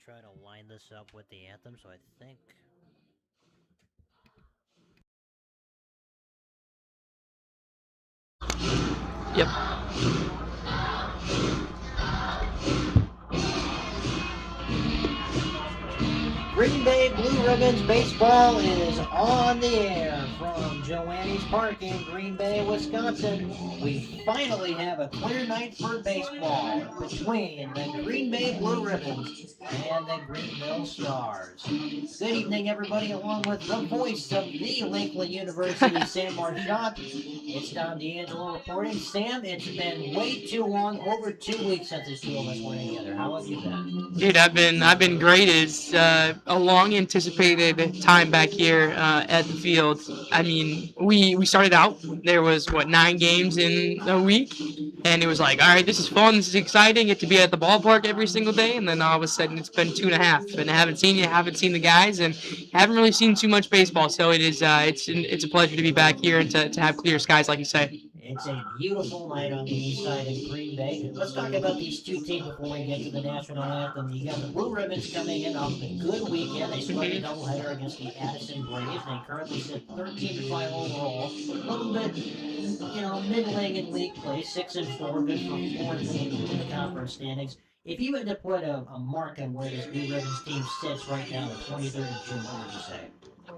try to line this up with the anthem, so I think. Yep. Green Bay Blue Ribbons Baseball is on the air from Joannes Park in Green Bay, Wisconsin. We finally have a clear night for baseball between the Green Bay Blue Ribbons and the Greenville Stars. Good evening, everybody, along with the voice of the Lakeland University, Sam Marchant. It's Don D'Angelo reporting. Sam, it's been way too long, over 2 weeks since the two of us went together. How have you been? Dude, I've been great. It's a long anticipated time back here at the field. I mean, we started out. There was what 9 games in a week, and it was like, all right, this is fun. This is exciting. Get to be at the ballpark every single day, and then all of a sudden it's been 2.5, and I haven't seen you, haven't seen the guys, and haven't really seen too much baseball. So it is it's a pleasure to be back here and to have clear skies, like you say. It's a beautiful night on the east side of Green Bay. Let's talk about these two teams before we get to the national anthem. You got the Blue Ribbons coming in off a good weekend. They swept a doubleheader against the Addison Braves. They currently sit 13-5 overall. A little bit, middling in league play, 6-4, good for fourth in the conference standings. If you had to put a mark on where this Blue Ribbons team sits right now, the 23rd of June, what would you say?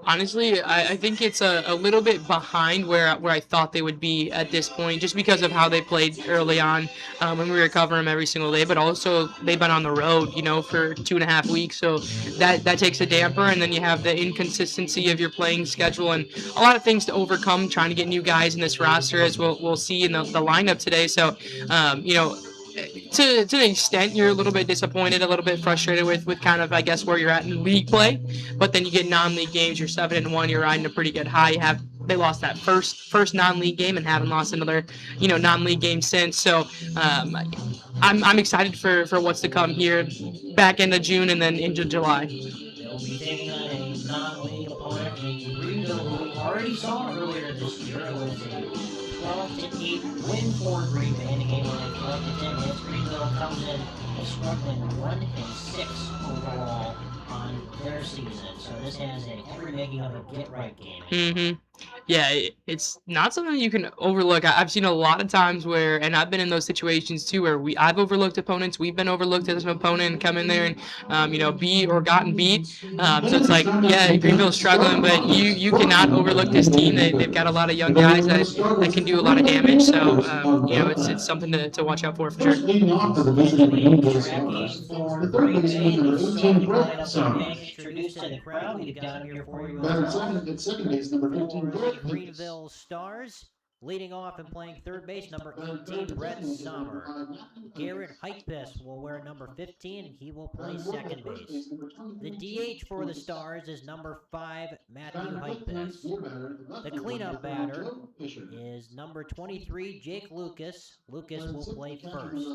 Honestly, I think it's a little bit behind where I thought they would be at this point, just because of how they played early on when we were covering them every single day. But also they've been on the road, for 2.5 weeks, so that takes a damper. And then you have the inconsistency of your playing schedule and a lot of things to overcome trying to get new guys in this roster, as we'll see in the lineup today. So, to an extent, you're a little bit disappointed, a little bit frustrated with kind of, I guess, where you're at in league play. But then you get non-league games, you're 7-1, you're riding a pretty good high. They lost that first non-league game and haven't lost another non-league game since. So I'm excited for what's to come here, back into June and then into July. They'll be taking on a non-league opponent in Greenville, who we already saw earlier this year. It was a 12-8 win for Green Bay in a game where they 12-10 hits. Greenville comes in struggling 1-6 overall on their season. So this has every making of a get-right game. Mm-hmm. Yeah, it's not something you can overlook. I've seen a lot of times where, and I've been in those situations too, where I've overlooked opponents. We've been overlooked as an opponent and come in there and beat or gotten beat. So it's like, yeah, Greenville's struggling, but you cannot overlook this team. They've got a lot of young guys that can do a lot of damage. So it's something to watch out for sure. Introduced to the crowd. We've got him here for you as well. The Greenville Stars. Leading off and playing third base, number 18, Brett Sommer. Garrett Heitbus will wear number 15, and he will play second base. The DH for the Stars is number 5, Matthew Heitbus. The cleanup batter is number 23, Jake Lucas. Lucas will play first.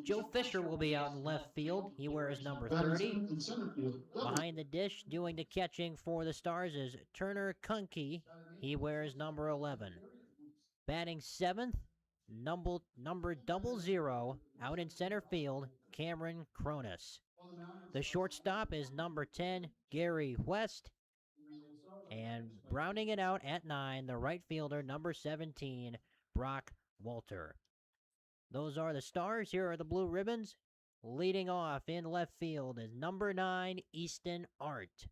Joe Fisher will be out in left field. He wears number 30. Behind the dish, doing the catching for the Stars is Turner Kunke. He wears number 11. Batting seventh, number 00, out in center field, Cameron Cronus. The shortstop is number 10, Gary West. And rounding it out at 9, the right fielder, number 17, Brock Walter. Those are the Stars. Here are the Blue Ribbons. Leading off in left field is number 9, Easton Art.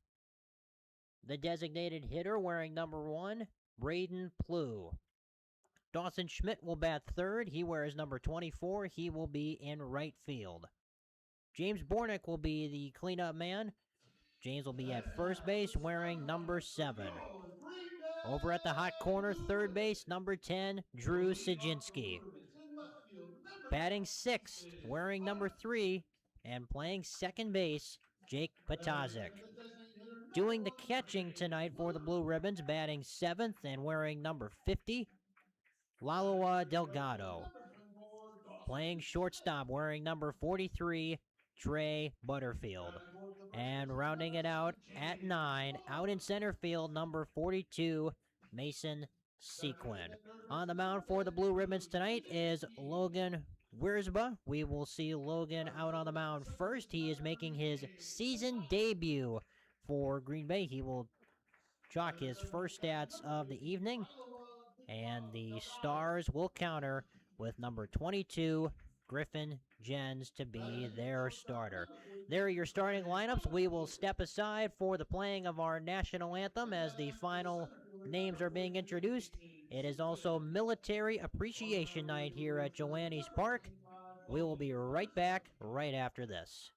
The designated hitter wearing number 1, Braden Plew. Dawson Schmidt will bat third. He wears number 24. He will be in right field. James Bornick will be the cleanup man. James will be at first base wearing number 7. Over at the hot corner, third base, number 10, Drew Sajinski. Batting sixth, wearing number 3, and playing second base, Jake Patazik. Doing the catching tonight for the Blue Ribbons, batting 7th and wearing number 50, Laloa Delgado. Playing shortstop, wearing number 43, Trey Butterfield. And rounding it out at 9, out in center field, number 42, Mason Sequin. On the mound for the Blue Ribbons tonight is Logan Wiersba. We will see Logan out on the mound first. He is making his season debut for Green Bay. He will chalk his first stats of the evening, and the Stars will counter with number 22, Griffin Jens, to be their starter. There are your starting lineups. We will step aside for the playing of our national anthem as the final names are being introduced. It is also Military Appreciation Night here at Joannes Park. We will be right back right after this.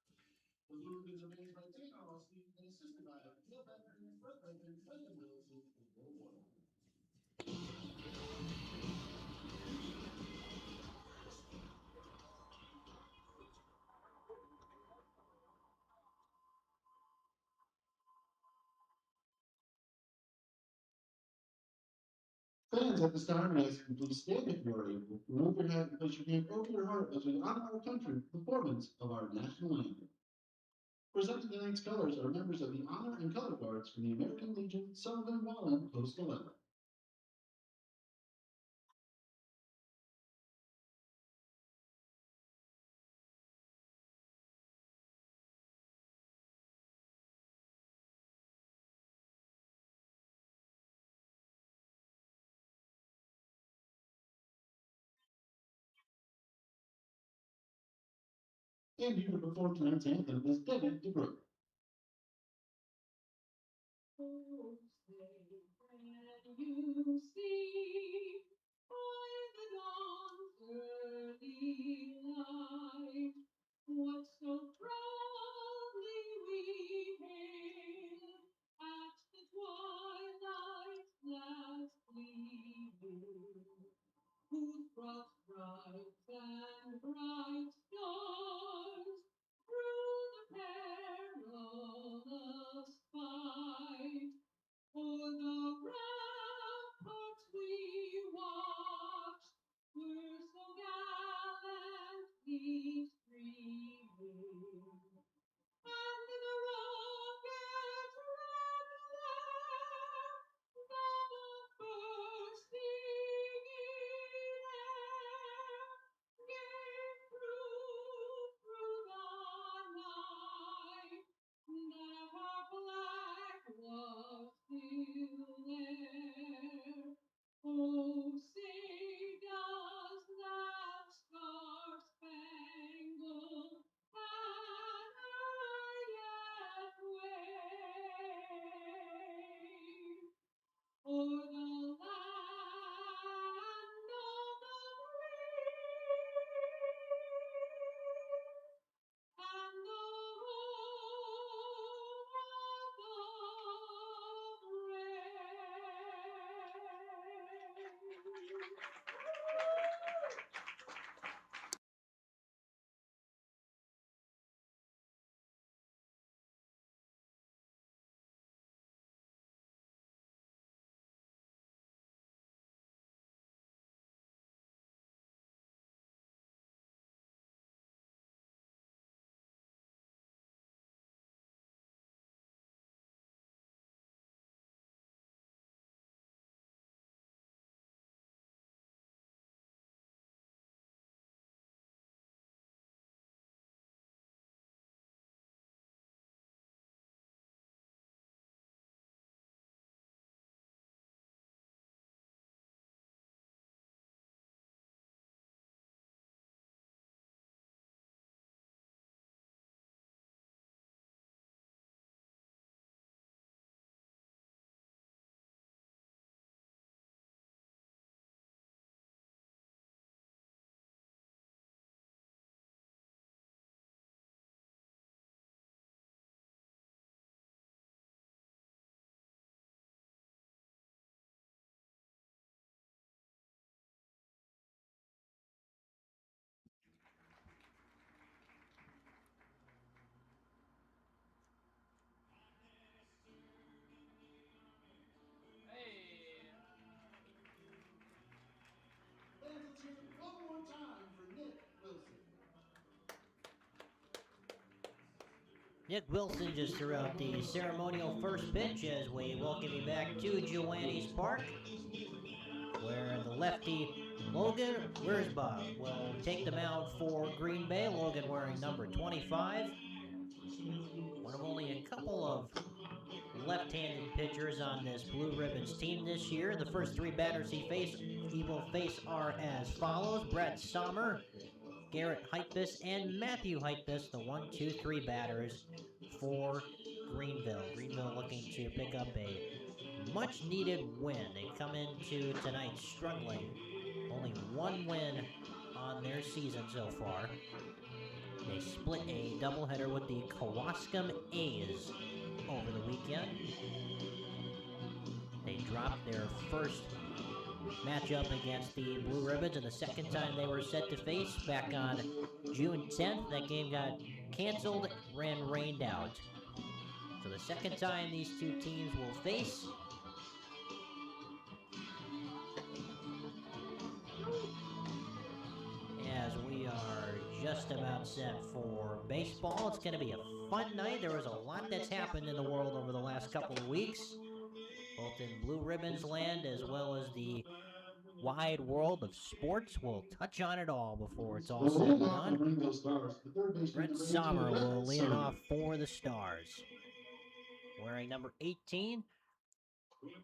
Fans at the start, I ask you to please stand if you are able. Remove your hat and place your hand over your heart as we honor our country with the performance of our national anthem. Presenting tonight's colors are members of the Honor and Color Guards from the American Legion Sullivan Wallen Post 11. And here to perform tonight's anthem is David DeBrook. Oh, say, can you see by the dawn's early light what so proudly we hailed at the twilight's last gleaming, whose broad stripes and bright stars through the perilous fight o'er the ramparts we watched were so gallantly streaming, and the rocket's red glare that the bursting in air gave proof through the night that our flag was still there. Oh, say does that star-spangled banner yet wave o'er the land of the free and the home of the Fans, let's hear it one more time for Nick Wilson. Nick Wilson just threw out the ceremonial first pitch as we welcome you back to Joannes Park, where the lefty Logan Wiersba will take the mound for Green Bay. Logan wearing number 25. One of only a couple of left-handed pitchers on this Blue Ribbons team this year. The first three batters he will face are as follows: Brett Sommer, Garrett Heitbus, and Matthew Heitbus, the 1, 2, 3 batters for Greenville. Greenville looking to pick up a much-needed win. They come into tonight struggling. Only one win on their season so far. They split a doubleheader with the Kewaskum A's over the weekend. They dropped their first matchup against the Blue Ribbons, and the second time they were set to face back on June 10th. That game got canceled, rained out. So the second time these two teams will face. As we are just about set for baseball, it's going to be a fun night. There was a lot that's happened in the world over the last couple of weeks, both in Blue Ribbons land as well as the wide world of sports. We'll touch on it all before it's all said and done. Brett Sommer will lead it off for the Stars, wearing number 18.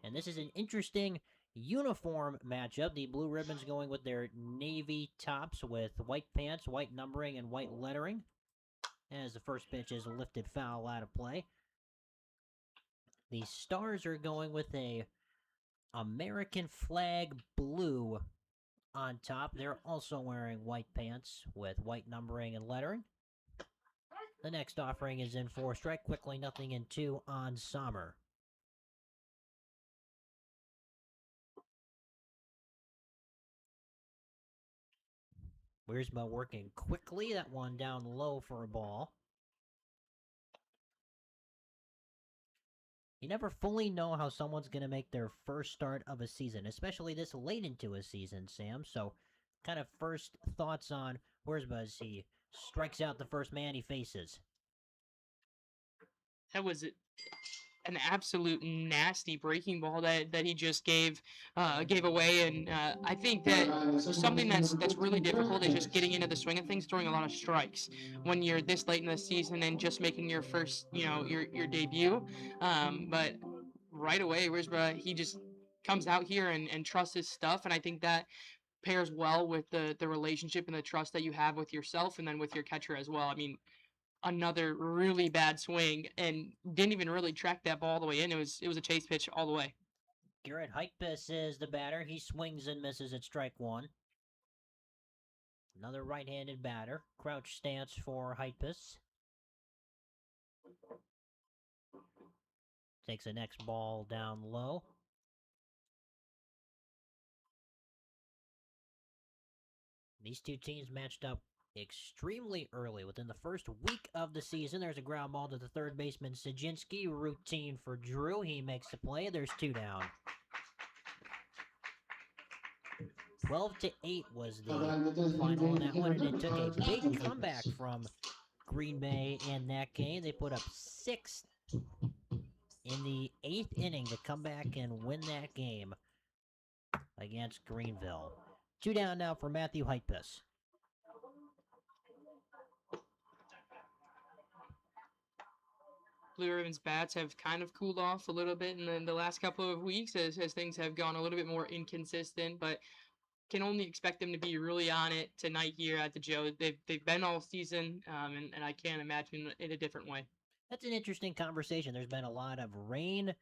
And this is an interesting uniform matchup. The Blue Ribbons going with their navy tops with white pants, white numbering, and white lettering, as the first pitch is lifted foul out of play. The Stars are going with a American flag blue on top. They're also wearing white pants with white numbering and lettering. The next offering is in for strike quickly, 0-2 on Sommer. Wiersma working quickly. That one down low for a ball. You never fully know how someone's going to make their first start of a season, especially this late into a season, Sam. So, kind of first thoughts on Wiersma as he strikes out the first man he faces. That was an absolute nasty breaking ball that he just gave away, and I think that something that's really difficult is just getting into the swing of things, throwing a lot of strikes when you're this late in the season and just making your first, your debut. But right away, Wiersma, he just comes out here and trusts his stuff, and I think that pairs well with the relationship and the trust that you have with yourself and then with your catcher as well. I mean, another really bad swing and didn't even really track that ball all the way in. It was a chase pitch all the way. Garrett Heitbus is the batter. He swings and misses at strike one. Another right-handed batter. Crouch stance for Heitbus. Takes the next ball down low. These two teams matched up extremely early. Within the first week of the season, there's a ground ball to the third baseman, Sajinski. Routine for Drew. He makes the play. There's two down. 12-8 was the final on that one, and it took a big comeback from Green Bay in that game. They put up 6 in the 8th inning to come back and win that game against Greenville. 2 down now for Matthew Heitbus. Blue Ribbons bats have kind of cooled off a little bit in the last couple of weeks as things have gone a little bit more inconsistent, but can only expect them to be really on it tonight here at the Joe. They've been all season, and I can't imagine it a different way. That's an interesting conversation. There's been a lot of rain,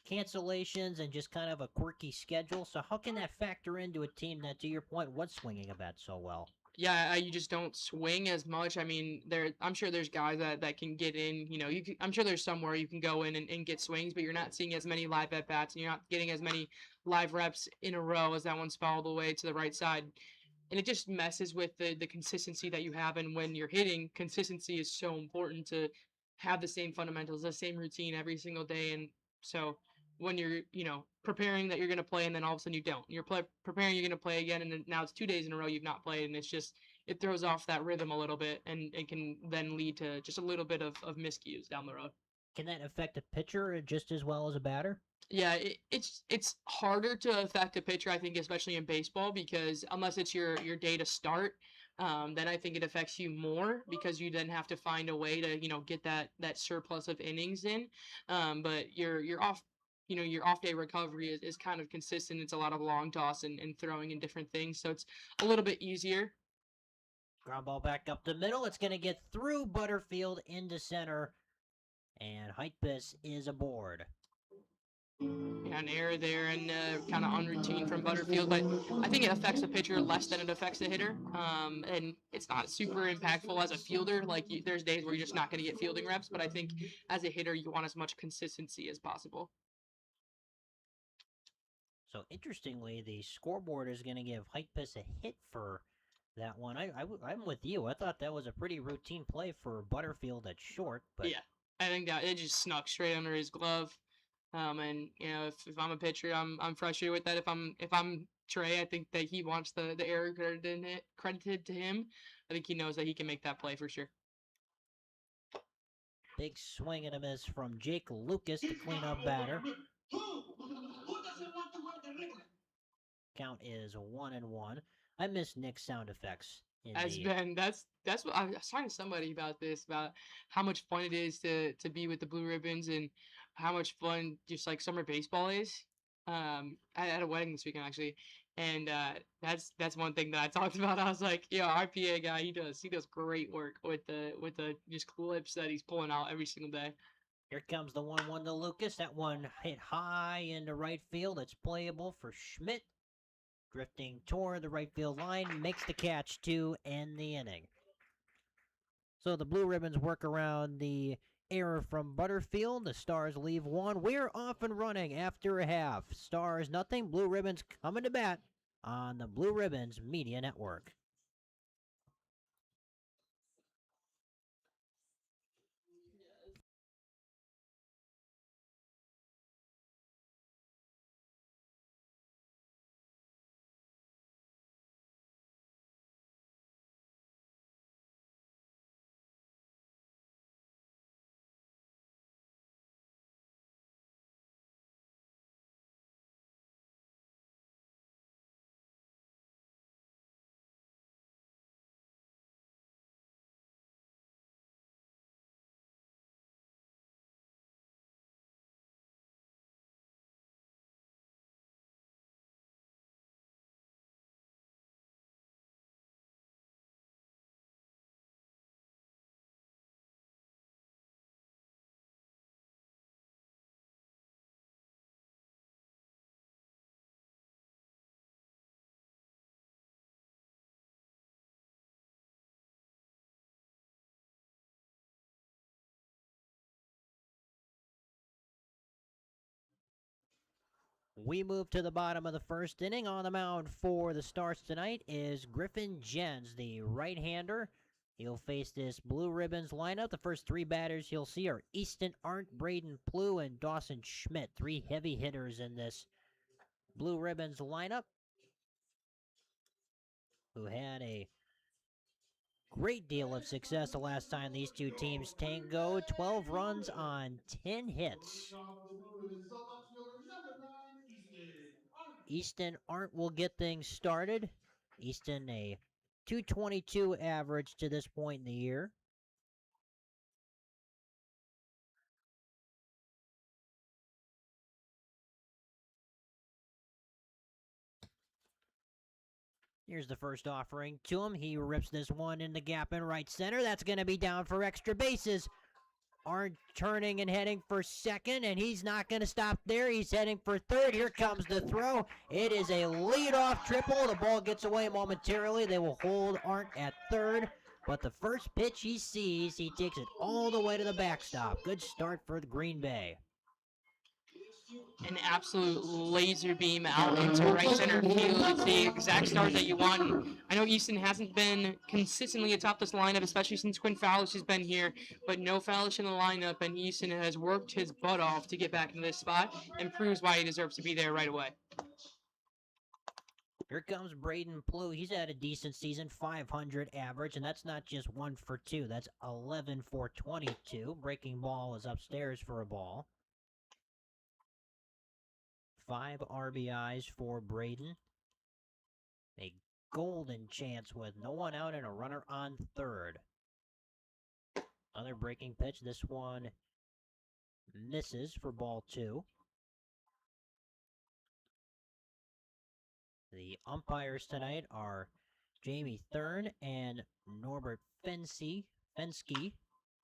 cancellations, and just kind of a quirky schedule. So how can that factor into a team that, to your point, was swinging a bat so well? Yeah, you just don't swing as much. I mean, I'm sure there's guys that can get in. I'm sure there's somewhere you can go in and get swings, but you're not seeing as many live at bats, and you're not getting as many live reps in a row as that one's fouled away to the right side. And it just messes with the consistency that you have. And when you're hitting, consistency is so important to have the same fundamentals, the same routine every single day. And so when you're, preparing that you're going to play and then all of a sudden you don't. You're preparing you're going to play again, and then now it's 2 days in a row you've not played, and it throws off that rhythm a little bit, and it can then lead to just a little bit of miscues down the road. Can that affect a pitcher just as well as a batter? Yeah, it's harder to affect a pitcher, I think, especially in baseball, because unless it's your day to start, then I think it affects you more because you then have to find a way to get that surplus of innings in. But your off your off day recovery is kind of consistent. It's a lot of long toss and throwing and different things, so it's a little bit easier. Ground ball back up the middle. It's going to get through Butterfield into center. And Heitbus is aboard. Yeah, an error there and kind of unroutine from Butterfield, but I think it affects the pitcher less than it affects the hitter. And it's not super impactful as a fielder. Like there's days where you're just not going to get fielding reps, but I think as a hitter, you want as much consistency as possible. So interestingly, the scoreboard is going to give Heitbus a hit for that one. I'm with you. I thought that was a pretty routine play for Butterfield at short, but Yeah, I think that it just snuck straight under his glove. And if I'm a pitcher, I'm frustrated with that. If I'm Trey, I think that he wants the error credited to him. I think he knows that he can make that play for sure. big swing and a miss from Jake Lucas to clean up batter. Count is 1-1. I miss Nick's sound effects. That's what I was talking to somebody about this, about how much fun it is to be with the Blue Ribbons and how much fun just like summer baseball is. I had a wedding this weekend actually, and that's one thing that I talked about. I was like, yeah, our PA guy, he does great work with the just clips that he's pulling out every single day. Here comes the 1-1 to Lucas. That one hit high into right field. It's playable for Schmidt. Drifting toward the right field line, makes the catch to end the inning. So the Blue Ribbons work around the error from Butterfield. The Stars leave one. We're off and running after a half. Stars nothing. Blue Ribbons coming to bat on the Blue Ribbons Media Network. We move to the bottom of the first inning. On the mound for the Stars tonight is Griffin Jens, the right-hander. He'll face this Blue Ribbons lineup. The first three batters you'll see are Easton Arndt, Braden Plew, and Dawson Schmidt. Three heavy hitters in this Blue Ribbons lineup who had a great deal of success the last time these two teams tangoed. 12 runs on 10 hits. Easton Arndt will get things started. Easton a 222 average to this point in the year. Here's the first offering to him. He rips this one in the gap in right center. That's going to be down for extra bases. Arndt turning and heading for second, and he's not going to stop there. He's heading for third. Here comes the throw. It is a leadoff triple. The ball gets away momentarily. They will hold Arndt at third, but the first pitch he sees, he takes it all the way to the backstop. Good start for the Green Bay. An absolute laser beam out into right center field. It's the exact start that you want. I know Easton hasn't been consistently atop this lineup, especially since Quinn Fowlish has been here, but no Fowlish in the lineup, and Easton has worked his butt off to get back into this spot and proves why he deserves to be there right away. Here comes Braden Plew. He's had a decent season, 500 average, and that's not just 1 for 2. That's 11 for 22. Breaking ball is upstairs for a ball. 5 RBIs for Braden. A golden chance with no one out and a runner on third. Another breaking pitch. This one misses for ball 2. The umpires tonight are Jamie Thurn and Norbert Fensky.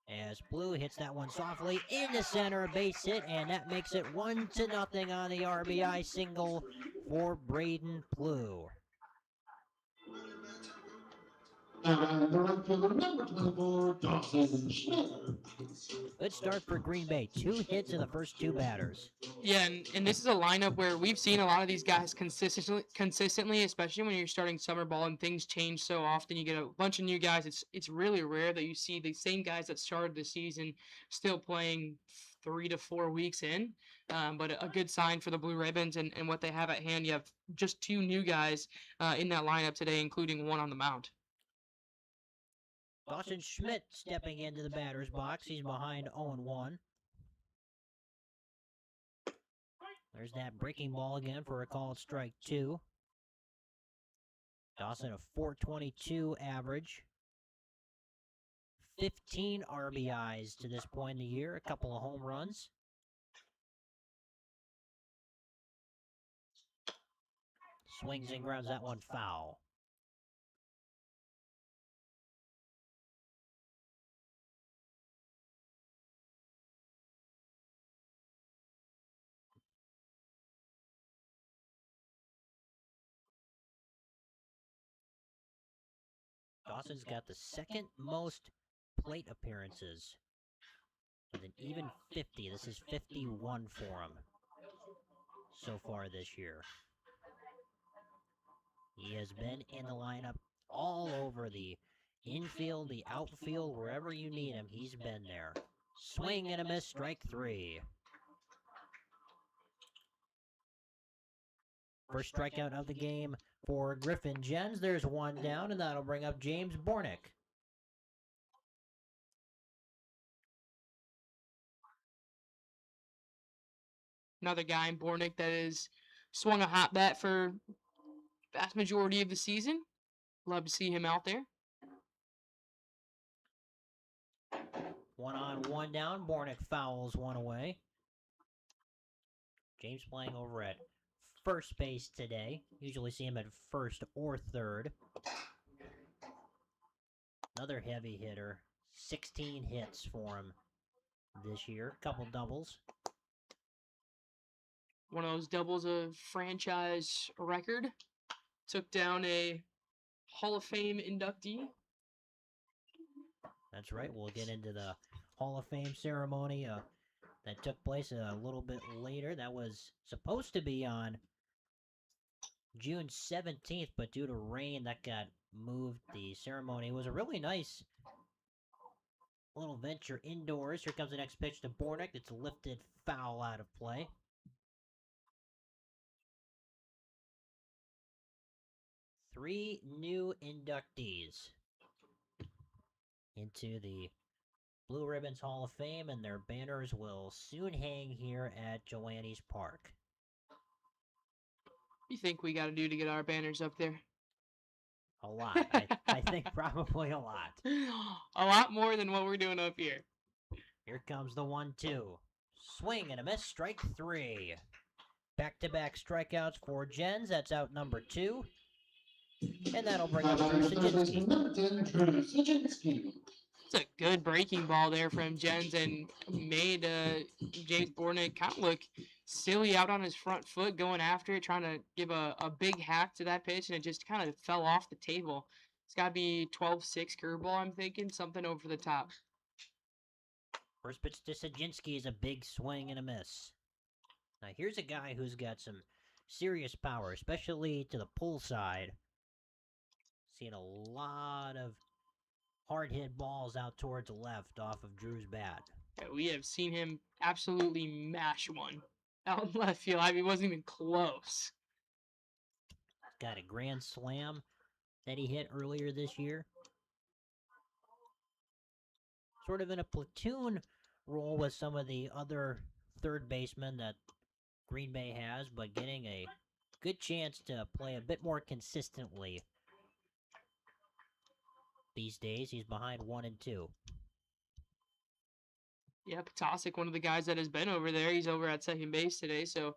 As Blue hits that one softly into center, a base hit, and that makes it 1-0 on the RBI single for Braden Blue. And the right fielder, number 24, Dawson Schmidt. Good start for Green Bay. 2 hits in the first 2 batters. Yeah, and this is a lineup where we've seen a lot of these guys consistently, especially when you're starting summer ball and things change so often. You get a bunch of new guys. It's really rare that you see the same guys that started the season still playing 3 to 4 weeks in. But a good sign for the Blue Ribbons and what they have at hand. You have just 2 new guys in that lineup today, including one on the mound. Dawson Schmidt stepping into the batter's box. He's behind 0-1. There's that breaking ball again for a called strike 2. Dawson a .422 average. 15 RBIs to this point in the year. A couple of home runs. Swings and grounds that one foul. Dawson's got the second most plate appearances with an even 50. This is 51 for him so far this year. He has been in the lineup all over the infield, the outfield, wherever you need him, he's been there. Swing and a miss, strike 3. First strikeout of the game for Griffin Jens. There's one down, and that'll bring up James Bornick. Another guy in Bornick that has swung a hot bat for vast majority of the season. Love to see him out there. 1 on, 1 down. Bornick fouls one away. James playing over at first base today. Usually see him at first or third. Another heavy hitter. 16 hits for him this year. Couple doubles. One of those doubles of franchise record. Took down a Hall of Fame inductee. That's right. We'll get into the Hall of Fame ceremony that took place a little bit later. That was supposed to be on June 17th, but due to rain, that got moved. The ceremony was a really nice little venture indoors. Here comes the next pitch to Bornick. It's lifted foul out of play. Three new inductees into the Blue Ribbons Hall of Fame, and their banners will soon hang here at Joannes Park. You think we got to do to get our banners up there? A lot. I think probably a lot. A lot more than what we're doing up here. Here comes the 1-2. Swing and a miss, strike 3. Back-to-back strikeouts for Jens. That's out number 2. And that'll bring up Drew Sajinski. It's a good breaking ball there from Jens and made James Bornick kind of look silly out on his front foot going after it, trying to give a big hack to that pitch, and it just kind of fell off the table. It's got to be 12-6 curveball, I'm thinking, something over the top. First pitch to Sajinski is a big swing and a miss. Now here's a guy who's got some serious power, especially to the pull side. Seeing a lot of hard hit balls out towards the left off of Drew's bat. Yeah, we have seen him absolutely mash one out in left field. I mean, it wasn't even close. Got a grand slam that he hit earlier this year. Sort of in a platoon role with some of the other third basemen that Green Bay has, but getting a good chance to play a bit more consistently these days. He's behind 1 and 2. Yeah, Potasic, one of the guys that has been over there. He's over at second base today, so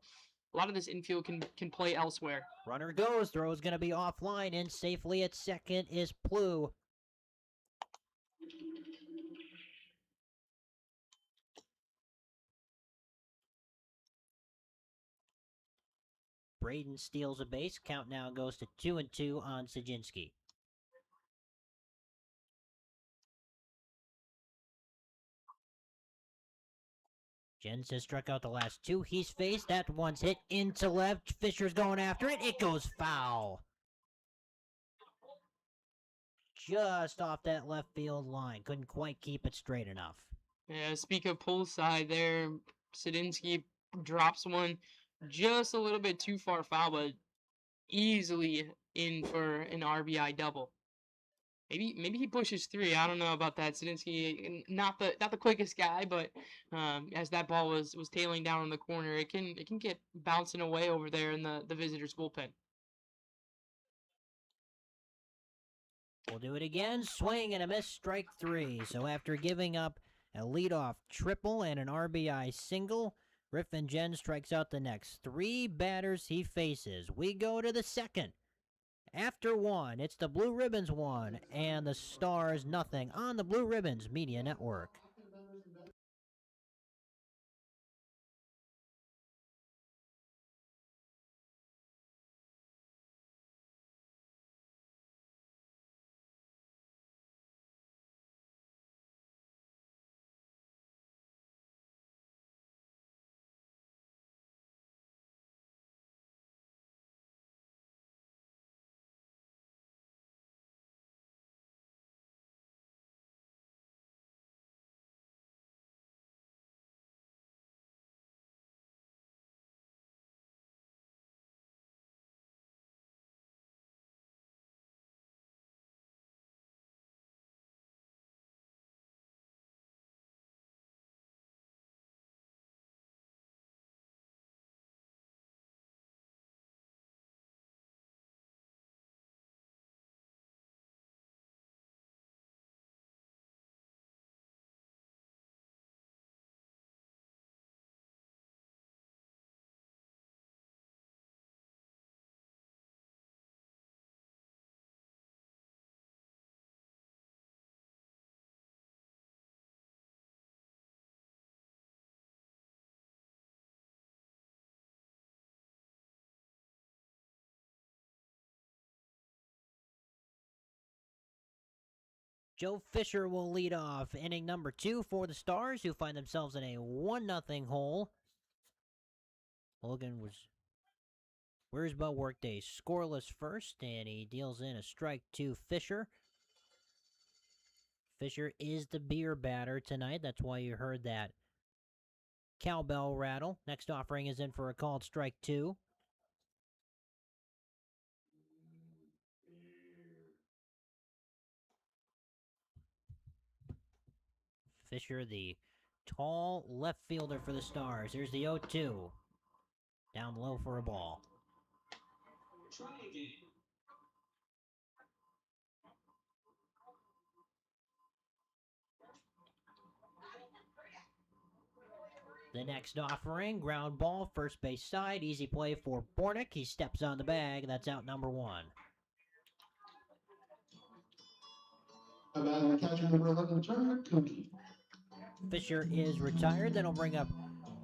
a lot of this infield can play elsewhere. Runner goes. Throw is going to be offline, and safely at second is Plu. Braden steals a base. Count now goes to 2 and 2 on Sajinski. Jens has struck out the last 2 he's faced. That one's hit into left. Fisher's going after it. It goes foul. Just off that left field line. Couldn't quite keep it straight enough. Yeah, speak of pull side there, Sadinsky drops one just a little bit too far foul, but easily in for an RBI double. Maybe he pushes 3. I don't know about that. Sadinsky, not the quickest guy, but as that ball was tailing down in the corner, it can get bouncing away over there in the visitors' bullpen. We'll do it again. Swing and a miss, strike 3. So after giving up a leadoff triple and an RBI single, Griffin Jen strikes out the next 3 batters he faces. We go to the second. After 1, it's the Blue Ribbons 1 and the Stars nothing on the Blue Ribbons Media Network. Joe Fisher will lead off inning number 2 for the Stars, who find themselves in a 1-0 hole. Logan Wiersbe worked a scoreless first, and he deals in a strike to Fisher. Fisher is the beer batter tonight. That's why you heard that cowbell rattle. Next offering is in for a called strike 2. Fisher, the tall left fielder for the Stars. Here's the 0-2. Down low for a ball. Try again. The next offering, ground ball, first base side. Easy play for Bornick. He steps on the bag. That's out number 1. About the catcher number 11, Turner Cookie. Fisher is retired. Then we'll bring up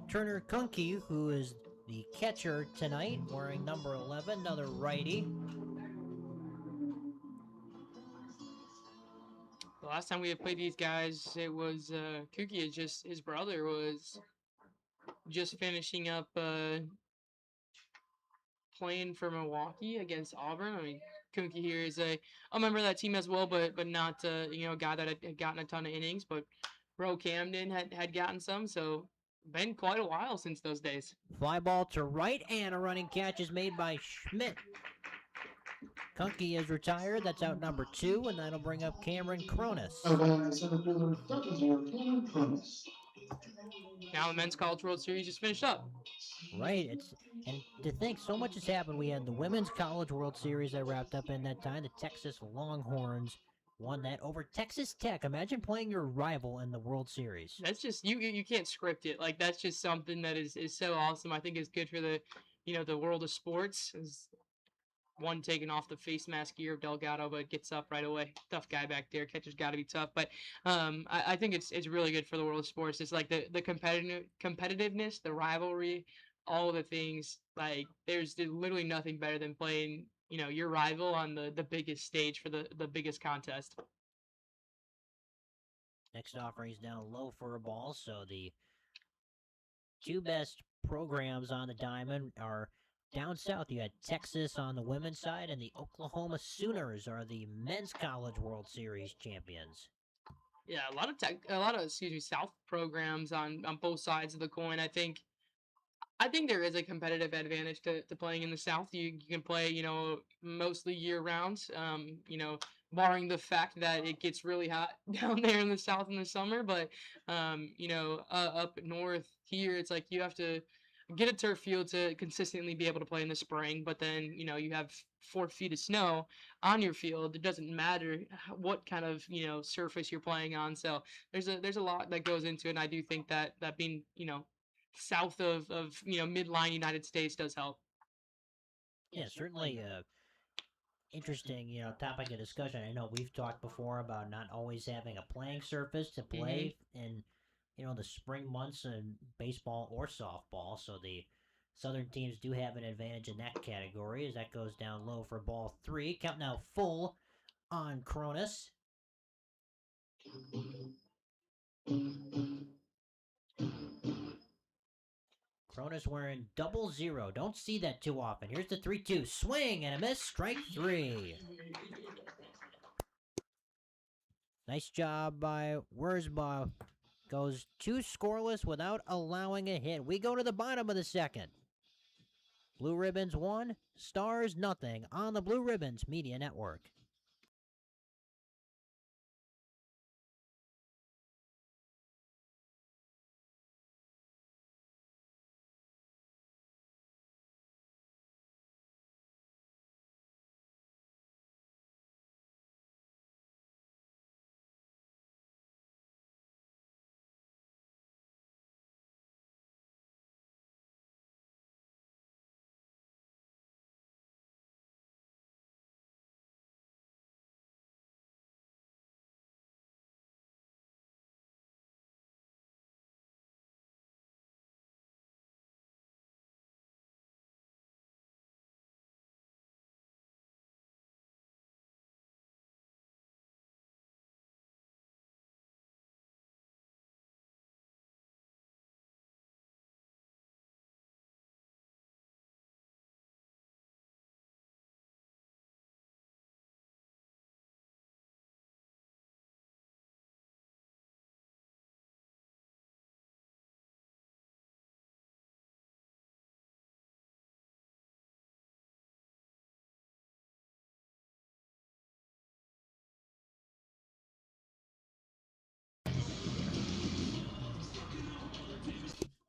Turner Kunke, who is the catcher tonight, wearing number 11, another righty. The last time we had played these guys, it was Kuki. His brother was just finishing up playing for Milwaukee against Auburn. I mean, Kuki here is a member of that team as well, but not a guy that had gotten a ton of innings. But Ro Camden had gotten some, so been quite a while since those days. Fly ball to right, and a running catch is made by Schmidt. Kunke is retired. That's out number 2, and that'll bring up Cameron Cronus. About the center fielder, Cameron Cronus. Now the Men's College World Series just finished up. Right. And to think so much has happened. We had the Women's College World Series that wrapped up in that time. The Texas Longhorns won that over Texas Tech. Imagine playing your rival in the World Series. That's just you can't script it. Like that's just something that is so awesome. I think it's good for the world of sports. Is one taking off the face mask gear of Delgado, but gets up right away. Tough guy back there. Catcher's got to be tough, but I think it's really good for the world of sports. It's like the competitiveness, the rivalry, all the things. Like there's literally nothing better than playing your rival on the biggest stage for the biggest contest. Next offering's down low for a ball, so the two best programs on the diamond are down south. You had Texas on the women's side, and the Oklahoma Sooners are the Men's College World Series champions. Yeah, a lot of South programs on both sides of the coin. I think there is a competitive advantage to playing in the South. You can play, mostly year round. Barring the fact that it gets really hot down there in the South in the summer. But, up north here, it's like you have to get a turf field to consistently be able to play in the spring. But then, you have 4 feet of snow on your field. It doesn't matter what kind of, surface you're playing on. So there's a lot that goes into it. And I do think that being, south of midline United States does help. Yeah, certainly interesting, topic of discussion. I know we've talked before about not always having a playing surface to play in, the spring months in baseball or softball. So the Southern teams do have an advantage in that category as that goes down low for ball 3. Count now full on Cronus. Cronus wearing 00. Don't see that too often. Here's the 3-2. Swing and a miss. Strike 3. Nice job by Wurzbach. Goes 2 scoreless without allowing a hit. We go to the bottom of the second. Blue Ribbons 1, Stars nothing on the Blue Ribbons Media Network.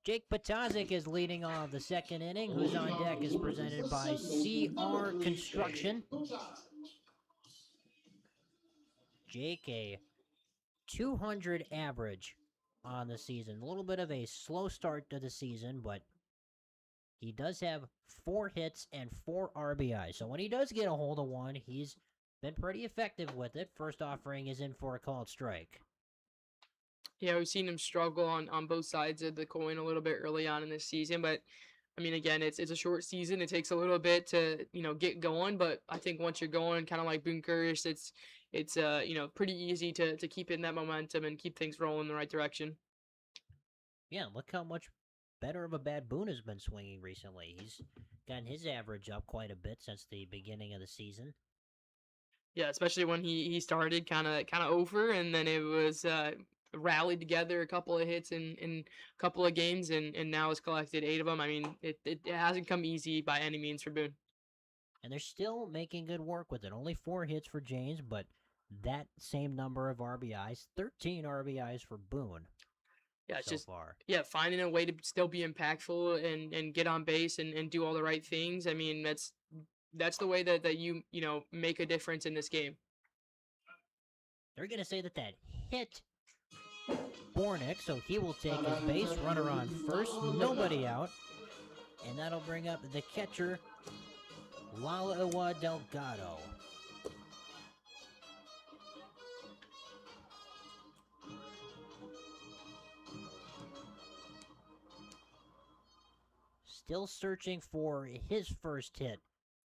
Jake Potazik is leading off the second inning. Who's on deck is presented by CR Construction. Jake, a 200 average on the season. A little bit of a slow start to the season, but he does have 4 hits and 4 RBIs. So when he does get a hold of one, he's been pretty effective with it. First offering is in for a called strike. Yeah, we've seen him struggle on both sides of the coin a little bit early on in this season, but I mean, again, it's a short season. It takes a little bit to get going, but I think once you're going, kind of like Boone Curtis, it's pretty easy to keep in that momentum and keep things rolling in the right direction. Yeah, look how much better of a bat Boone has been swinging recently. He's gotten his average up quite a bit since the beginning of the season. Yeah, especially when he started kind of over, and then it was rallied together a couple of hits in a couple of games, and now has collected 8 of them. I mean, it hasn't come easy by any means for Boone. And they're still making good work with it. Only 4 hits for James, but that same number of RBIs, 13 RBIs for Boone. Yeah, it's so just far. yeah, finding a way to still be impactful and get on base and do all the right things. I mean, that's the way that you make a difference in this game. They're going to say that hit Bornick, so he will take his base. Runner on first, nobody out. And that'll bring up the catcher, Lalawa Delgado. Still searching for his first hit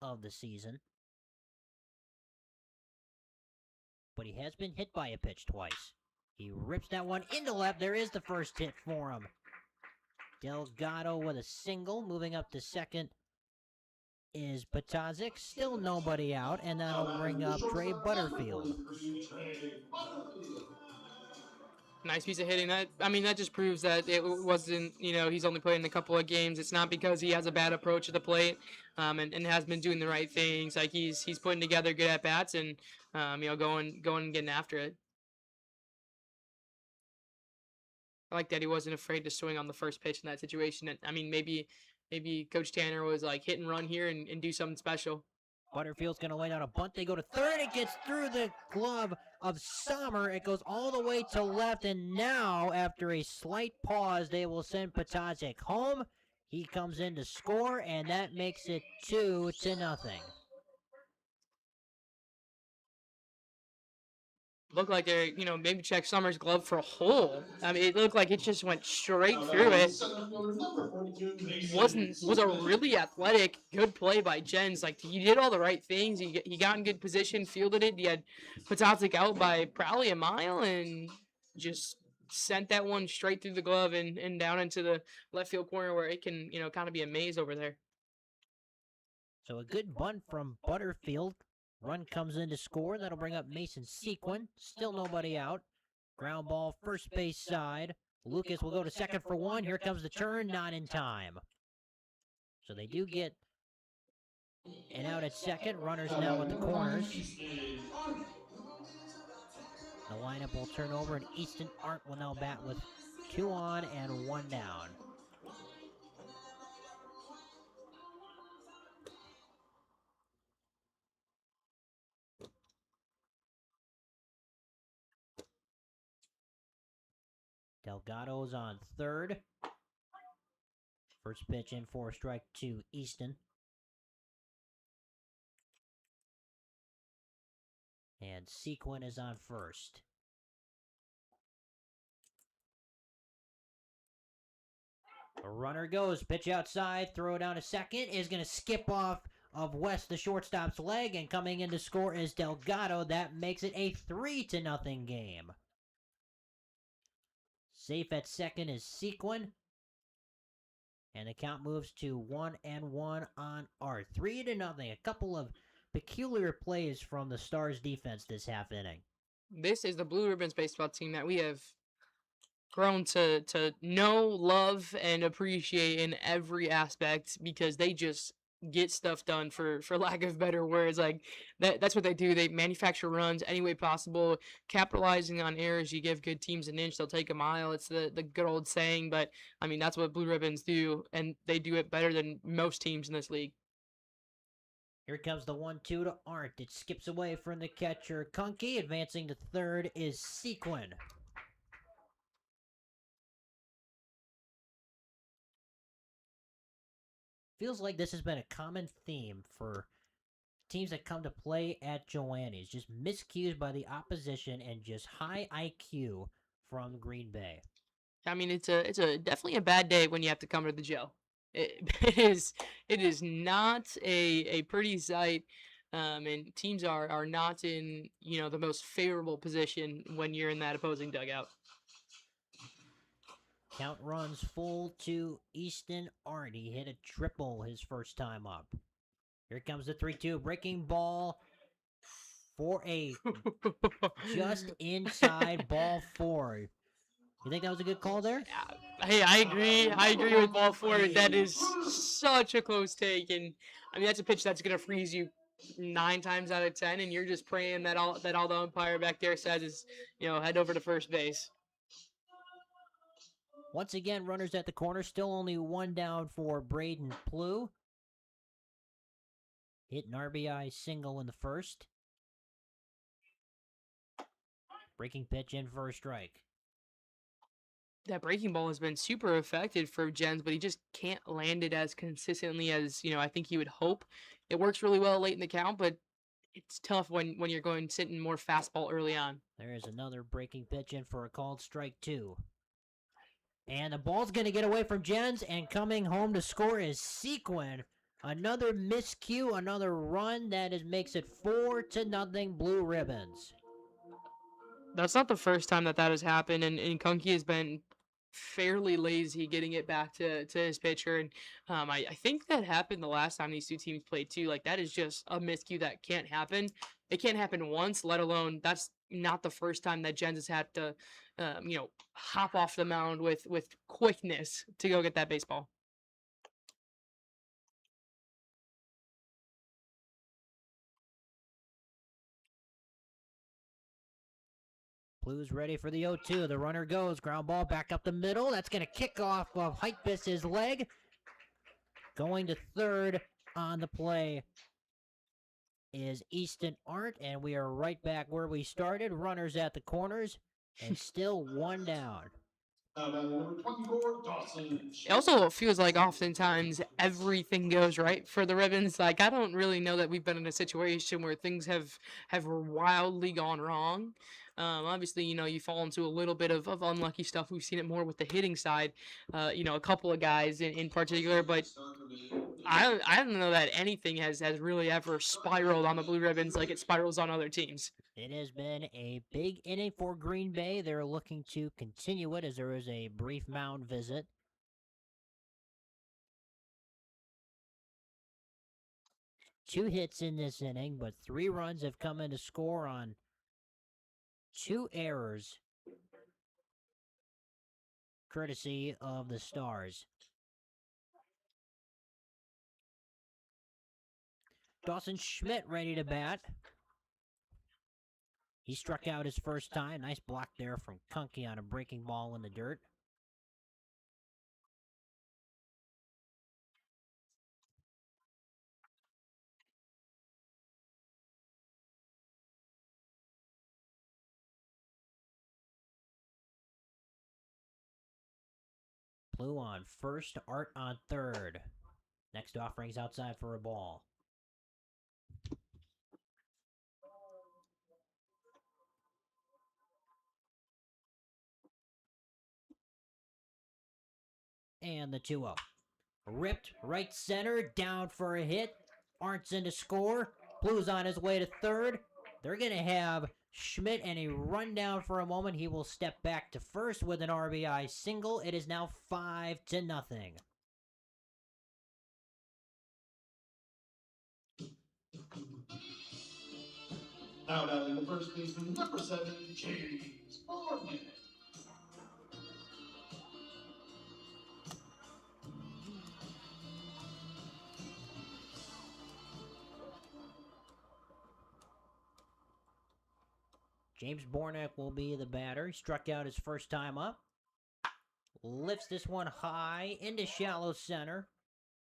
of the season. But he has been hit by a pitch twice. He rips that one into left. There is the first hit for him. Delgado with a single. Moving up to second is Patazik. Still nobody out, and that'll bring up Trey Butterfield. Nice piece of hitting. That just proves that it wasn't, he's only playing a couple of games. It's not because he has a bad approach to the plate, and has been doing the right things. Like he's putting together good at bats and going and getting after it. I like that he wasn't afraid to swing on the first pitch in that situation. I mean, maybe Coach Tanner was like hit and run here and do something special. Butterfield's going to lay down a bunt. They go to third. It gets through the glove of Sommer. It goes all the way to left. And now, after a slight pause, they will send Patazik home. He comes in to score, and that makes it 2-0. Looked like they, maybe check Summers' glove for a hole. I mean, it looked like it just went straight through it. Was a really athletic, good play by Jens. Like he did all the right things. He got in good position, fielded it. He had Patazik out by probably a mile and just sent that one straight through the glove and down into the left field corner where it can, kind of be a maze over there. So a good bunt from Butterfield. Run comes in to score. That'll bring up Mason Sequin. Still nobody out. Ground ball, first base side. Lucas will go to second for one. Here comes the turn, not in time. So they do get an out at second. Runners now at the corners. The lineup will turn over, and Easton Art will now bat with 2 on and 1 down. Delgado's on third. First pitch in for a strike to Easton. And Sequin is on first. A runner goes, pitch outside, throw down to second, is going to skip off of West, the shortstop's leg, and coming in to score is Delgado. That makes it a 3-0 game. Safe at second is Sequin. And the count moves to 1-1 on Art. 3-0. A couple of peculiar plays from the Stars defense this half inning. This is the Blue Ribbons baseball team that we have grown to know, love, and appreciate in every aspect because they just get stuff done, for lack of better words. Like that's what they do. They manufacture runs any way possible, capitalizing on errors. You give good teams an inch, they'll take a mile. It's the good old saying, but I mean that's what Blue Ribbons do, and they do it better than most teams in this league. Here comes the 1-2 to Art. It skips away from the catcher Kunke. Advancing to third is Sequin. Feels like this has been a common theme for teams that come to play at Joannes. Just miscues by the opposition and just high IQ from Green Bay. I mean, it's a definitely a bad day when you have to come to the jail. It is not a pretty sight, and teams are not in the most favorable position when you're in that opposing dugout. Count runs full to Easton Art. He hit a triple his first time up. Here comes the 3-2 breaking ball for a just inside ball 4. You think that was a good call there? Hey, I agree. I agree with ball 4. That is such a close take, and I mean that's a pitch that's gonna freeze you 9 times out of 10, and you're just praying that all the umpire back there says is head over to first base. Once again, runners at the corner, still only one down for Braden Plew. Hit an RBI single in the first. Breaking pitch in for a strike. That breaking ball has been super effective for Jens, but he just can't land it as consistently as, I think he would hope. It works really well late in the count, but it's tough when you're going sitting more fastball early on. There is another breaking pitch in for a called strike 2. And the ball's going to get away from Jens, and coming home to score is Sequin. Another miscue, another run makes it 4-0 Blue Ribbons. That's not the first time that has happened, and Kunke has been fairly lazy getting it back to his pitcher. And I think that happened the last time these two teams played too. Like, that is just a miscue that can't happen. It can't happen once, let alone that's not the first time that Jens has had to, hop off the mound with quickness to go get that baseball. Blues ready for the 0-2. The runner goes. Ground ball back up the middle. That's going to kick off of Heitbiss's leg. Going to third on the play is Easton Arndt, and we are right back where we started. Runners at the corners, and still one down. Number 24, Dawson. It also feels like oftentimes everything goes right for the Ribbons. Like, I don't really know that we've been in a situation where things have wildly gone wrong. Obviously, you fall into a little bit of unlucky stuff. We've seen it more with the hitting side, a couple of guys in particular, but I don't know that anything has really ever spiraled on the Blue Ribbons like it spirals on other teams. It has been a big inning for Green Bay. They're looking to continue it as there is a brief mound visit. Two hits in this inning, but 3 runs have come in to score on 2 errors, courtesy of the Stars. Dawson Schmidt ready to bat. He struck out his first time. Nice block there from Kunke on a breaking ball in the dirt. Blue on first, Art on third. Next offering's outside for a ball. And the 2-0. Ripped right center, down for a hit. Arndt's in to score. Blue's on his way to third. They're going to have Schmidt and a run down for a moment. He will step back to first with an RBI single. It is now 5-0. Now batting the first baseman, number 7, James Bourne. James Bornick will be the batter. He struck out his first time up. Lifts this one high into shallow center.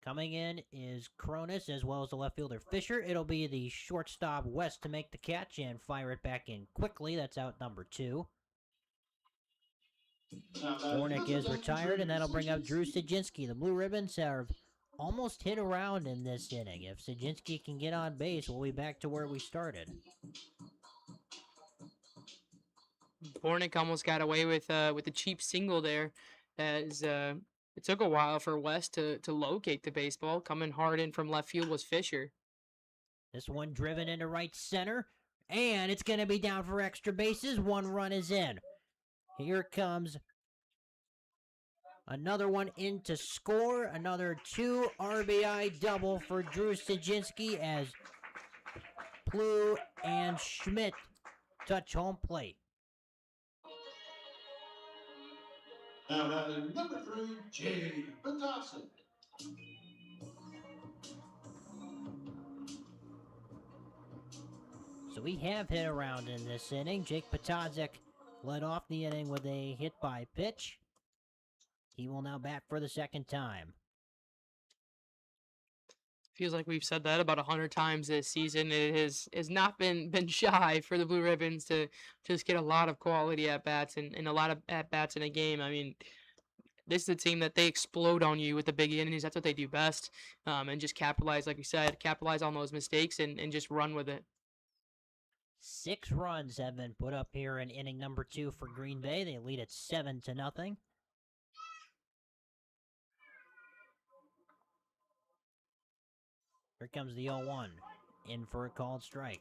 Coming in is Cronus as well as the left fielder Fisher. It'll be the shortstop West to make the catch and fire it back in quickly. That's out number 2. Bornick is retired, and that'll bring up Drew Stajinski. The Blue Ribbons have almost hit around in this inning. If Stajinski can get on base, we'll be back to where we started. Bornick almost got away with a cheap single there, as it took a while for West to locate the baseball. Coming hard in from left field was Fisher. This one driven into right center, and it's going to be down for extra bases. 1 run is in. Here comes another one in to score. Another 2 RBI double for Drew Stajinski as Plew and Schmidt touch home plate. Now batting number 3, Jay Dawson. So we have hit around in this inning. Jake Patazik led off the inning with a hit by pitch. He will now bat for the second time. Feels like we've said that about 100 times this season. It has not been shy for the Blue Ribbons to just get a lot of quality at bats and a lot of at bats in a game. I mean, this is a team that they explode on you with the big innings. That's what they do best, and just capitalize, like we said, capitalize on those mistakes and just run with it. 6 runs have been put up here in inning number 2 for Green Bay. They lead it 7-0. Here comes the 0-1. In for a called strike.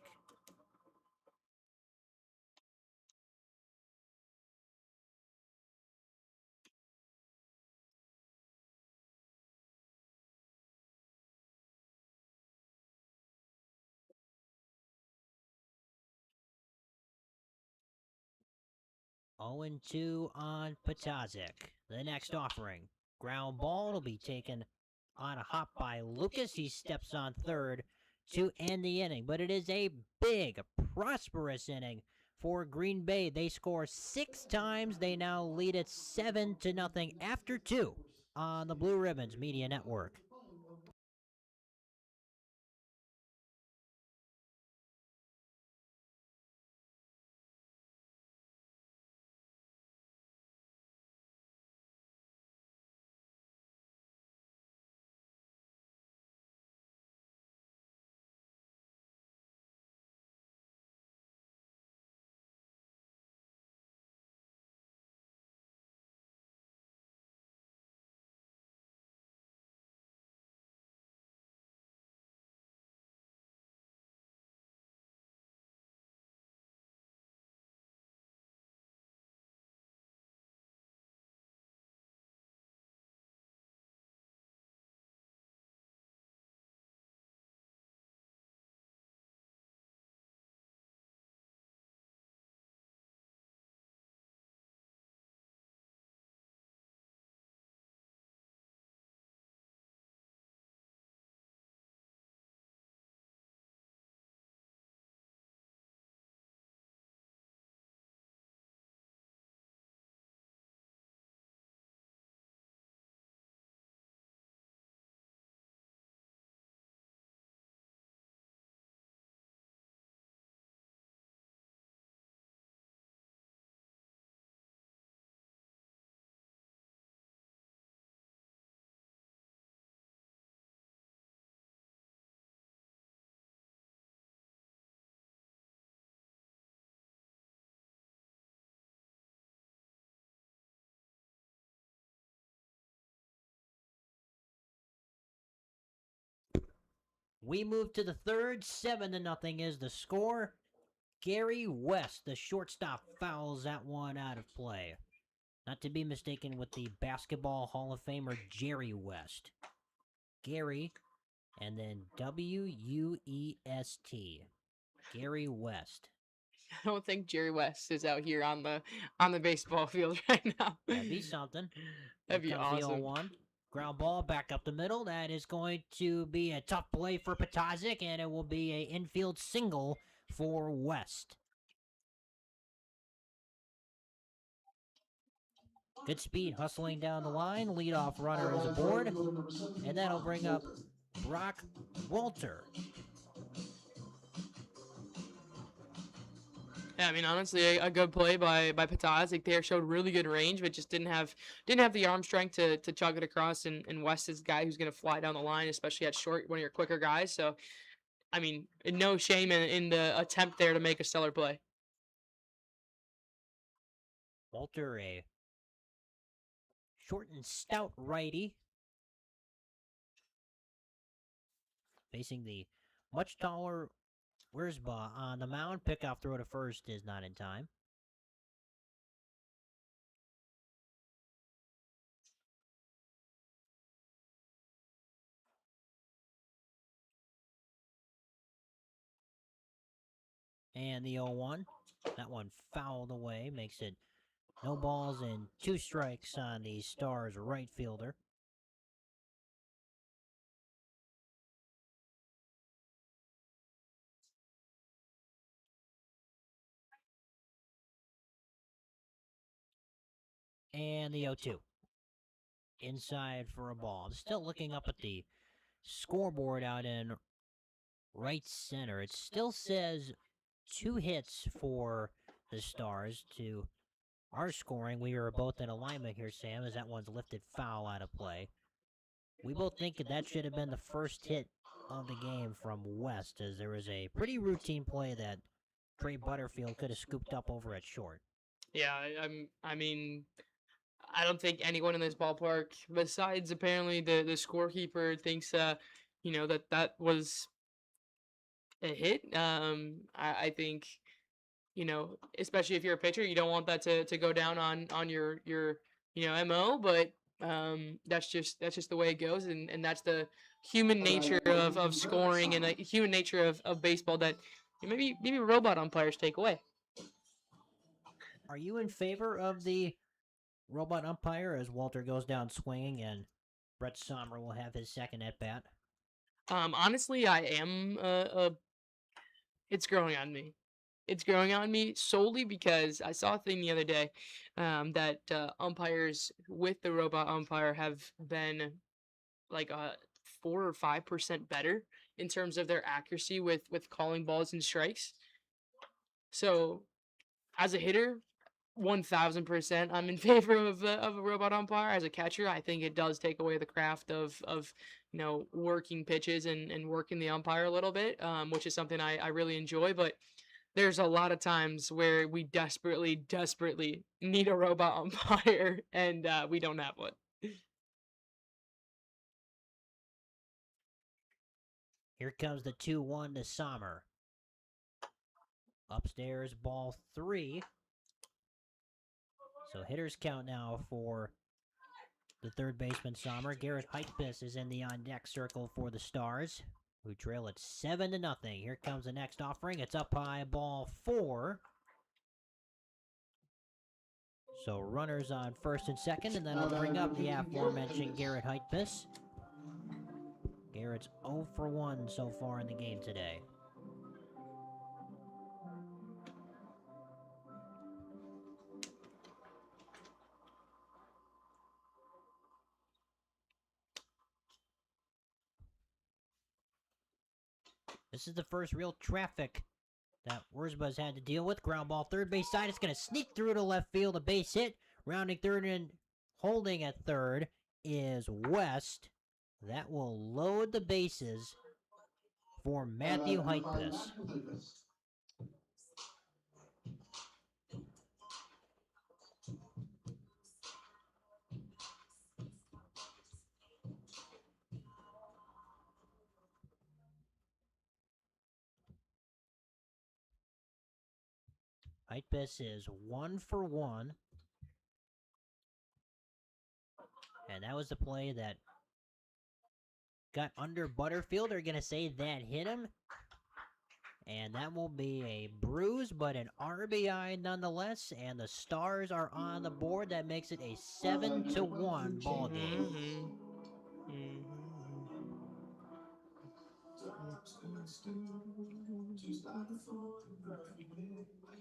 Oh and 2 on Patazik. The next offering. Ground ball will be taken on a hop by Lucas. He steps on third to end the inning. But it is a big, prosperous inning for Green Bay. They score 6 times. They now lead it 7-0 after 2 on the Blue Ribbons Media Network. We move to the third. 7-0 is the score. Gary West, the shortstop, fouls that one out of play. Not to be mistaken with the Basketball Hall of Famer Jerry West. Gary, and then W-U-E-S-T. Gary West. I don't think Jerry West is out here on the baseball field right now. That'd be something. That'd be awesome. The 0-1. Ground ball back up the middle. That is going to be a tough play for Patazik, and it will be an infield single for West. Good speed hustling down the line. Leadoff runner is aboard. And that'll bring up Brock Walter. Yeah, I mean, honestly, a good play by Patazik there. Showed really good range, but just didn't have the arm strength to chug it across. And West is a guy who's going to fly down the line, especially at short, one of your quicker guys. So, I mean, no shame in the attempt there to make a stellar play. Walter, a short and stout righty, facing the much taller Wiersba on the mound. Pickoff throw to first is not in time. And the 0-1. That one fouled away. Makes it no balls and 2 strikes on the Stars right fielder. And the 0-2. inside for a ball. I'm still looking up at the scoreboard out in right center. It still says 2 hits for the Stars to our scoring. We are both in alignment here, Sam, as that one's lifted foul out of play. We both think that should have been the first hit of the game from West, as there was a pretty routine play that Trey Butterfield could have scooped up over at short. Yeah, I mean, I don't think anyone in this ballpark, besides apparently the scorekeeper, thinks that was a hit. I think, especially if you're a pitcher, you don't want that to go down on your MO, but that's just the way it goes, and that's the human nature of scoring and the human nature of baseball that maybe robot umpires take away. Are you in favor of the robot umpire as Walter goes down swinging and Brett Sommer will have his second at bat? Honestly, I am. It's growing on me. It's growing on me solely because I saw a thing the other day that umpires with the robot umpire have been like 4 or 5% better in terms of their accuracy with calling balls and strikes. So, as a hitter, 1000%, I'm in favor of a robot umpire. As a catcher, I think it does take away the craft of working pitches and working the umpire a little bit, which is something I really enjoy. But there's a lot of times where we desperately need a robot umpire, and we don't have one. Here comes the 2-1 to Sommer. Upstairs, ball 3. So hitters count now for the third baseman Sommer. Garrett Heitbis is in the on-deck circle for the Stars, who trail at 7-0. Here comes the next offering. It's up high, ball 4. So runners on first and second, and that'll bring up the aforementioned Garrett Heitbis. Garrett's 0 for 1 so far in the game today. This is the first real traffic that Wurzba's had to deal with. Ground ball, third base side. It's going to sneak through to left field. A base hit. Rounding third and holding at third is West. That will load the bases for Matthew Heitbis. Heitbis is 1 for 1. And that was the play that got under Butterfield. They're going to say that hit him. And that will be a bruise, but an RBI nonetheless. And the Stars are on the board. That makes it a 7-1 ball game.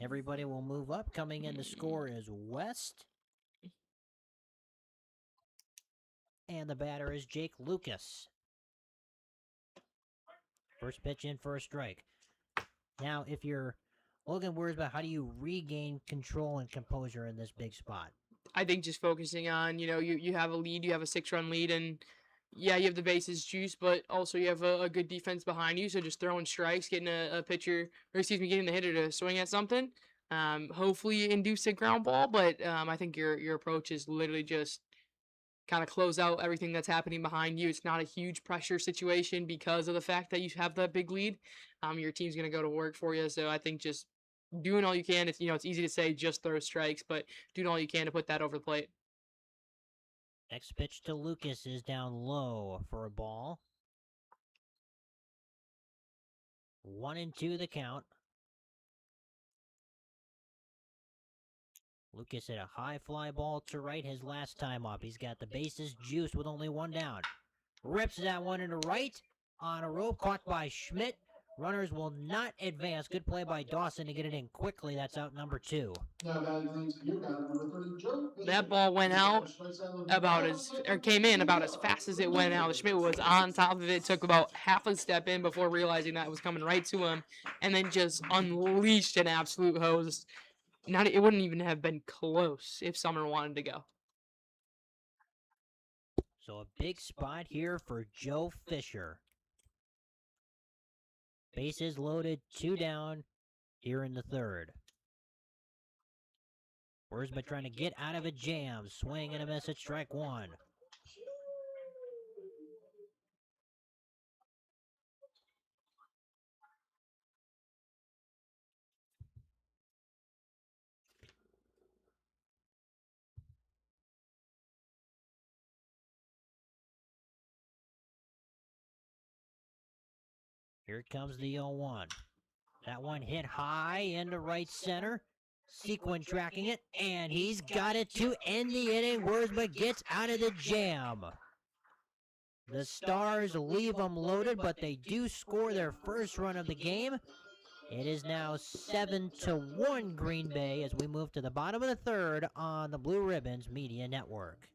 Everybody will move up. Coming in to score is West. And the batter is Jake Lucas. First pitch in for a strike. Now, if you're Logan Wurzba, how do you regain control and composure in this big spot? I think just focusing on, you have a lead, you have a 6-run lead, and yeah, you have the bases juice, but also you have a good defense behind you. So just throwing strikes, getting getting the hitter to swing at something. Hopefully induce a ground ball, but I think your approach is literally just kind of close out everything that's happening behind you. It's not a huge pressure situation because of the fact that you have that big lead. Your team's going to go to work for you. So I think just doing all you can. It's easy to say just throw strikes, but doing all you can to put that over the plate. Next pitch to Lucas is down low for a ball. 1-2 the count. Lucas hit a high fly ball to right his last time up. He's got the bases juiced with only 1 down. Rips that one into right on a rope, caught by Schmidt. Runners will not advance. Good play by Dawson to get it in quickly. That's out number 2. Now batting clean to your batter, number 30, Joe. That ball went out came in about as fast as it went out. Schmidt was on top of it, took about half a step in before realizing that it was coming right to him, and then just unleashed an absolute hose. It wouldn't even have been close if Summer wanted to go. So a big spot here for Joe Fisher. Bases loaded, 2 down here in the 3rd. Worsma trying to get out of a jam. Swing and a miss at strike 1. Here comes the 0-1. That one hit high into right center. Sequin tracking it, and he's got it to end the inning. Worsma gets out of the jam. The Stars leave them loaded, but they do score their first run of the game. It is now 7-1 Green Bay as we move to the bottom of the 3rd on the Blue Ribbons Media Network.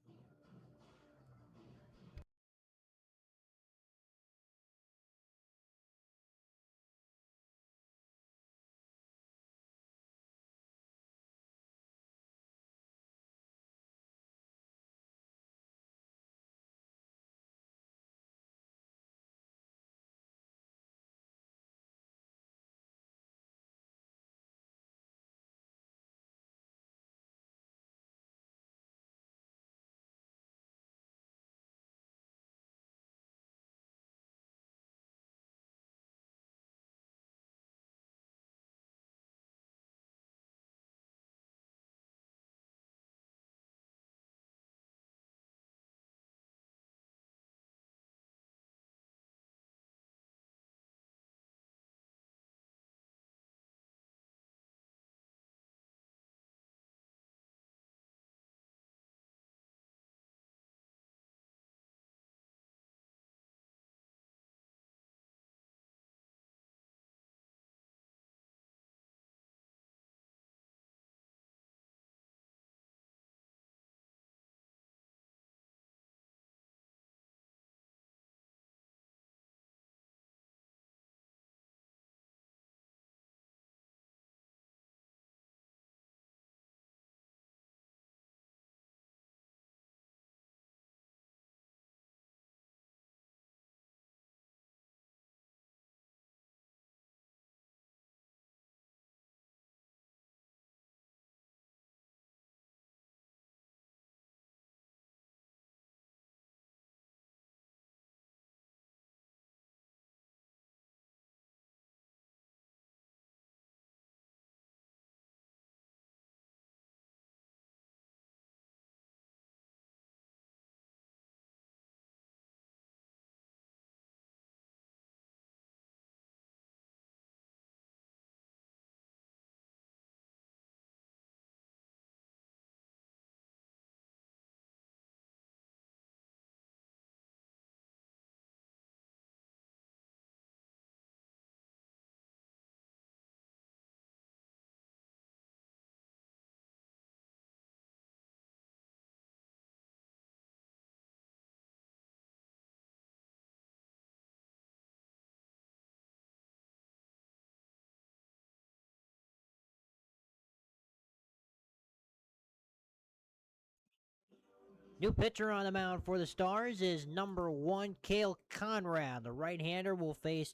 New pitcher on the mound for the Stars is number 1, Cale Conrad. The right-hander will face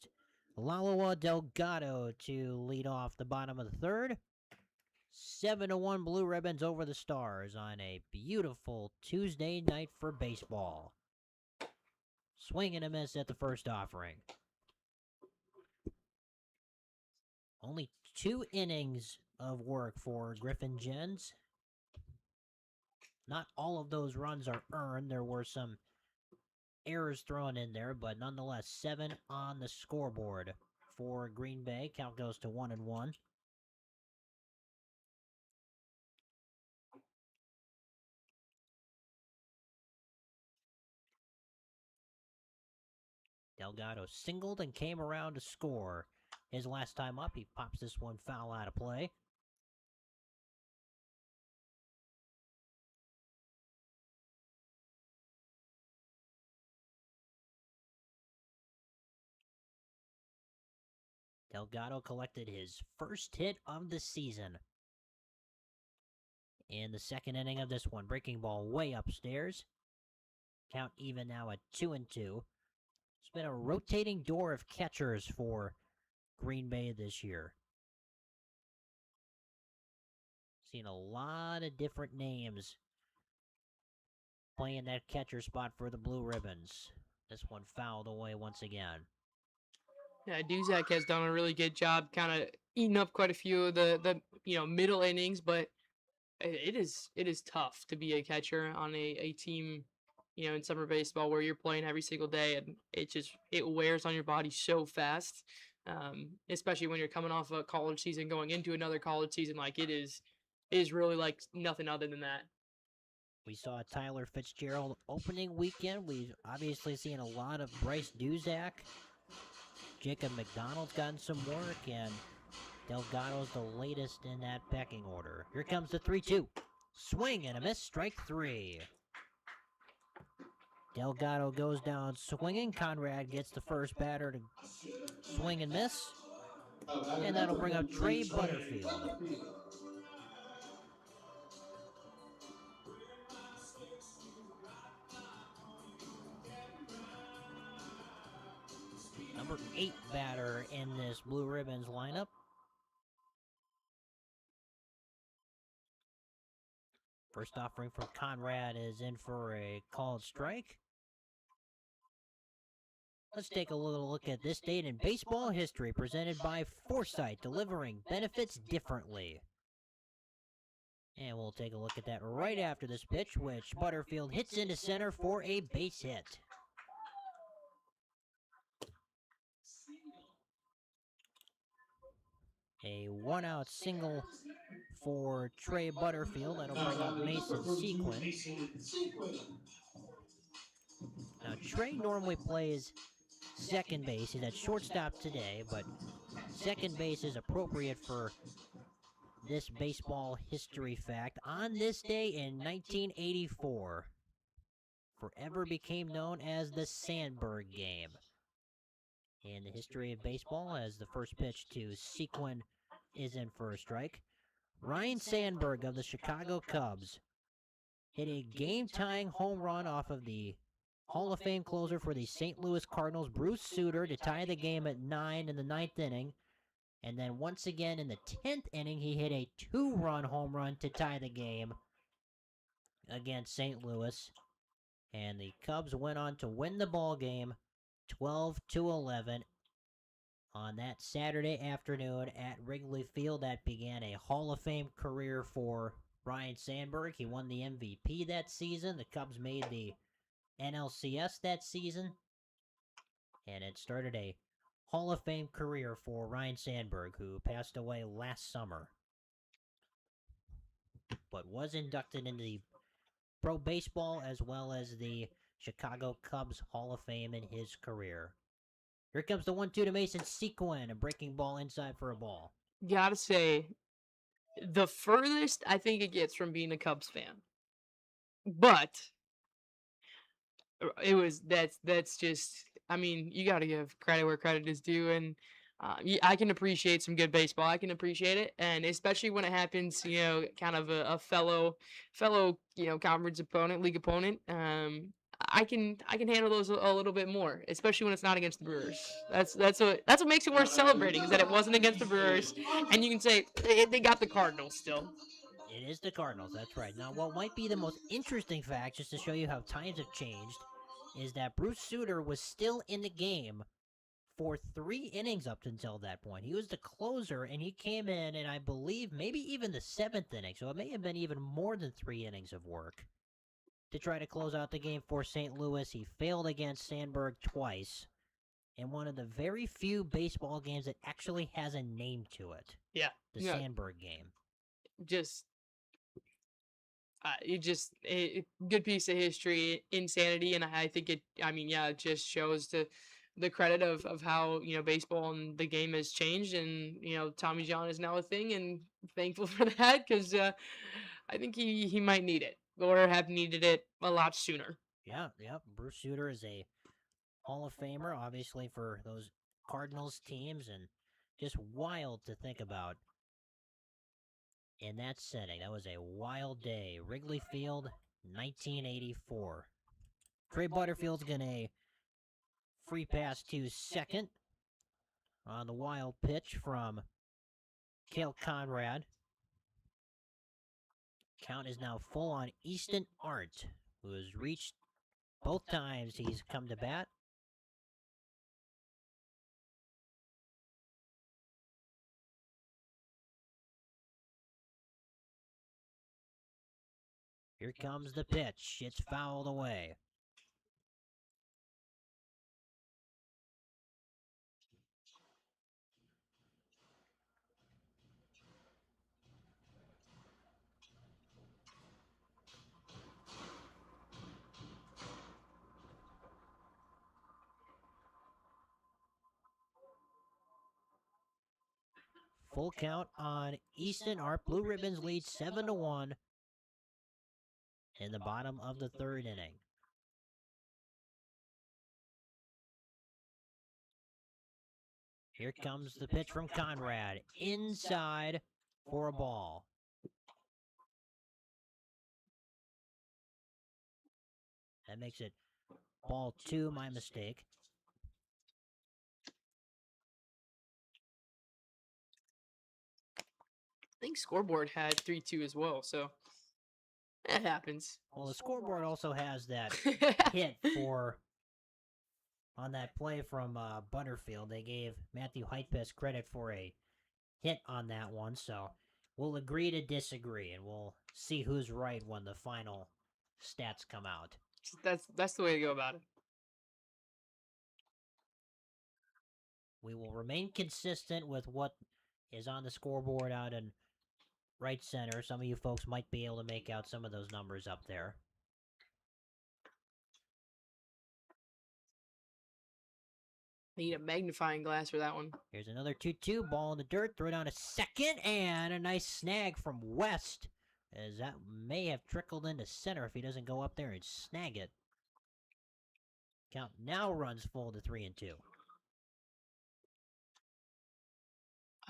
Laloa Delgado to lead off the bottom of the 3rd. 7-1 Blue Ribbons over the Stars on a beautiful Tuesday night for baseball. Swing and a miss at the first offering. Only 2 innings of work for Griffin Jens. Not all of those runs are earned. There were some errors thrown in there, but nonetheless, 7 on the scoreboard for Green Bay. Count goes to 1-1. Delgado singled and came around to score. his last time up. He pops this one foul out of play. Delgado collected his first hit of the season in the second inning of this one. Breaking ball way upstairs. Count even now at 2-2. It's been a rotating door of catchers for Green Bay this year. Seen a lot of different names playing that catcher spot for the Blue Ribbons. This one fouled away once again. Yeah, Duzak has done a really good job kind of eating up quite a few of the middle innings, but it is tough to be a catcher on a team, in summer baseball where you're playing every single day, and it wears on your body so fast, especially when you're coming off a college season going into another college season. Like it is really like nothing other than that. We saw Tyler Fitzgerald opening weekend. We've obviously seen a lot of Bryce Duzak. Jacob McDonald's gotten some work, and Delgado's the latest in that pecking order. Here comes the 3-2. Swing and a miss, strike 3. Delgado goes down swinging. Conrad gets the first batter to swing and miss. And that'll bring up Trey Butterfield. Number 8 batter in this Blue Ribbons lineup. First offering from Conrad is in for a called strike. Let's take a little look at this date in baseball history, presented by Foresight, delivering benefits differently. And we'll take a look at that right after this pitch, which Butterfield hits into center for a base hit. A one-out single for Trey Butterfield. That'll bring up Mason Sequin. Now, Trey normally plays second base. He's at shortstop today, but second base is appropriate for this baseball history fact. On this day in 1984, forever became known as the Sandberg game in the history of baseball, as the first pitch to Sequin is in for a strike. Ryan Sandberg of the Chicago Cubs hit a game-tying home run off of the Hall of Fame closer for the St. Louis Cardinals, Bruce Sutter, to tie the game at 9 in the 9th inning. And then once again in the 10th inning, he hit a 2-run home run to tie the game against St. Louis. And the Cubs went on to win the ball game 12-11 on that Saturday afternoon at Wrigley Field. That began a Hall of Fame career for Ryan Sandberg. He won the MVP that season. The Cubs made the NLCS that season. And it started a Hall of Fame career for Ryan Sandberg, who passed away last summer, but was inducted into the Pro Baseball as well as the Chicago Cubs Hall of Fame in his career. Here comes the 1-2 to Mason Sequin, a breaking ball inside for a ball. Gotta say, the furthest I think it gets from being a Cubs fan, but that's just, I mean, you got to give credit where credit is due, and I can appreciate some good baseball. I can appreciate it, and especially when it happens, kind of a fellow, conference opponent, league opponent. I can handle those a little bit more, especially when it's not against the Brewers. That's what makes it worth celebrating, is that it wasn't against the Brewers, and you can say they got the Cardinals still. It is the Cardinals, that's right. Now, what might be the most interesting fact, just to show you how times have changed, is that Bruce Sutter was still in the game for 3 innings up until that point. He was the closer, and he came in, and I believe maybe even the 7th inning, so it may have been even more than 3 innings of work to try to close out the game for St. Louis. He failed against Sandberg twice in one of the very few baseball games that actually has a name to it. Yeah. The Sandberg game. A good piece of history, insanity, and I think it just shows to the credit of how, baseball and the game has changed, and Tommy John is now a thing, and thankful for that, because I think he might need it, or have needed it a lot sooner. Yeah, Bruce Sutter is a Hall of Famer, obviously, for those Cardinals teams, and just wild to think about in that setting. That was a wild day. Wrigley Field, 1984. Trey Butterfield's going to free pass to second on the wild pitch from Cale Conrad. Count is now full on Easton Art, who has reached both times he's come to bat. Here comes the pitch. It's fouled away. Full count on Easton Art. Blue Ribbons lead 7-1 in the bottom of the third inning. Here comes the pitch from Conrad. Inside for a ball. That makes it ball 2, my mistake. I think scoreboard had 3-2 as well, so that happens. Well, the scoreboard also has that hit for on that play from Butterfield. They gave Matthew Heitpest credit for a hit on that one, so we'll agree to disagree, and we'll see who's right when the final stats come out. That's the way to go about it. We will remain consistent with what is on the scoreboard out in right center. Some of you folks might be able to make out some of those numbers up there. Need a magnifying glass for that one. Here's another 2-2. Ball in the dirt. Throw down to second. And a nice snag from West, as that may have trickled into center if he doesn't go up there and snag it. Count now runs full to 3-2.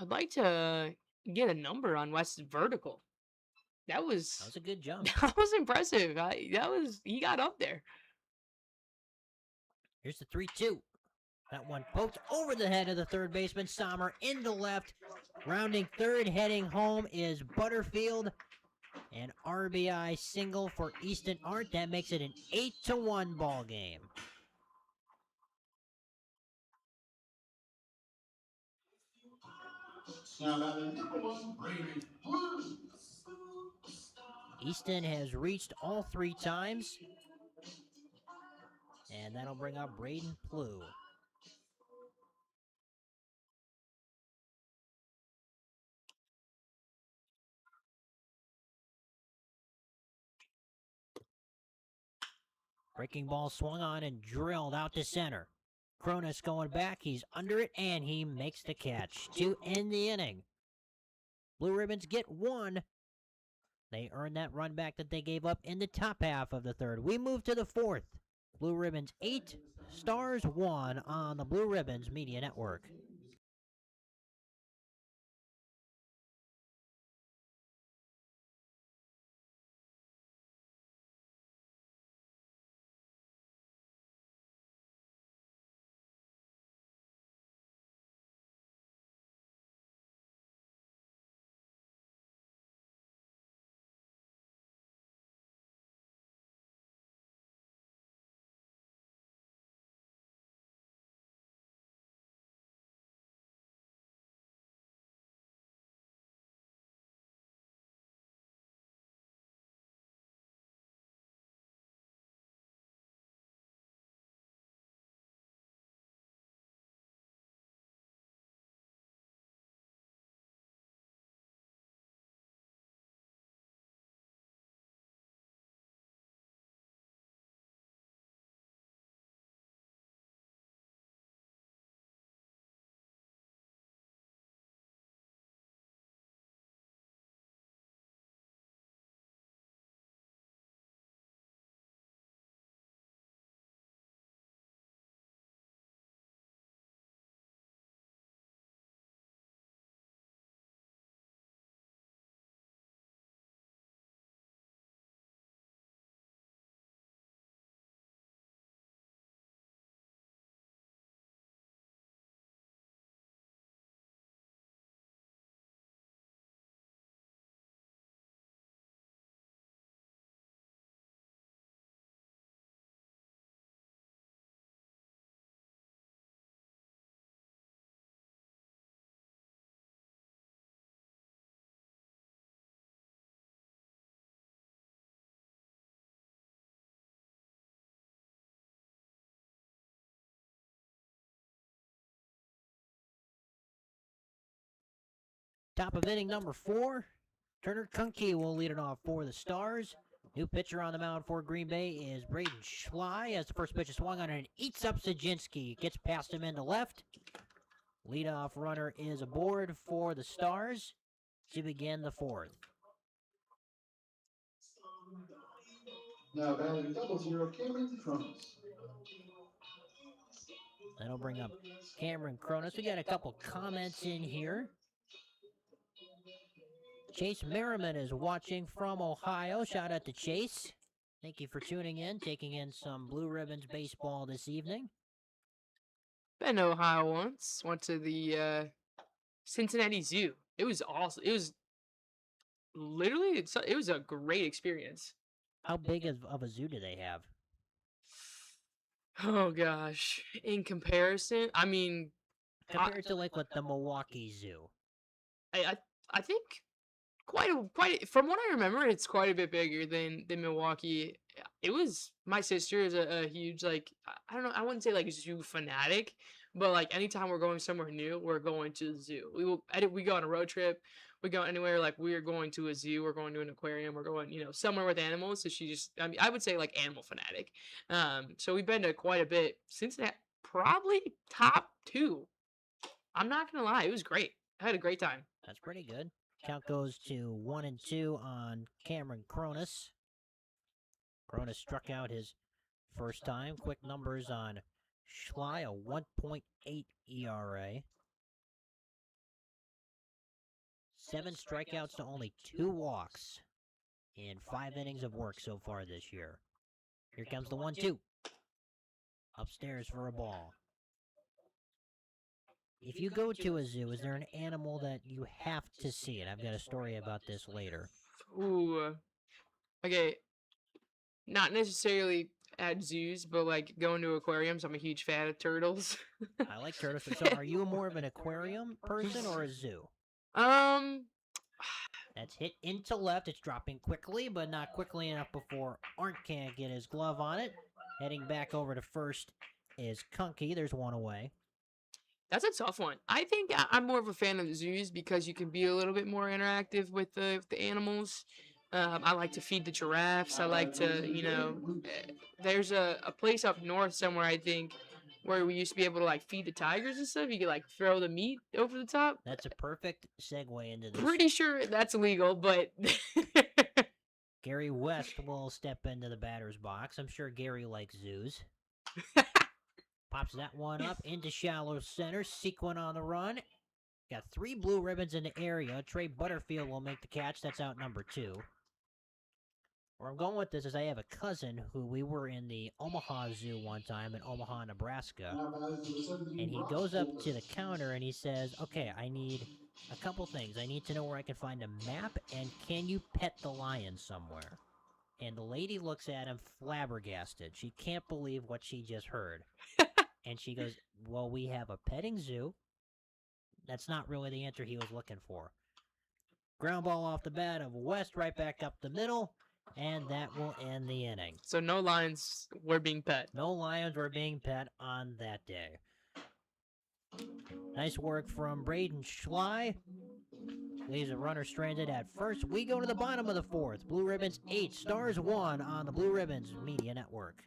I'd like to get a number on West's vertical. That was a good jump. That was impressive. He got up there. Here's the 3-2. That one poked over the head of the third baseman, Sommer, into left. Rounding third, heading home is Butterfield. An RBI single for Easton Art. That makes it an 8-1 ball game. Easton has reached all 3 times. And that'll bring up Braden Plew. Breaking ball swung on and drilled out to center. Cronus going back. He's under it, and he makes the catch to end the inning. Blue Ribbons get 1. They earn that run back that they gave up in the top half of the third. We move to the fourth. Blue Ribbons 8, Stars 1 on the Blue Ribbons Media Network. Top of inning number 4. Turner Kunke will lead it off for the Stars. New pitcher on the mound for Green Bay is Braden Schley, as the first pitch is swung on and eats up Sajinski. Gets past him into left. Leadoff runner is aboard for the Stars to begin the 4th. Now batting 00, Cameron Cronus. That'll bring up Cameron Cronus. We got a couple comments in here. Chase Merriman is watching from Ohio. Shout out to Chase. Thank you for tuning in, taking in some Blue Ribbons baseball this evening. Been to Ohio once. Went to the Cincinnati Zoo. It was awesome. It was literally, it was a great experience. How big of a zoo do they have? Oh gosh, in comparison, I mean, Compared to like what the Milwaukee Zoo. I think quite from what I remember, it's quite a bit bigger than Milwaukee. It was, my sister is a huge, like, I don't know, I wouldn't say like zoo fanatic, but like anytime we're going somewhere new, we're going to the zoo. We go on a road trip, we go anywhere, like we're going to a zoo, we're going to an aquarium, we're going, somewhere with animals. So she just, I mean, I would say like animal fanatic. So we've been to quite a bit. Cincinnati, probably top 2. I'm not gonna lie, it was great. I had a great time. That's pretty good. Count goes to 1-2 on Cameron Cronus. Cronus struck out his first time. Quick numbers on Schley, a 1.8 ERA. 7 strikeouts to only 2 walks in 5 innings of work so far this year. Here comes the 1-2. Upstairs for a ball. If you go to a zoo, is there an animal that you have to see? And I've got a story about this later. Ooh. Okay. Not necessarily at zoos, but like going to aquariums. I'm a huge fan of turtles. I like turtles. So are you more of an aquarium person or a zoo? That's hit into left. It's dropping quickly, but not quickly enough before Arndt can't get his glove on it. Heading back over to first is Kunke. There's one away. That's a tough one. I think I'm more of a fan of zoos because you can be a little bit more interactive with the animals. I like to feed the giraffes. I like to, there's a place up north somewhere, I think, where we used to be able to like feed the tigers and stuff. You could like throw the meat over the top. That's a perfect segue into this. Pretty sure that's illegal, but Gary West will step into the batter's box. I'm sure Gary likes zoos. Pops that one up into shallow center. Sequin on the run. Got 3 blue ribbons in the area. Trey Butterfield will make the catch. That's out number 2. Where I'm going with this is I have a cousin who we were in the Omaha Zoo one time in Omaha, Nebraska. And he goes up to the counter and he says, okay, I need a couple things. I need to know where I can find a map, and can you pet the lion somewhere? And the lady looks at him flabbergasted. She can't believe what she just heard. And she goes, well, we have a petting zoo. That's not really the answer he was looking for. Ground ball off the bat of West right back up the middle, and that will end the inning. So no lions were being pet. No lions were being pet on that day. Nice work from Braden Schley. Leaves a runner stranded at first. We go to the bottom of the 4th. Blue Ribbons 8, Stars 1 on the Blue Ribbons Media Network.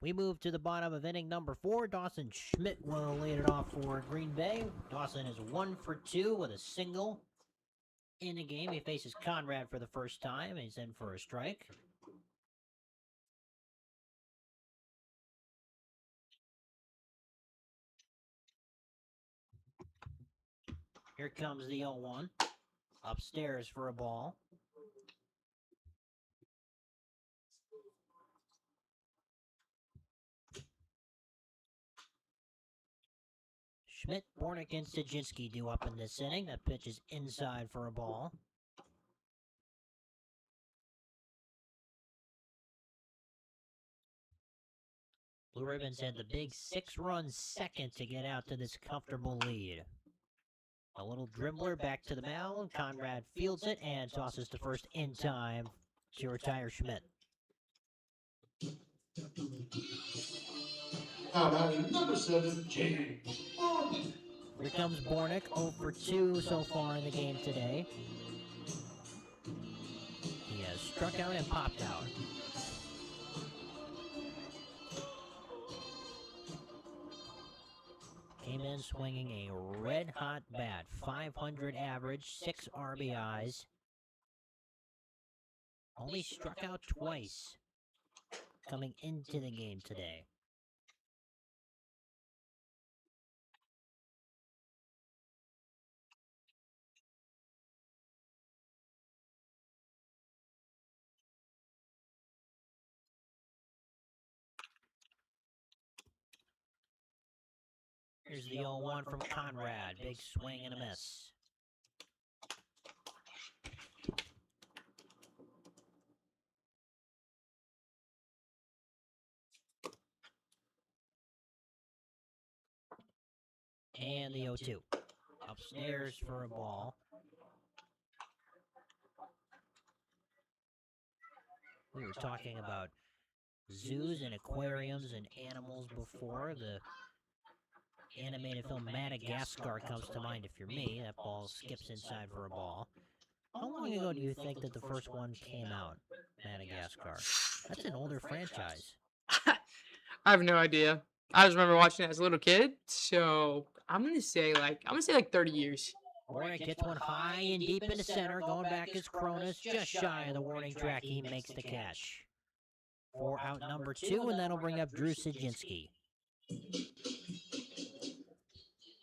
We move to the bottom of inning number 4. Dawson Schmidt will lead it off for Green Bay. Dawson is 1 for 2 with a single in the game. He faces Conrad for the first time. He's in for a strike. Here comes the 0-1. Upstairs for a ball. Schmidt, Bornick, and Stadzinski due up in this inning. That pitch is inside for a ball. Blue Ribbons had the big 6-run second to get out to this comfortable lead. A little dribbler back to the mound. Conrad fields it and tosses to first in time to retire Schmidt. How about number 7, James? Here comes Bornick, 0 for 2 so far in the game today. He has struck out and popped out. Came in swinging a red-hot bat. 500 average, 6 RBIs. Only struck out twice coming into the game today. Here's the 0-1 from Conrad. Big swing and a miss. And the 0-2. Upstairs for a ball. We were talking about zoos and aquariums and animals before. The animated film Madagascar comes to mind if you're me. That ball skips inside for a ball. How long ago do you think that the first one came out, Madagascar? That's an older franchise. I have no idea. I just remember watching it as a little kid, so I'm gonna say like 30 years. Bornick hits one high and deep into center. Going back is Cronus, just shy of the warning track. He makes the catch. 4 out number 2, and that'll bring up Drew Stadzinski.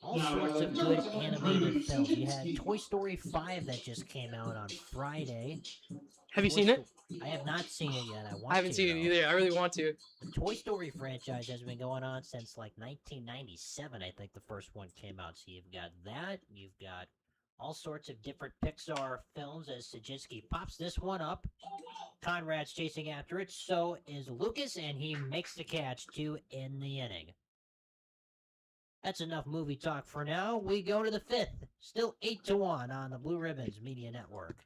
All sorts of good animated films. You had Toy Story 5 that just came out on Friday. Have you seen it? I have not seen it yet. I haven't seen it either. I really want to. The Toy Story franchise has been going on since like 1997, I think the first one came out. So you've got that. You've got all sorts of different Pixar films as Stadzinski pops this one up. Conrad's chasing after it. So is Lucas, and he makes the catch to end the inning. That's enough movie talk for now. We go to the 5th. Still 8-1 on the Blue Ribbons Media Network.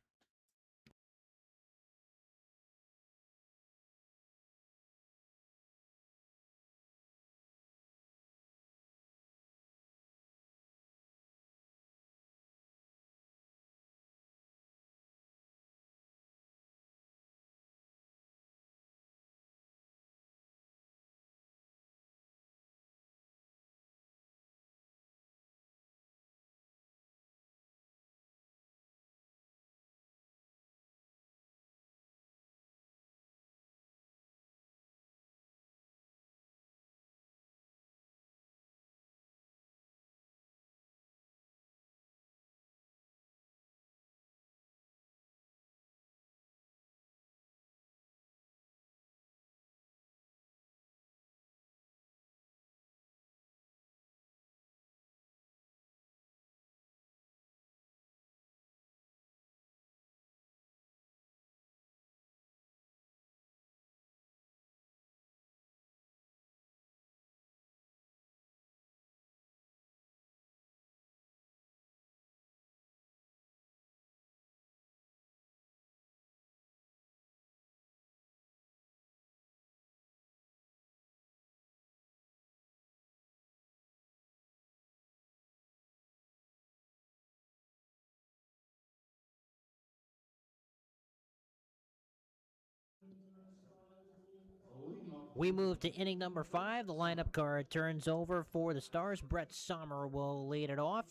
We move to inning number 5. The lineup card turns over for the Stars. Brett Sommer will lead it off.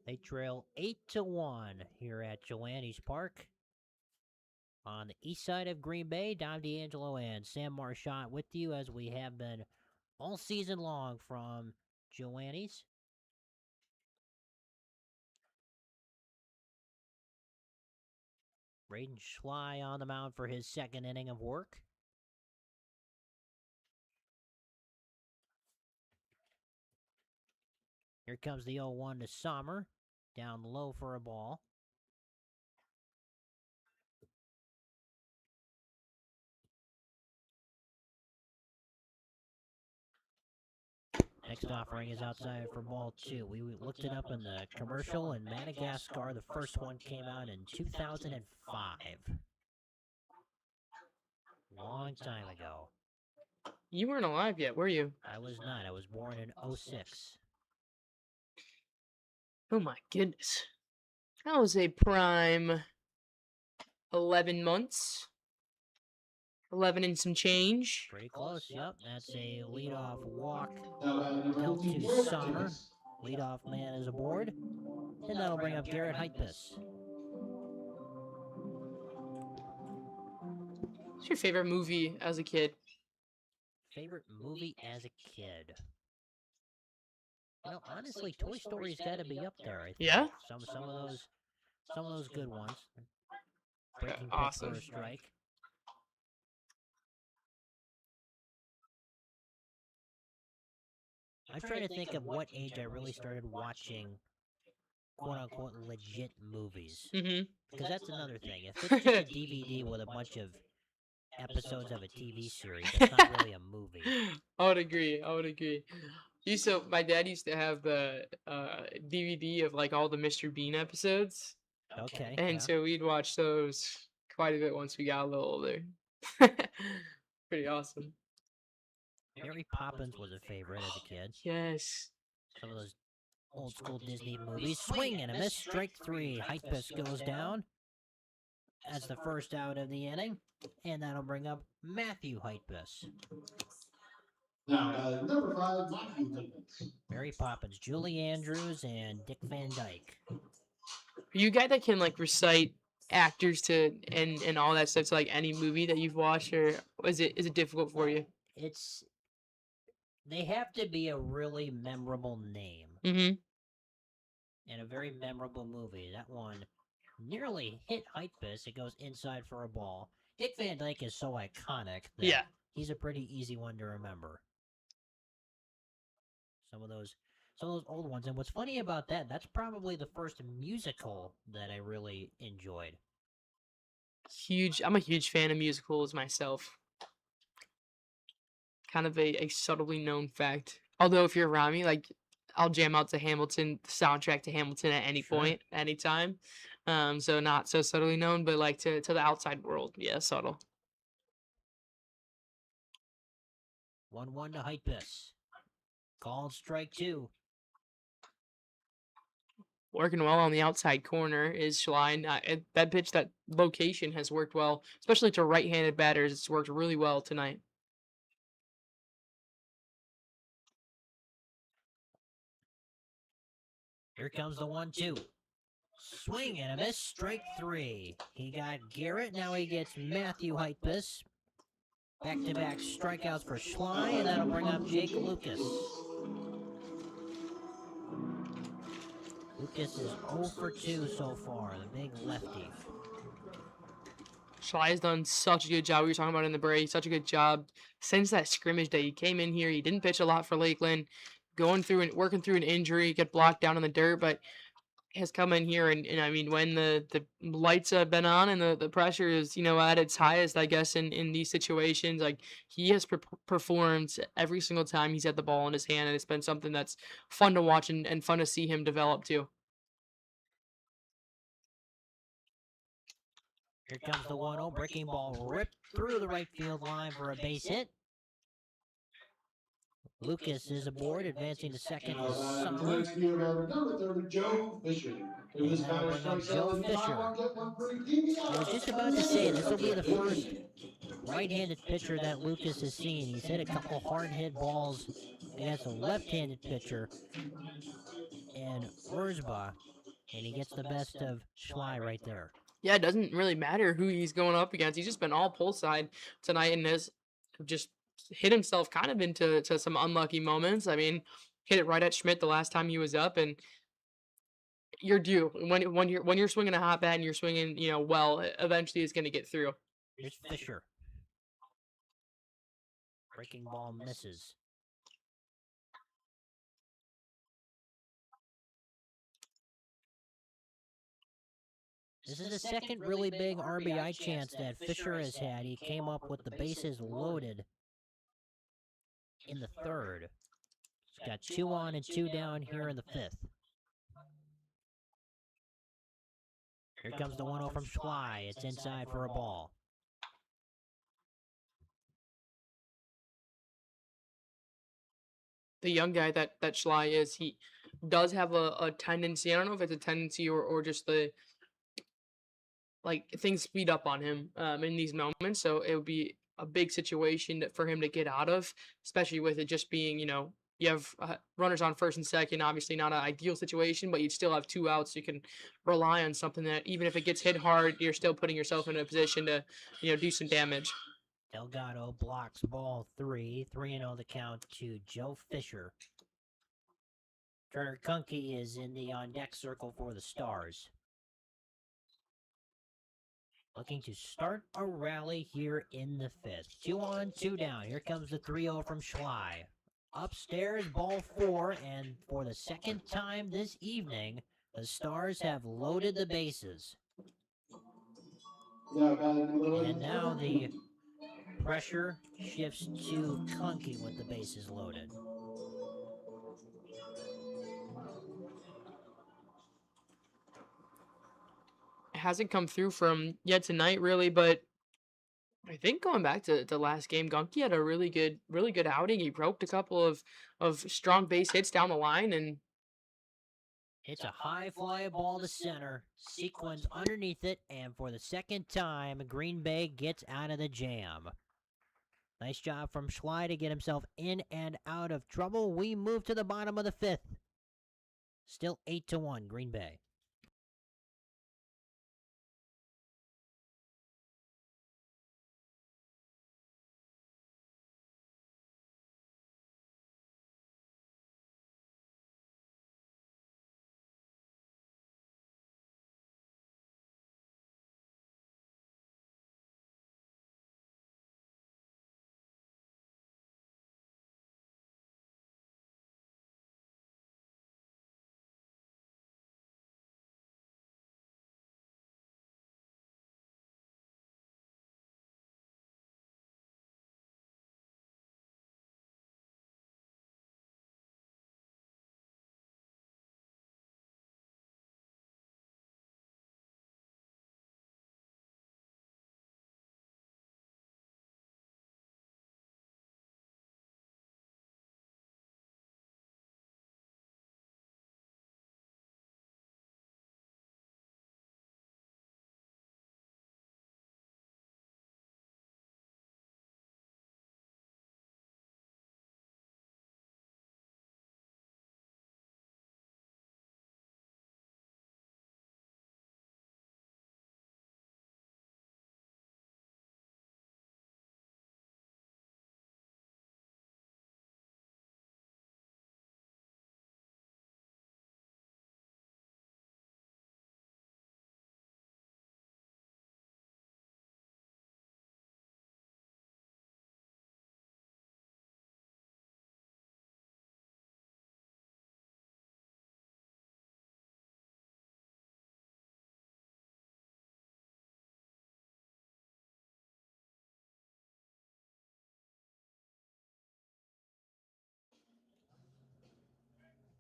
They trail 8-1 here at Joannes Park. On the east side of Green Bay, Dom D'Angelo and Sam Marchant with you as we have been all season long from Joannes. Braden Schley on the mound for his second inning of work. Here comes the 0-1 to Sommer. Down low for a ball. Next offering is outside for ball 2. We looked it up in the commercial in Madagascar. The first one came out in 2005. Long time ago. You weren't alive yet, were you? I was not. I was born in 06. Oh my goodness. That was a prime 11 months. 11 and some change. Pretty close, yep. That's a leadoff walk. Number Dealt 15, to Garrett Sommer. Higgins. Leadoff man is aboard. And that'll bring up Garrett Heitbus. What's your favorite movie as a kid? Favorite movie as a kid? You know, honestly, Toy Story's got to be up there. I think. Yeah? Some of those good ones. Breaking Awesome. Pitch for a strike. I'm trying to think of what age I really started watching quote-unquote legit movies. Mm-hmm. Because that's another thing. If it's just a DVD with a bunch of episodes of a TV series, that's not really a movie. I would agree. My dad used to have the DVD of like all the Mr. Bean episodes. Okay. And yeah. so we'd watch those quite a bit once we got a little older. Pretty awesome. Mary Poppins was a favorite as a kid. Yes. Some of those old school Disney movies. Swing and a miss. Strike 3. Heitbus goes down. That's the first out of the inning. And that'll bring up Matthew Heitbus. Now, number 5, Matthew Higgins. Mary Poppins, Julie Andrews, and Dick Van Dyke. Are you a guy that can like recite actors to and all that stuff to like any movie that you've watched, or is it difficult for you? They have to be a really memorable name. Mm-hmm. And a very memorable movie. That one nearly hit Heitbus. It goes inside for a ball. Dick Van Dyke is so iconic that he's a pretty easy one to remember. Some of those old ones. And what's funny about that, that's probably the first musical that I really enjoyed. I'm a huge fan of musicals myself. Kind of a subtly known fact. Although if you're around me, like I'll jam out to Hamilton, the soundtrack to Hamilton at any point, any time. So not so subtly known, but like to the outside world, yeah, subtle. 1-1 to Heitbus. Called strike 2. Working well on the outside corner is Schlein. That pitch, that location has worked well, especially to right-handed batters. It's worked really well tonight. Here comes the 1-2. Swing and a miss, strike 3. He got Garrett, now he gets Matthew Heitbus. Back-to-back strikeouts for Schley, and that'll bring up Jake Lucas. Lucas is 0 for 2 so far, the big lefty. Schley has done such a good job. We were talking about in the break, such a good job since that scrimmage day. He came in here. He didn't pitch a lot for Lakeland, working through an injury, get blocked down in the dirt, but has come in here and I mean, when the lights have been on and the pressure is, at its highest, I guess, in these situations, like he has performed every single time he's had the ball in his hand, and it's been something that's fun to watch and fun to see him develop too. Here comes the 1-0, breaking ball ripped through the right field line for a base hit. Lucas is aboard, advancing to second is Sommer. Next year, number 30, Joe Fisher. And that'll bring up Joe Fisher. I was just about to say, this will be the first right-handed pitcher that Lucas has seen. He's hit a couple hard-hit balls against a left-handed pitcher in Wurzba, and he gets the best of Schley right there. Yeah, it doesn't really matter who he's going up against. He's just been all pull side tonight and has just hit himself kind of into some unlucky moments. I mean, hit it right at Schmidt the last time he was up, and you're due when you're swinging a hot bat and you're swinging, well, eventually it's going to get through. Here's Fisher. Breaking ball misses. This is the second really big RBI chance that Fisher has had. He came up with the bases loaded in the third. He's got 2 on and 2 down here in the fifth. Here comes the 1-0 from Schley. It's inside for a ball. The young guy that Schley is, he does have a tendency. I don't know if it's a tendency or just like things speed up on him in these moments. So it would be a big situation for him to get out of, especially with it just being, you have runners on first and second, obviously not an ideal situation, but you'd still have 2 outs. So you can rely on something that even if it gets hit hard, you're still putting yourself in a position to, do some damage. Delgado blocks ball 3. 3-0 the count to Joe Fisher. Turner Kunke is in the on-deck circle for the Stars. Looking to start a rally here in the fifth. 2 on, 2 down. Here comes the 3-0 from Schley. Upstairs, ball 4, and for the second time this evening, the Stars have loaded the bases. And now the pressure shifts to Kunke with the bases loaded. It hasn't come through from yet tonight, really, but I think going back to the last game, Gunky had a really good outing. He roped a couple of strong base hits down the line, and it's a high fly ball to center, sequence underneath it, and for the second time, Green Bay gets out of the jam. Nice job from Schley to get himself in and out of trouble. We move to the bottom of the fifth. Still 8-1, Green Bay.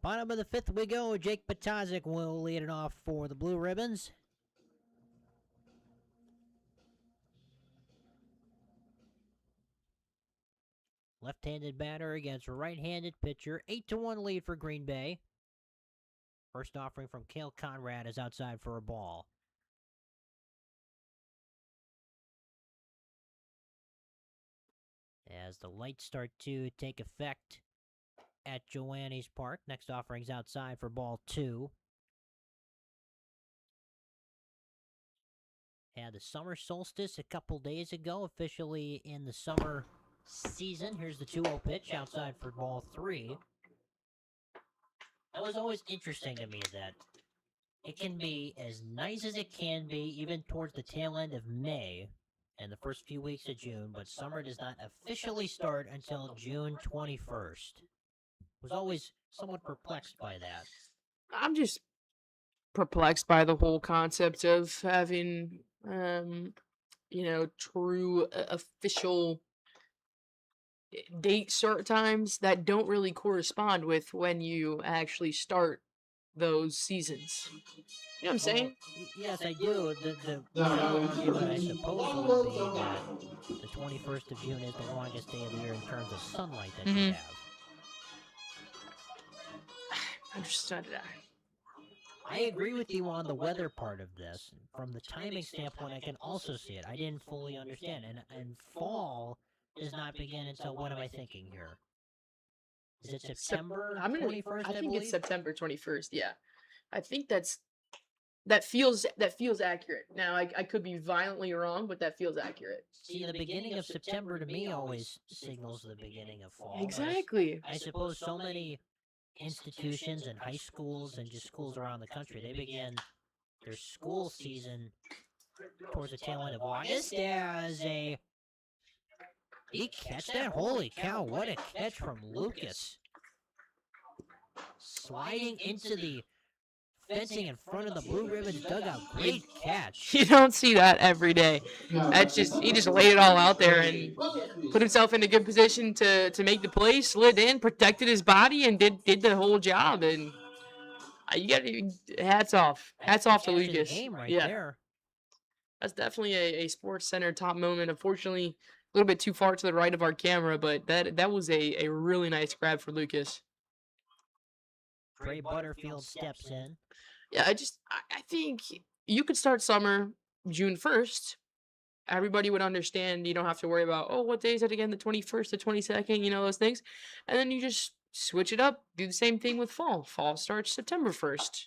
Bottom of the fifth we go. Jake Patazik will lead it off for the Blue Ribbons. Left-handed batter against right-handed pitcher. 8-1 lead for Green Bay. First offering from Cale Conrad is outside for a ball. As the lights start to take effect at Joannes Park. Next offering's outside for ball 2. Had the summer solstice a couple days ago, officially in the summer season. Here's the 2-0 pitch outside for ball 3. That was always interesting to me that it can be as nice as it can be, even towards the tail end of May and the first few weeks of June, but summer does not officially start until June 21st. Was always somewhat perplexed by that. I'm just perplexed by the whole concept of having, true official date start times that don't really correspond with when you actually start those seasons. You know what I'm saying? Yes, I do. The argument, I suppose, would be that the 21st of June is the longest day of the year in terms of sunlight that you have. Understood. I agree with you on the weather part of this. From the timing standpoint, I can also see it. I didn't fully understand. And fall does not begin until, what am I thinking here? Is it September 21st, I think believe? it's September 21st. Yeah, I think that feels accurate. Now I could be violently wrong, but that feels accurate. See, the beginning of September to me always signals the beginning of fall. Exactly. I suppose so many institutions and high schools and just schools around the country, they begin their school season towards the tail end of August. As a... He catch that? Holy cow, what a catch from Lucas. Sliding into the fencing in front of the Blue Ribbons dugout. Great catch. You don't see that every day. He just laid it all out there and put himself in a good position to make the play, slid in, protected his body, and did the whole job. And you got hats off to Lucas. Game right there. That's definitely a Sports Center top moment. Unfortunately, a little bit too far to the right of our camera, but that was a really nice grab for Lucas. Trey Butterfield steps in. Yeah, I think you could start summer June 1st. Everybody would understand. You don't have to worry about, oh, what day is it again? The 21st, the 22nd, those things. And then you just switch it up. Do the same thing with fall. Fall starts September 1st.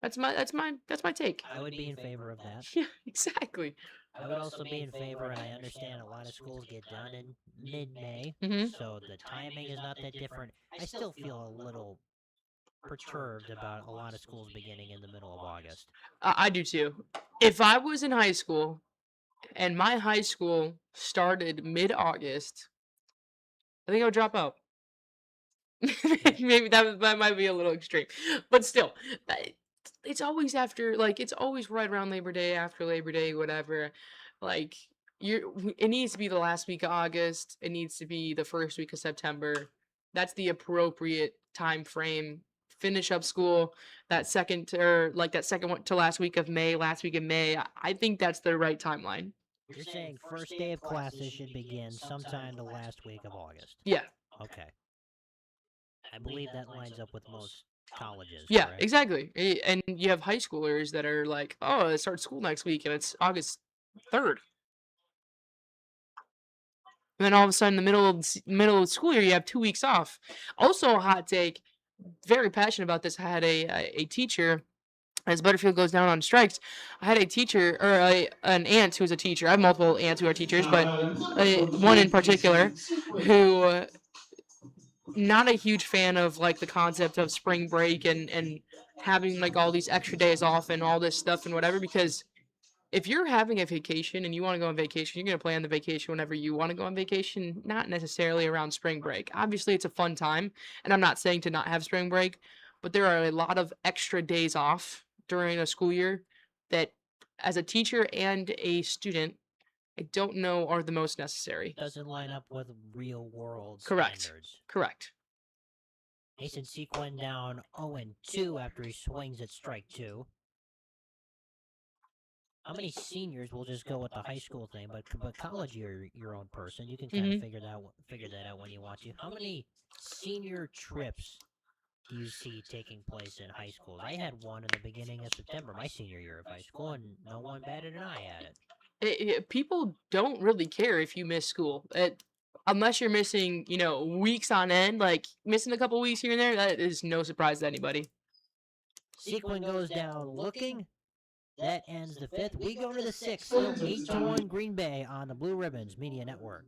That's my take. I would be in favor of that. Yeah, exactly. I would also be in favor, and I understand a lot of schools get done in mid-May, so the timing is not that different. I still feel a little perturbed about a lot of schools beginning in the middle of August. I do too. If I was in high school and my high school started mid-August, I think I would drop out. Maybe that might be a little extreme, but still, it's always it's always right around Labor Day, after Labor Day, whatever. It needs to be the last week of August. It needs to be the first week of September. That's the appropriate time frame. Finish up school that second one to last week of May. I think that's the right timeline. You're saying first day of classes should begin sometime the last week of August. Yeah. Okay. I believe that lines up with most colleges. Yeah, correct? exactly. And you have high schoolers that are like, oh, it starts school next week and it's August 3rd. And then all of a sudden, in the middle of the school year, you have 2 weeks off. Also, a hot take. Very passionate about this. I had a teacher, as Butterfield goes down on strikes. I had a teacher, or an aunt who was a teacher. I have multiple aunts who are teachers, but one in particular who not a huge fan of the concept of spring break and having all these extra days off and all this stuff and whatever, because if you're having a vacation and you want to go on vacation, you're going to plan the vacation whenever you want to go on vacation, not necessarily around spring break. Obviously, it's a fun time, and I'm not saying to not have spring break, but there are a lot of extra days off during a school year that, as a teacher and a student, I don't know are the most necessary. Doesn't line up with real world standards. Correct. Mason Sequin down 0-2 after he swings at strike 2. How many seniors will just go with the high school thing, but college, you're your own person. You can kind of figure that out when you want to. How many senior trips do you see taking place in high schools? I had one in the beginning of September, my senior year of high school, and no one batted an eye at it. People don't really care if you miss school. Unless you're missing, weeks on end, like missing a couple weeks here and there, that is no surprise to anybody. Sequin goes down looking. That ends the fifth. We go to the sixth. Still 8-1 Green Bay on the Blue Ribbons Media Network.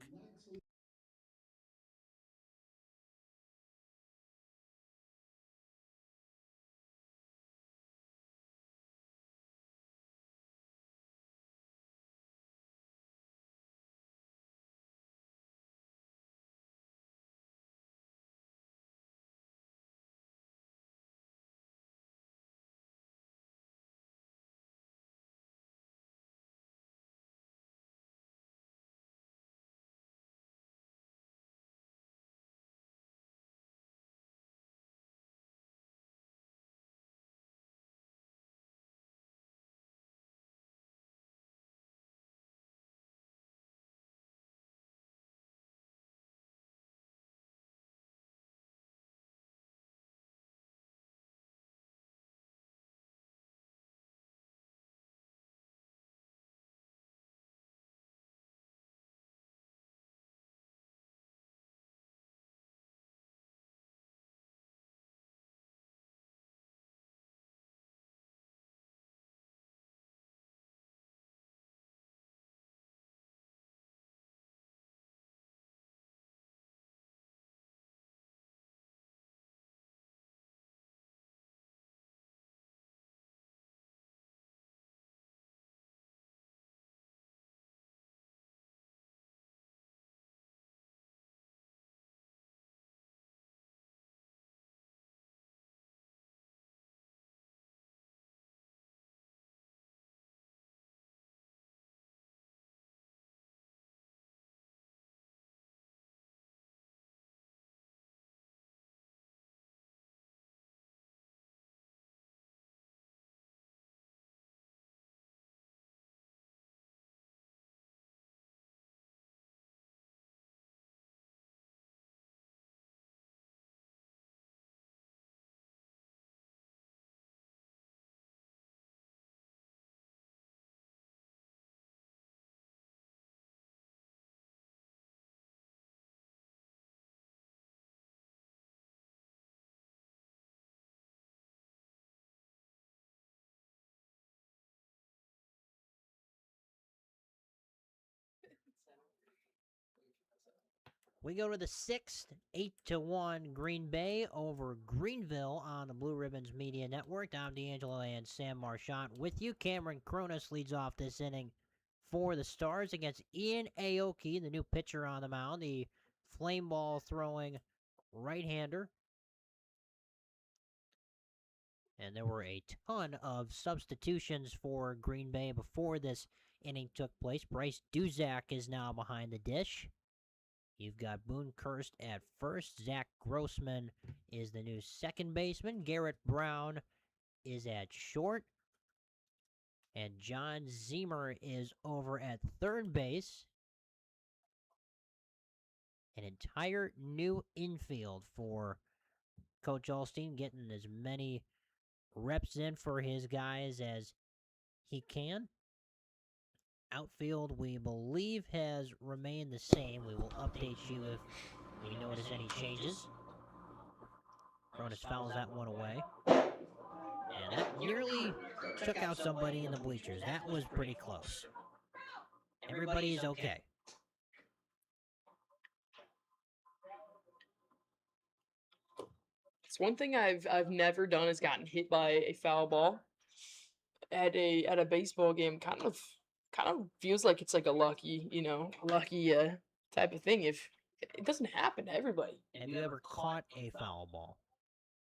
We go to the sixth, 8-1 Green Bay over Greenville on the Blue Ribbons Media Network. I'm D'Angelo and Sam Marchant with you. Cameron Cronus leads off this inning for the Stars against Ian Aoki, the new pitcher on the mound, the flame ball throwing right-hander. And there were a ton of substitutions for Green Bay before this inning took place. Bryce Duzak is now behind the dish. You've got Boone Kirst at first. Zach Grossman is the new second baseman. Garrett Brown is at short. And John Zemer is over at third base. An entire new infield for Coach Alstein, getting as many reps in for his guys as he can. Outfield, we believe, has remained the same. We will update you if we notice any changes. Cronus fouls that one away. And that nearly took out somebody in the bleachers. That was pretty close. Everybody is okay. It's one thing I've never done is gotten hit by a foul ball at a baseball game. Kind of feels like it's like a lucky type of thing. If it doesn't happen to everybody. Have you ever caught a foul ball?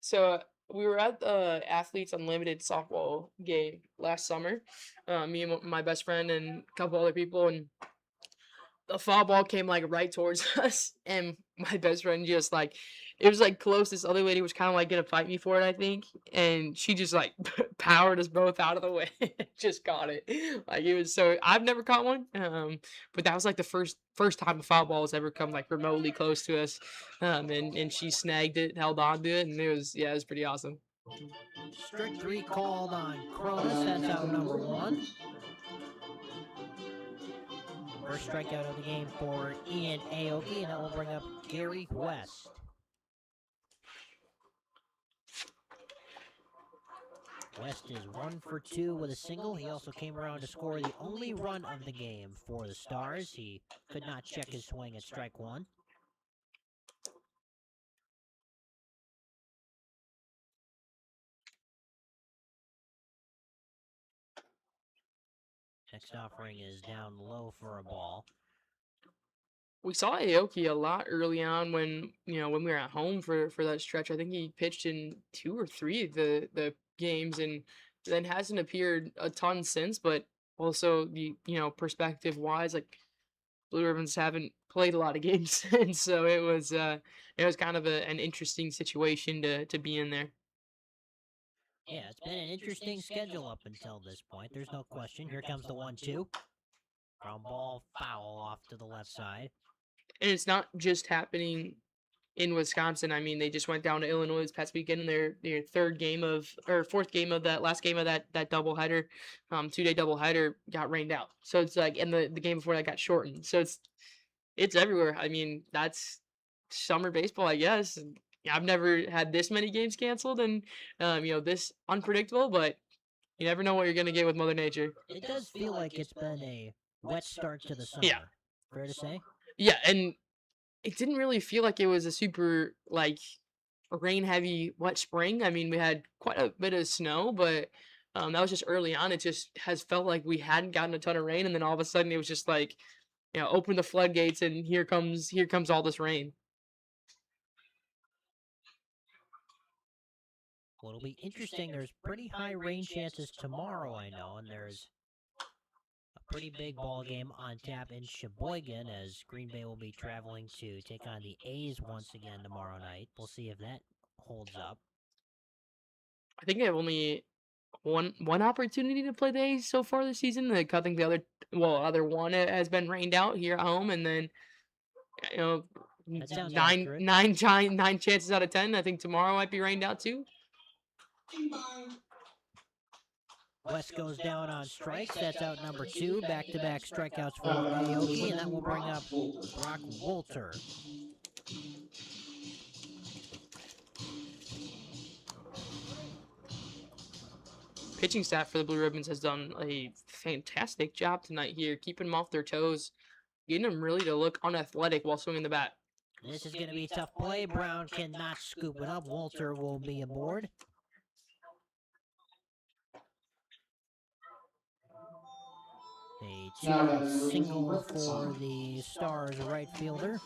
So we were at the Athletes Unlimited softball game last summer. Me and my best friend and a couple other people, and the foul ball came like right towards us, and my best friend just like, it was like close. This other lady was kind of like gonna fight me for it, I think, and she just like powered us both out of the way, just caught it. Like it was so I've never caught one, but that was like the first time a foul ball has ever come like remotely close to us, and she snagged it, held on to it, and it was pretty awesome. Strict 3 called on Cronus. That's out number 1. First strikeout of the game for Ian Aoki, and that will bring up Gary West. West is 1 for 2 with a single. He also came around to score the only run of the game for the Stars. He could not check his swing at strike one. Next offering is down low for a ball. We saw Aoki a lot early on when we were at home for that stretch. I think he pitched in 2 or 3 of the games and then hasn't appeared a ton since. But also perspective wise, like Blue Ribbons haven't played a lot of games, and so it was kind of an interesting situation to be in there. Yeah, it's been an interesting schedule up until this point. There's no question. Here comes the 1-2. Ground ball foul off to the left side. And it's not just happening in Wisconsin. I mean, they just went down to Illinois this past weekend in their fourth game of that last game of that doubleheader, 2-day doubleheader got rained out. So it's like, and the game before that got shortened. So it's everywhere. I mean, that's summer baseball, I guess. I've never had this many games canceled and this unpredictable, but you never know what you're gonna get with Mother Nature. It does feel like it's been a wet start to the summer. Yeah. Fair to say? Yeah, and it didn't really feel like it was a super rain heavy wet spring. I mean, we had quite a bit of snow, but that was just early on. It just has felt like we hadn't gotten a ton of rain, and then all of a sudden it was just like, open the floodgates and here comes all this rain. Well, it'll be interesting. There's pretty high rain chances tomorrow, I know, and there's a pretty big ball game on tap in Sheboygan as Green Bay will be traveling to take on the A's once again tomorrow night. We'll see if that holds up. I think I have only one opportunity to play the A's so far this season. I think the other one has been rained out here at home, and then That sounds nine accurate. nine chances out of 10. I think tomorrow might be rained out too. West goes down on strikes. That's out number 2. Back-to-back strikeouts for Aoki, and that will bring up Brock Wolter. Pitching staff for the Blue Ribbons has done a fantastic job tonight here, keeping them off their toes, getting them really to look unathletic while swinging the bat. This is going to be a tough play. Brown cannot scoop it up. Wolter will be aboard. A 2-out single for the Stars right fielder.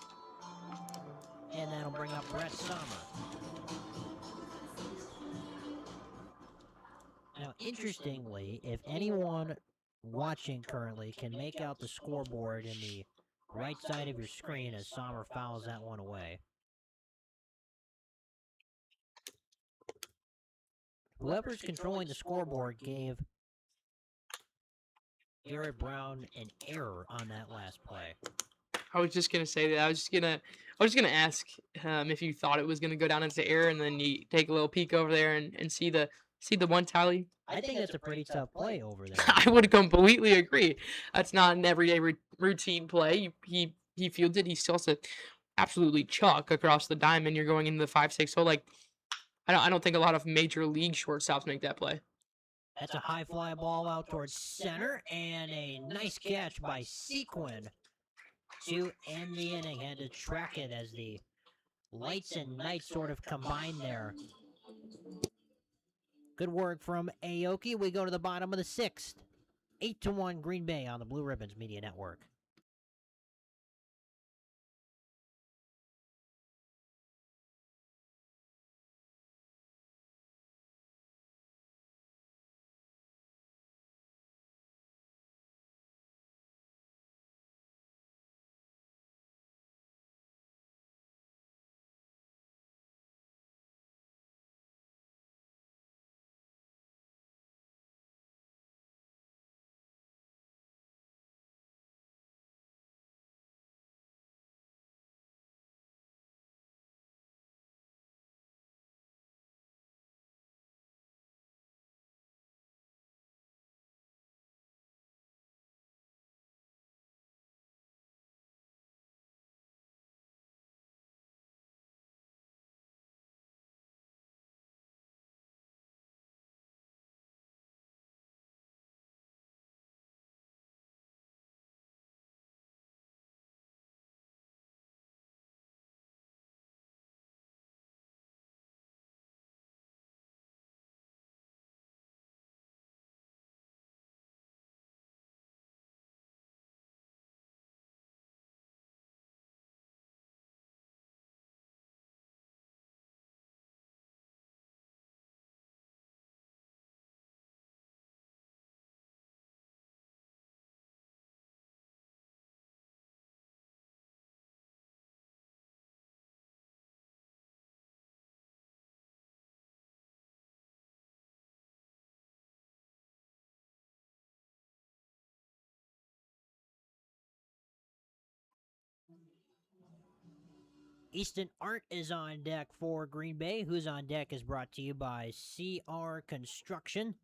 And that'll bring up Brett Sommer. Now, interestingly, if anyone watching currently can make out the scoreboard in the right side of your screen as Sommer fouls that one away. Whoever's controlling the scoreboard gave Garrett Brown an error on that last play. I was just gonna say that. I was just gonna ask if you thought it was gonna go down as an error, and then you take a little peek over there and see the one tally. I think that's a pretty tough play over there. I would completely agree. That's not an everyday routine play. He fields it. He still has to absolutely chuck across the diamond. You're going into the 5-6 hole. Like, I don't think a lot of major league shortstops make that play. That's a high fly ball out towards center, and a nice catch by Sequin to end the inning. Had to track it as the lights and nights sort of combine there. Good work from Aoki. We go to the bottom of the 6th. 8-1 Green Bay on the Blue Ribbons Media Network. Easton Art is on deck for Green Bay. Who's on deck is brought to you by CR Construction.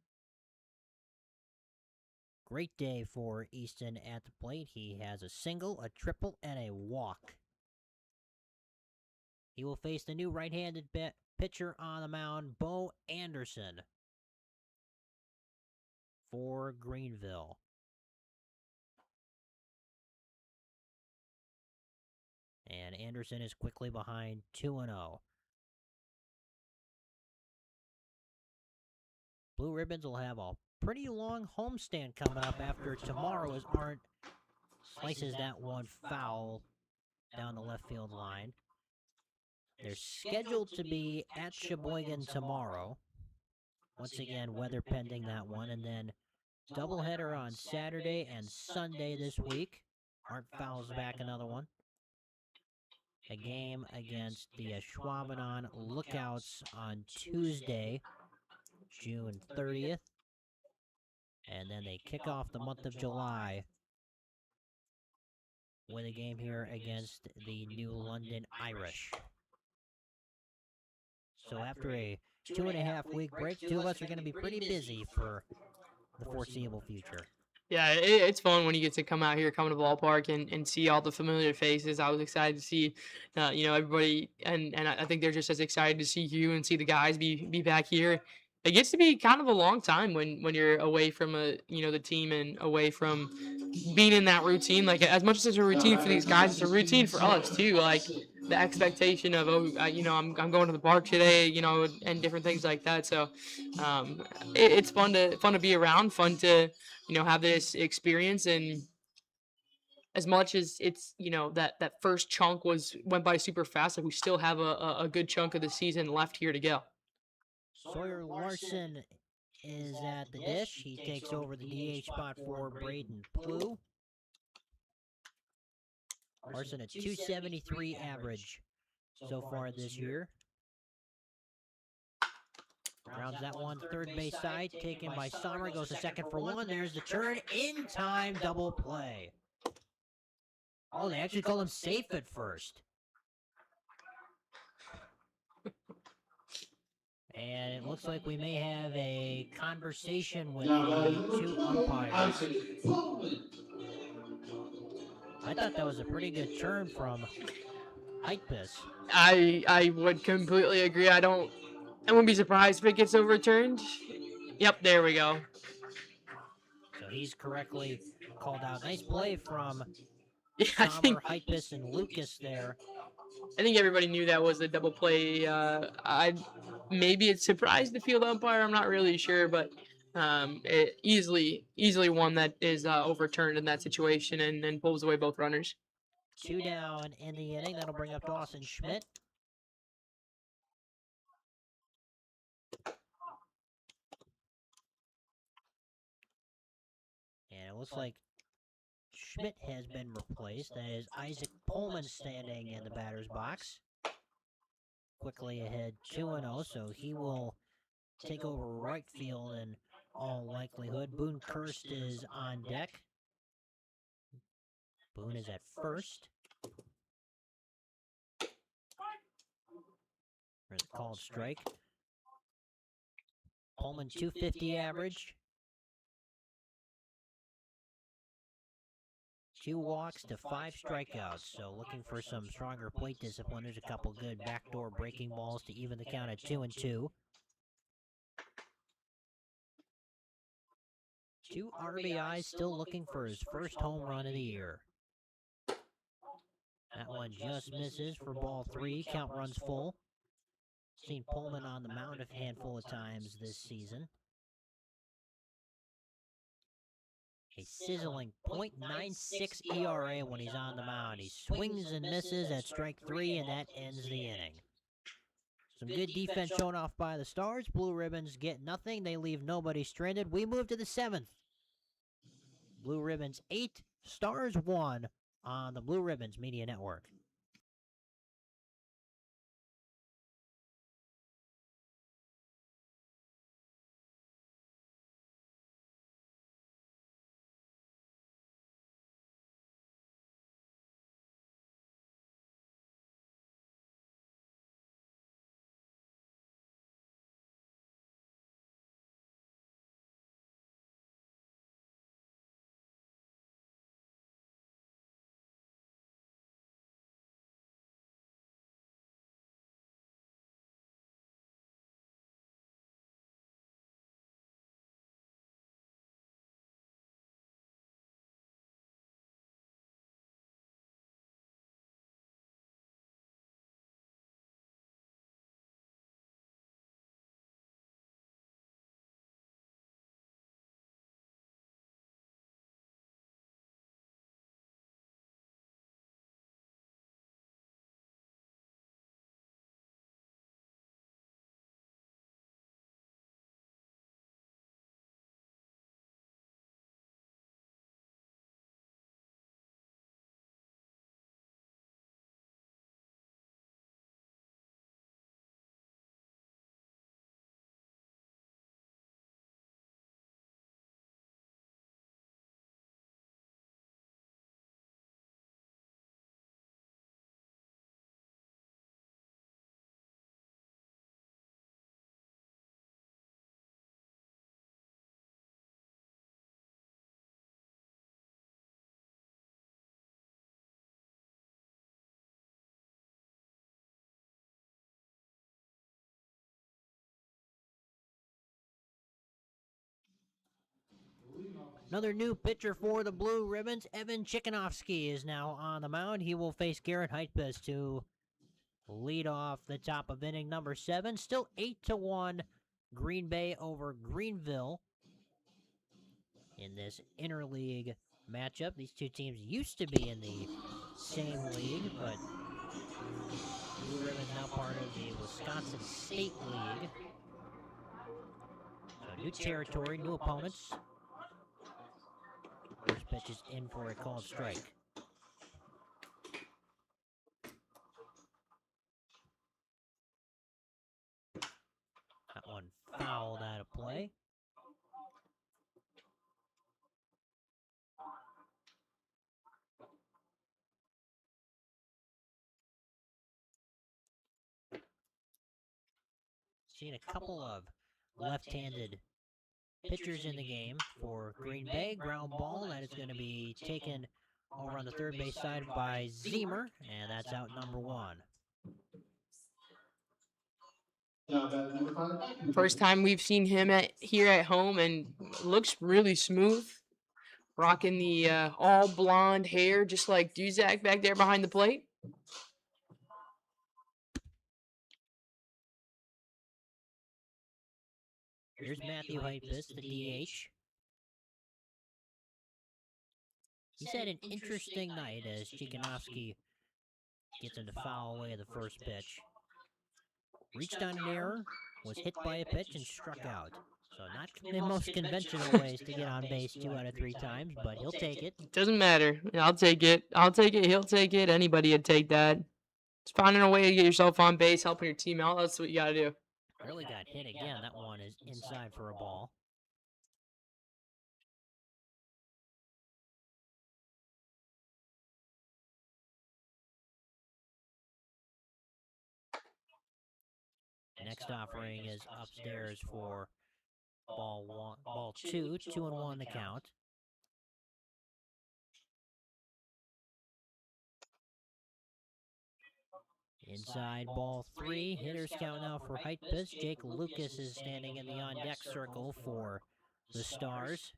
Great day for Easton at the plate. He has a single, a triple, and a walk. He will face the new right-handed pitcher on the mound, Bo Anderson, for Greenville. And Anderson is quickly behind 2-0. Blue Ribbons will have a pretty long homestand coming up after tomorrow as Arndt slices that one foul down the left field line. They're scheduled to be at Sheboygan tomorrow. Once again, weather pending that one. And then doubleheader on Saturday and Sunday this week. Arndt fouls back another one. A game against the Schwabenon Lookouts on Tuesday, June 30th. And then they kick off the month of July with a game here against the New London Irish. So after a 2.5-week break, two of us are going to be pretty busy for the foreseeable future. Yeah, it's fun when you get to come out here, come to the ballpark, and see all the familiar faces. I was excited to see, everybody, and I think they're just as excited to see you and see the guys be back here. It gets to be kind of a long time when you're away from the team and away from being in that routine. Like, as much as it's a routine for these guys, it's a routine for us too. Like the expectation of I'm going to the park today, and different things like that. So it's fun to be around, fun to have this experience. And as much as it's that first chunk went by super fast, like we still have a good chunk of the season left here to go. Sawyer Larson is at the dish. He takes over the DH spot for Braden Plew. Larson a 273 average so far this year. Grounds that one third base side, taken by Sommer, goes to second for one. There's the turn, in time double play. Oh, they actually call him safe at first. And it looks like we may have a conversation with the two umpires. I thought that was a pretty good turn from Heitbus. I would completely agree. I wouldn't be surprised if it gets overturned. Yep, there we go. So he's correctly called out. Nice play from Yeah, Sommer, Heitbus, and Lucas there. I think everybody knew that was a double play. Maybe it surprised the field umpire. I'm not really sure, but it easily one that is overturned in that situation and pulls away both runners. 2 down in the inning. That'll bring up Dawson Schmidt. And it looks like Schmidt has been replaced. That is Isaac Pullman standing in the batter's box. Quickly ahead 2-0, so he will take over right field in all likelihood. Boone Kirst is on deck. Boone is at first. There's a called strike. Pullman 250 average. 2 walks to 5 strikeouts, so looking for some stronger plate discipline. There's a couple good backdoor breaking balls to even the count at 2-2. 2 RBIs, still looking for his first home run of the year. That one just misses for ball 3. Count runs full. Seen Pullman on the mound a handful of times this season. A sizzling .96 ERA when he's on the mound. He swings and misses at strike 3, and that ends the inning. Some good defense shown off by the Stars. Blue Ribbons get nothing. They leave nobody stranded. We move to the 7th. Blue Ribbons 8, Stars 1 on the Blue Ribbons Media Network. Another new pitcher for the Blue Ribbons. Evan Chikanovsky is now on the mound. He will face Garrett Heitbus to lead off the top of inning number 7. Still 8-1 Green Bay over Greenville in this interleague matchup. These two teams used to be in the same league, but Blue Ribbons now part of the Wisconsin State League. So new territory, new opponents. First pitch is in for a called strike. That one fouled out of play. Seen a couple of left-handed pitchers in the game for Green Bay. Ground ball that is going to be taken over on the third base side by Zemer, and that's out number 1. Now, batting number 5. First time we've seen him here at home, and looks really smooth. Rocking the all blonde hair, just like Duzak back there behind the plate. Here's Matthew Heitbus, the DH. He's had an interesting night as Chikanovsky gets him to foul away the first pitch. Reached on an error, was hit by a pitch, and struck out. So not the most conventional ways to get on base 2 out of 3 times, but he'll take it. Doesn't matter. I'll take it. I'll take it. He'll take it. Anybody would take that. It's finding a way to get yourself on base, helping your team out. That's what you got to do. Really got hit again. That one is inside for a ball. Next offering is upstairs for ball 2, 2-1 the count. Inside ball 3, hitters count now for Heitbus. Jake Lucas is standing in the on-deck circle for the Stars.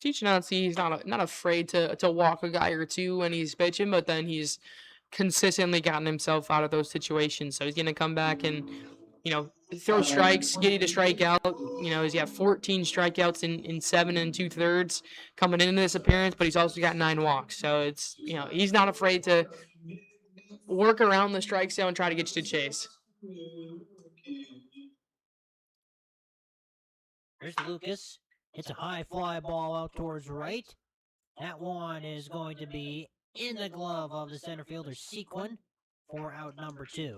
Chichinansi, he's not afraid to walk a guy or two when he's pitching, but then he's consistently gotten himself out of those situations. So he's going to come back and, throw strikes, get you to strike out. He's got 14 strikeouts in 7 2/3 coming into this appearance, but he's also got 9 walks. So it's, he's not afraid to work around the strike zone and try to get you to chase. There's Lucas. It's a high fly ball out towards right. That one is going to be in the glove of the center fielder, Sequin, for out number 2.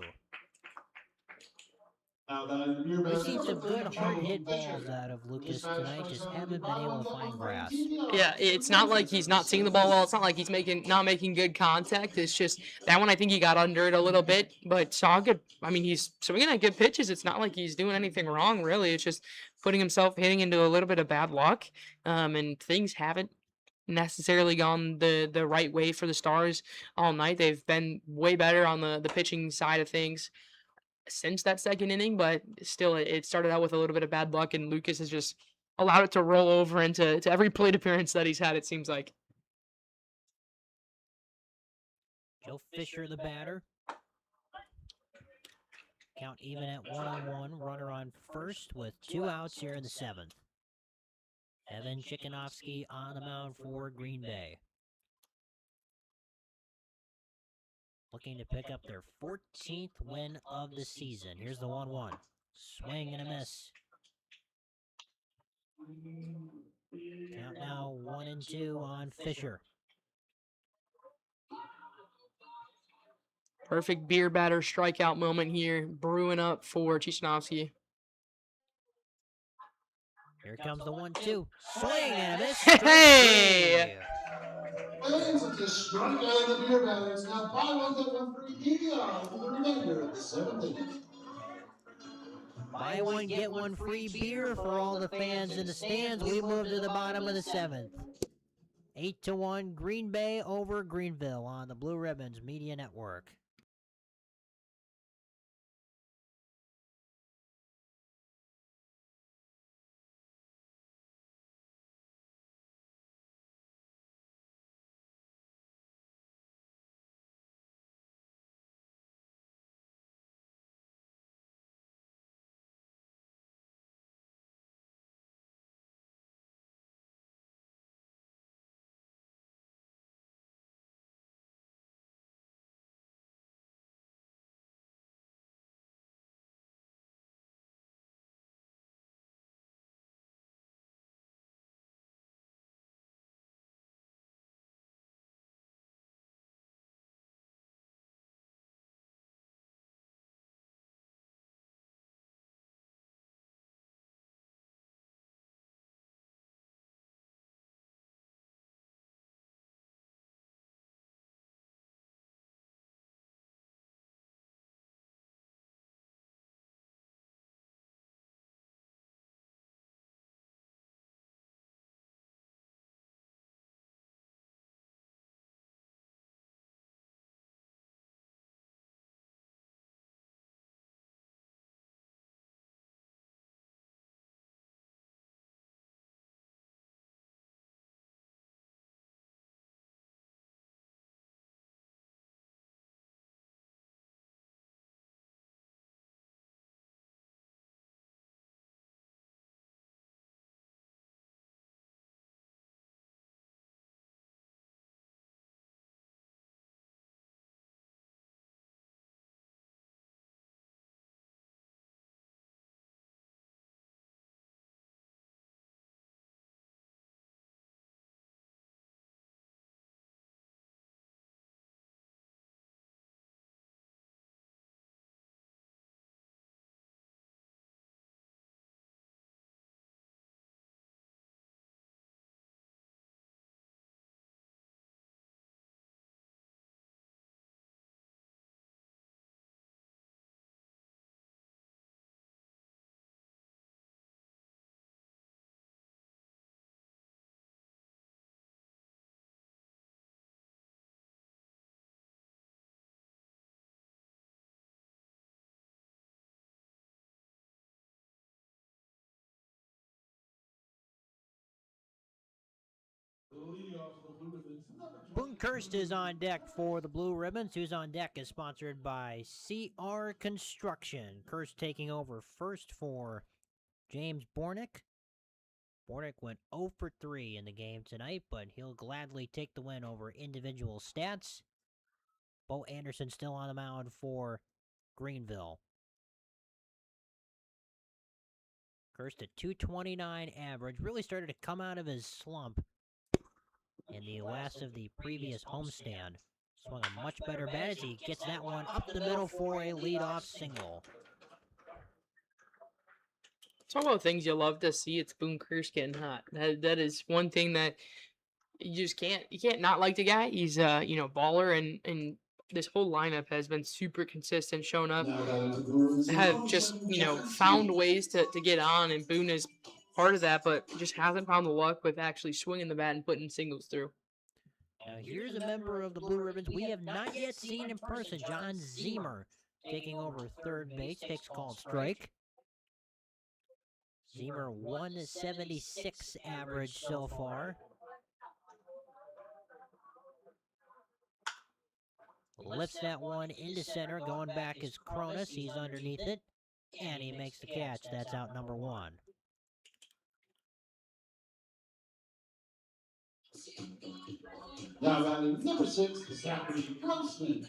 We've seen some good hard-hit balls out of Lucas tonight, just haven't been able to find grass. Yeah, it's not like he's not seeing the ball well. It's not like he's not making good contact. It's just that one I think he got under it a little bit, but saw good. I mean, he's swinging at good pitches. It's not like he's doing anything wrong, really. It's just hitting into a little bit of bad luck, and things haven't necessarily gone the right way for the Stars all night. They've been way better on the pitching side of things since that second inning, but still it started out with a little bit of bad luck, and Lucas has just allowed it to roll over into every plate appearance that he's had, it seems like. Joe Fisher, the batter. Count even at 1-1, runner on first with 2 outs here in the 7th. Evan Chikanovsky on the mound for Green Bay. Looking to pick up their 14th win of the season. Here's the 1-1. Swing and a miss. Count now 1-2 on Fisher. Perfect beer batter strikeout moment here, brewing up for Chichinansi. Here comes the 1-2. Swing and a miss. Hey! Fans of this strike out of the beer batters now 5-1 free DVR for the remainder of the 7th inning. Buy one, get one free beer for all the fans in the stands. We move to the bottom of the 7th. 8-1 Green Bay over Greenville on the Blue Ribbons Media Network. Boonkhurst is on deck for the Blue Ribbons. Who's on deck is sponsored by CR Construction. Kirst taking over first for James Bornick. Bornick went 0 for 3 in the game tonight, but he'll gladly take the win over individual stats. Bo Anderson still on the mound for Greenville. Kirst at 229 average. Really started to come out of his slump in the last of the previous homestand. Swung a much better bat as he gets that one up the middle for a leadoff single. Talk about things you love to see. It's Boonkhurst getting hot. That is one thing that you can't not like the guy. He's baller, and this whole lineup has been super consistent, shown up, have just found ways to get on, and Boone is part of that, but just hasn't found the luck with actually swinging the bat and putting singles through. Now here's a member of the Blue Ribbons we have not yet seen in person, John Zemer, taking over third base, takes called strike. Zemer 176 average so far. Lifts that one into center, going back is Cronus, he's underneath it, and he makes the catch. That's out number 1. Now batting number 6, Zachary Grossman.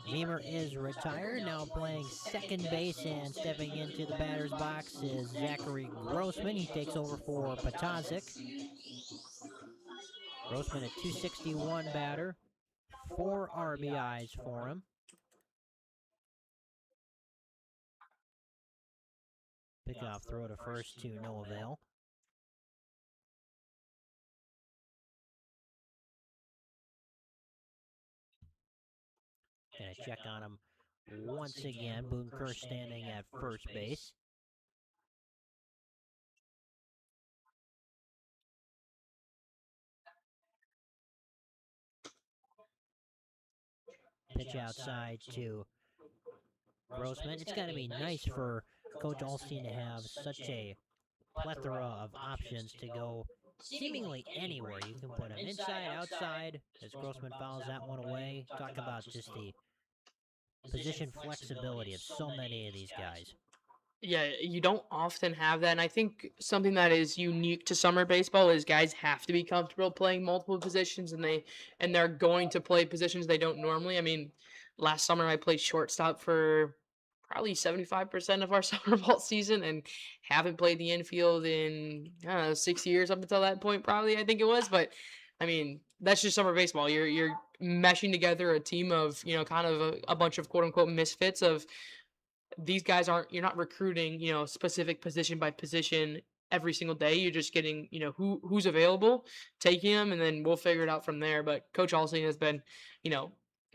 Zemer is retired, now playing second base, and stepping into the batter's box is Zachary Grossman. He takes over for Patazik. Grossman at 261 batter, 4 RBIs for him. Pickoff throw to first to no avail. Gonna check on him once again. Boonkhurst standing at first base. Pitch outside to Grossman. It's got to be nice for Coach Alstein to have such a plethora of options to go seemingly anywhere. You can put him inside, outside, as Grossman fouls that one away. Talk about just the position flexibility of so many of these guys. Yeah, you don't often have that, and I think something that is unique to summer baseball is guys have to be comfortable playing multiple positions, and they're going to play positions they don't normally. I mean, last summer I played shortstop for probably 75% of our summer ball season, and haven't played the infield in, I don't know, 6 years up until that point, probably, I think it was. But I mean, that's just summer baseball. You're meshing together a team of kind of a bunch of quote unquote misfits of. These guys you're not recruiting, specific position by position every single day. You're just getting, who's available, taking them, and then we'll figure it out from there. But Coach Alstein has been,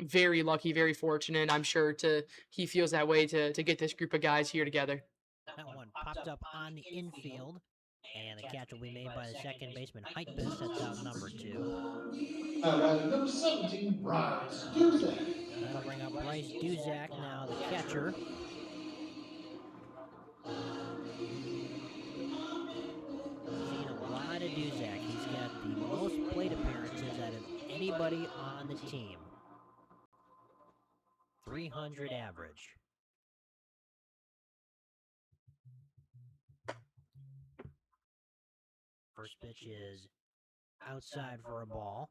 very lucky, very fortunate. I'm sure he feels that way to get this group of guys here together. That one popped up on the infield, and the catch will be made by the second baseman, Heitbus. That's out number 2. Number 17, Bryce Duzak. That'll bring up Bryce Duzak, now the catcher. Seeing a lot of Duzak. He's got the most plate appearances out of anybody on the team. 300 average. First pitch is outside for a ball.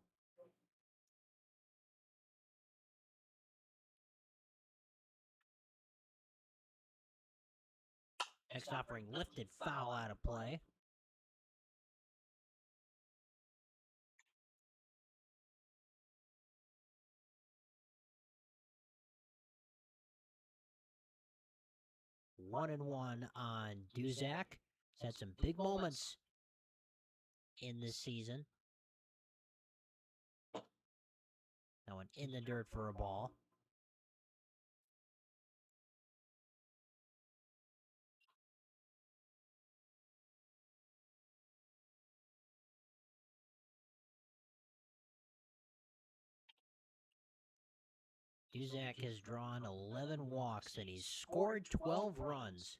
Next offering lifted foul out of play. One and one on Duzak. He's had some big moments in this season. That one in the dirt for a ball. Duzak has drawn 11 walks and he's scored 12 runs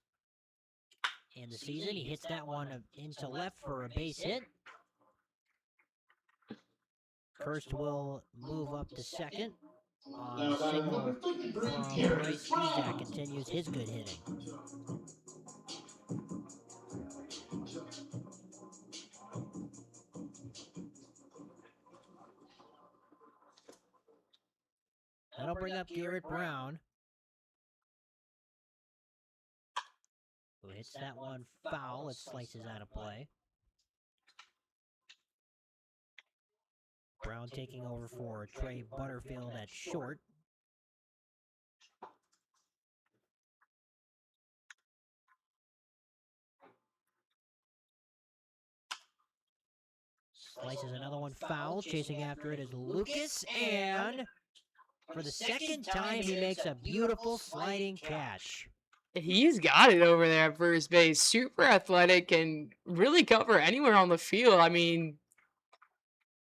in the season. He hits that one into left for a base hit. Kirst will move up to second. On Now, the batting signal number 53, from Garrett Bryce Brown. Bezak continues his good hitting. That'll bring up Garrett Brown, who hits that one foul. It slices out of play. Brown taking over for Trey Butterfield at short. Slices another one foul. Chasing after it is Lucas, and for the second time, he makes a beautiful sliding catch. He's got it over there at first base. Super athletic and really cover anywhere on the field. I mean,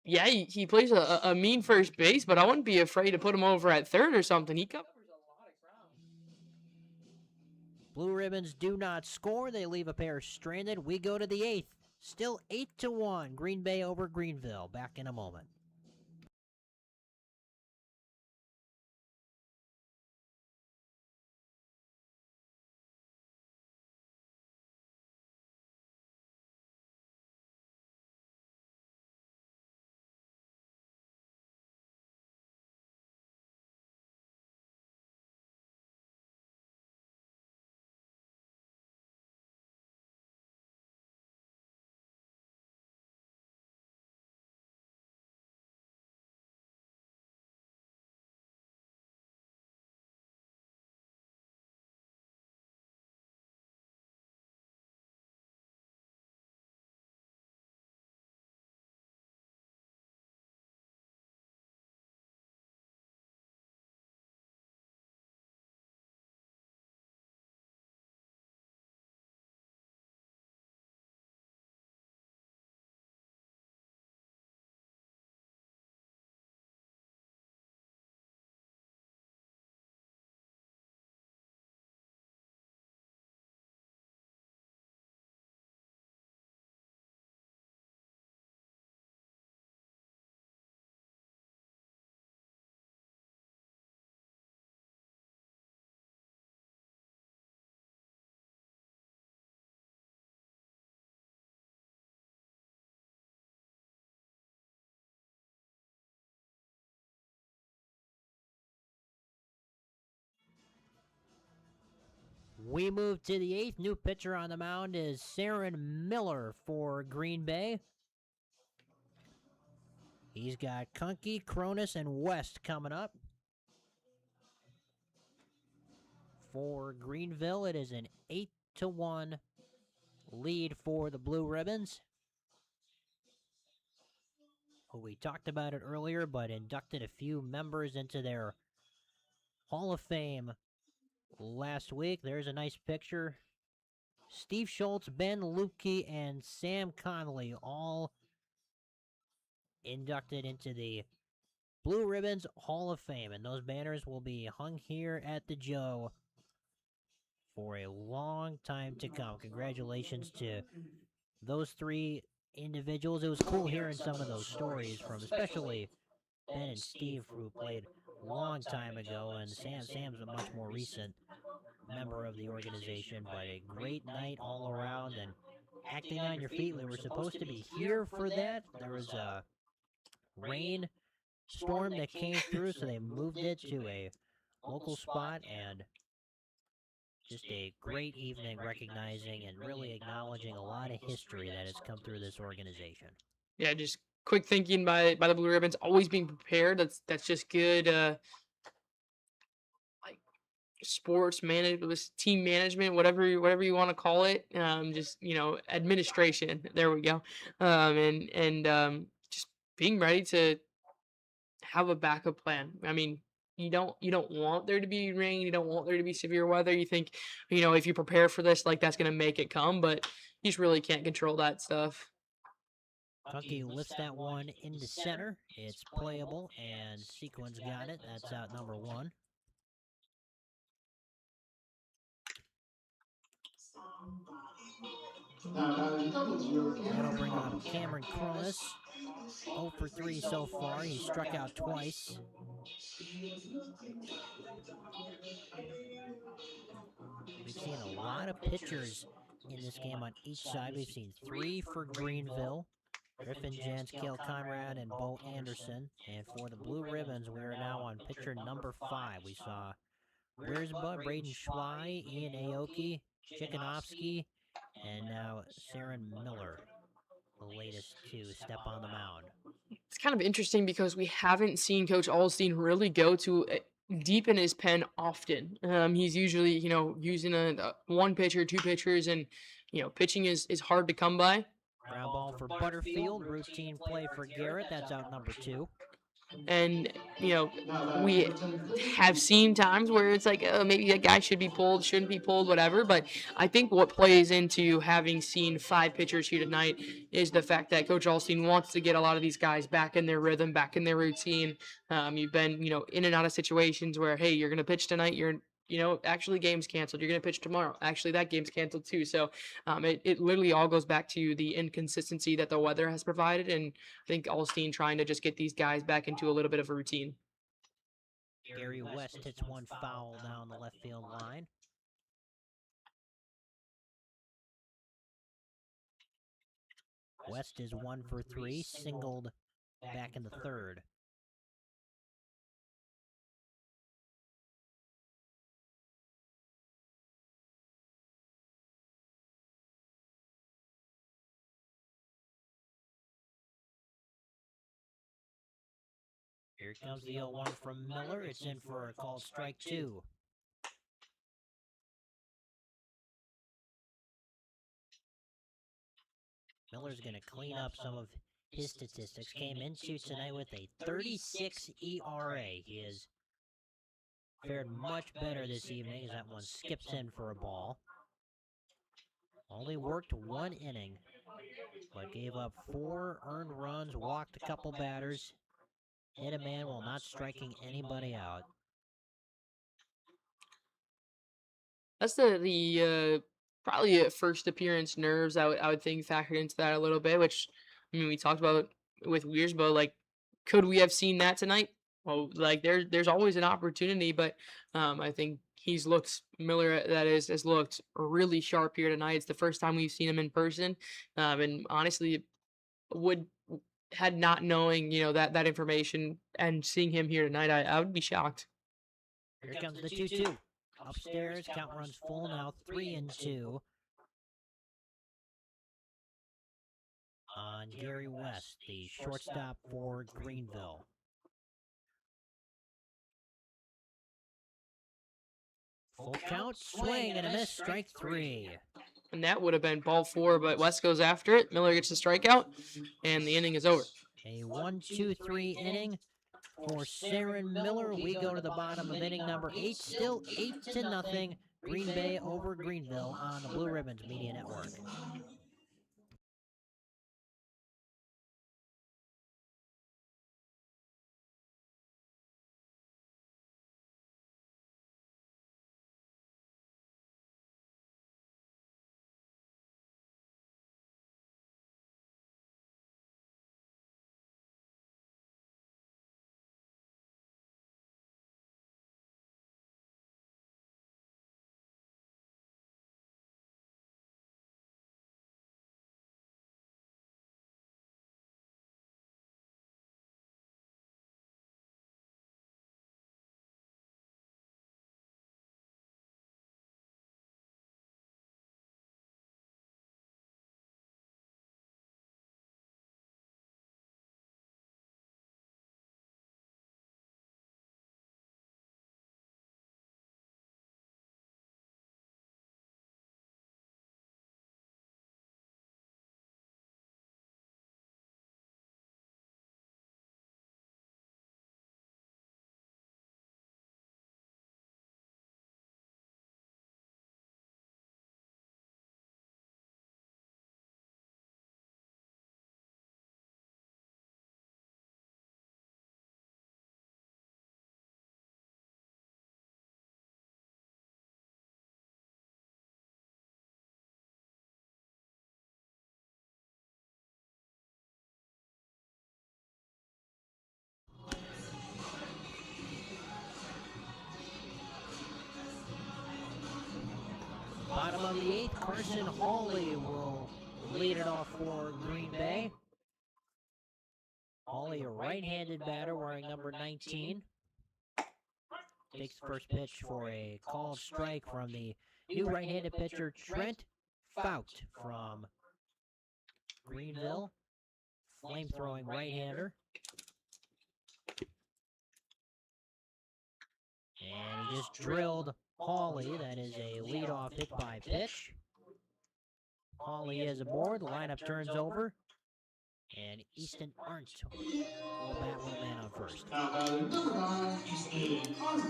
yeah, he plays a mean first base, but I wouldn't be afraid to put him over at third or something. He covers a lot of ground. Blue Ribbons do not score. They leave a pair stranded. We go to the 8th. Still 8-1. Green Bay over Greenville. Back in a moment. We move to the 8th. New pitcher on the mound is Saren Miller for Green Bay. He's got Kunke, Cronus, and West coming up. For Greenville, it is an 8-1 lead for the Blue Ribbons, who we talked about it earlier, but inducted a few members into their Hall of Fame last week. There's a nice picture. Steve Schultz, Ben Lupke, and Sam Connolly all inducted into the Blue Ribbons Hall of Fame, and those banners will be hung here at the Joe for a long time to come. Congratulations to those three individuals. It was cool hearing some of those stories from especially Ben and Steve, who played a long time ago, and Sam's a much more recent member of the organization, but a great night all around, and acting on your feet. We were supposed to be here for that. There was a rain storm that came through, so they moved it to a local spot, and just a great evening recognizing and really acknowledging a lot of history that has come through this organization. Yeah, just quick thinking by the Blue Ribbons, always being prepared. That's just good. Like sports management, team management, whatever you want to call it. Just administration. There we go. And just being ready to have a backup plan. I mean, you don't want there to be rain, you don't want there to be severe weather. You think, if you prepare for this, like that's gonna make it come, but you just really can't control that stuff. Kunke lifts that one into center. It's playable, and Sequence got it. That's out number 1. Now, batting doubles, your That'll bring up Cameron Cronus. 0 for 3 so far. He struck out twice. We've seen a lot of pitchers in this game on each side. We've seen 3 for Greenville. Griffin Jantz, Cale Conrad, and Bo Anderson. And for the Blue Ribbons, we are now on pitcher number 5. We saw Wiersba, Braden Schwei, Ian Aoki, Chikanovsky, and now Saren Miller, the latest to step on the mound. It's kind of interesting because we haven't seen Coach Alstein really go to deep in his pen often. He's usually, using a one pitcher, two pitchers, and pitching is hard to come by. Ground ball for Butterfield. Routine play for Garrett. That's out number 2. And, we have seen times where it's like, maybe that guy should be pulled, shouldn't be pulled, whatever. But I think what plays into having seen 5 pitchers here tonight is the fact that Coach Alstein wants to get a lot of these guys back in their rhythm, back in their routine. You've been, in and out of situations where, hey, you're going to pitch tonight. Actually game's canceled. You're going to pitch tomorrow. Actually, that game's canceled too. So it literally all goes back to the inconsistency that the weather has provided. And I think Alstein trying to just get these guys back into a little bit of a routine. Gary West hits one foul down the left field line. West is 1 for 3, singled back in the 3rd. Here comes the 0-1 from Miller. It's in for a called strike 2. Miller's going to clean up some of his statistics. Came into tonight with a 36 ERA. He has fared much better this evening as that one skips in for a ball. Only worked 1 inning, but gave up 4 earned runs, walked a couple batters, hit a man while not striking anybody out. That's the probably a first appearance nerves. I would think factored into that a little bit. Which we talked about with Wiersba. Like, could we have seen that tonight? Well, like there's always an opportunity, but I think Miller has looked really sharp here tonight. It's the first time we've seen him in person, and honestly, had not knowing that information and seeing him here tonight, I would be shocked. Here comes the 2-2. Upstairs, count runs full now, 3-2 on Gary West, the shortstop for Greenville. Full count, swing and a miss, strike 3. And that would have been ball 4, but West goes after it. Miller gets a strikeout, and the inning is over. A 1-2-3 inning for Saren Miller. We go to the bottom of inning number 8. Still 8-0. Green Bay over Greenville on the Blue Ribbons Media Network. 8th, Carson Hawley will lead it off for Green Bay. Hawley, a right-handed batter wearing number 19. Takes the first pitch for a called strike from the new right-handed pitcher, Trent Fout from Greenville. Flame-throwing right-hander. And he just drilled Hawley. That is a leadoff hit by pitch. Hawley is aboard. The lineup turns over. And Easton Arndt will bat with a man on first. Now batting number 9, Easton Arndt.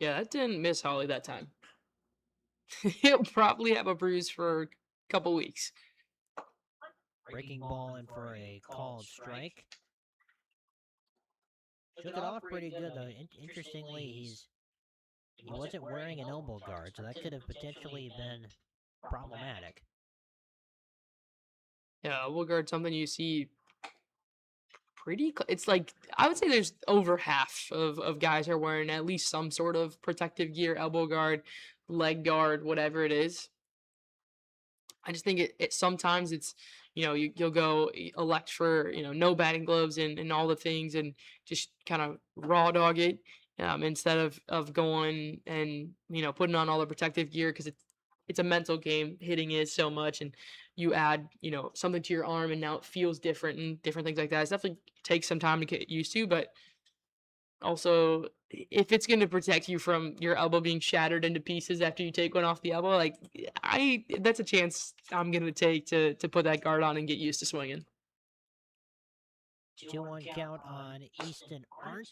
Yeah, that didn't miss Holly that time. He'll probably have a bruise for a couple weeks. Breaking ball in for a called strike. Took it off pretty good, though. Interestingly, he wasn't wearing an elbow guard, so that could have potentially been problematic. Yeah, elbow guard, something you see it's like, I would say there's over half of guys are wearing at least some sort of protective gear, elbow guard, leg guard, whatever it is. I just think it sometimes it's, you'll go elect for, no batting gloves and all the things and just kind of raw dog it instead of going and, putting on all the protective gear, because it's a mental game. Hitting is so much, and you add, something to your arm and now it feels different and different things like that. It definitely takes some time to get used to, but also, if it's going to protect you from your elbow being shattered into pieces after you take one off the elbow, like, that's a chance I'm going to take to put that guard on and get used to swinging. 2-1 count on Easton Arndt.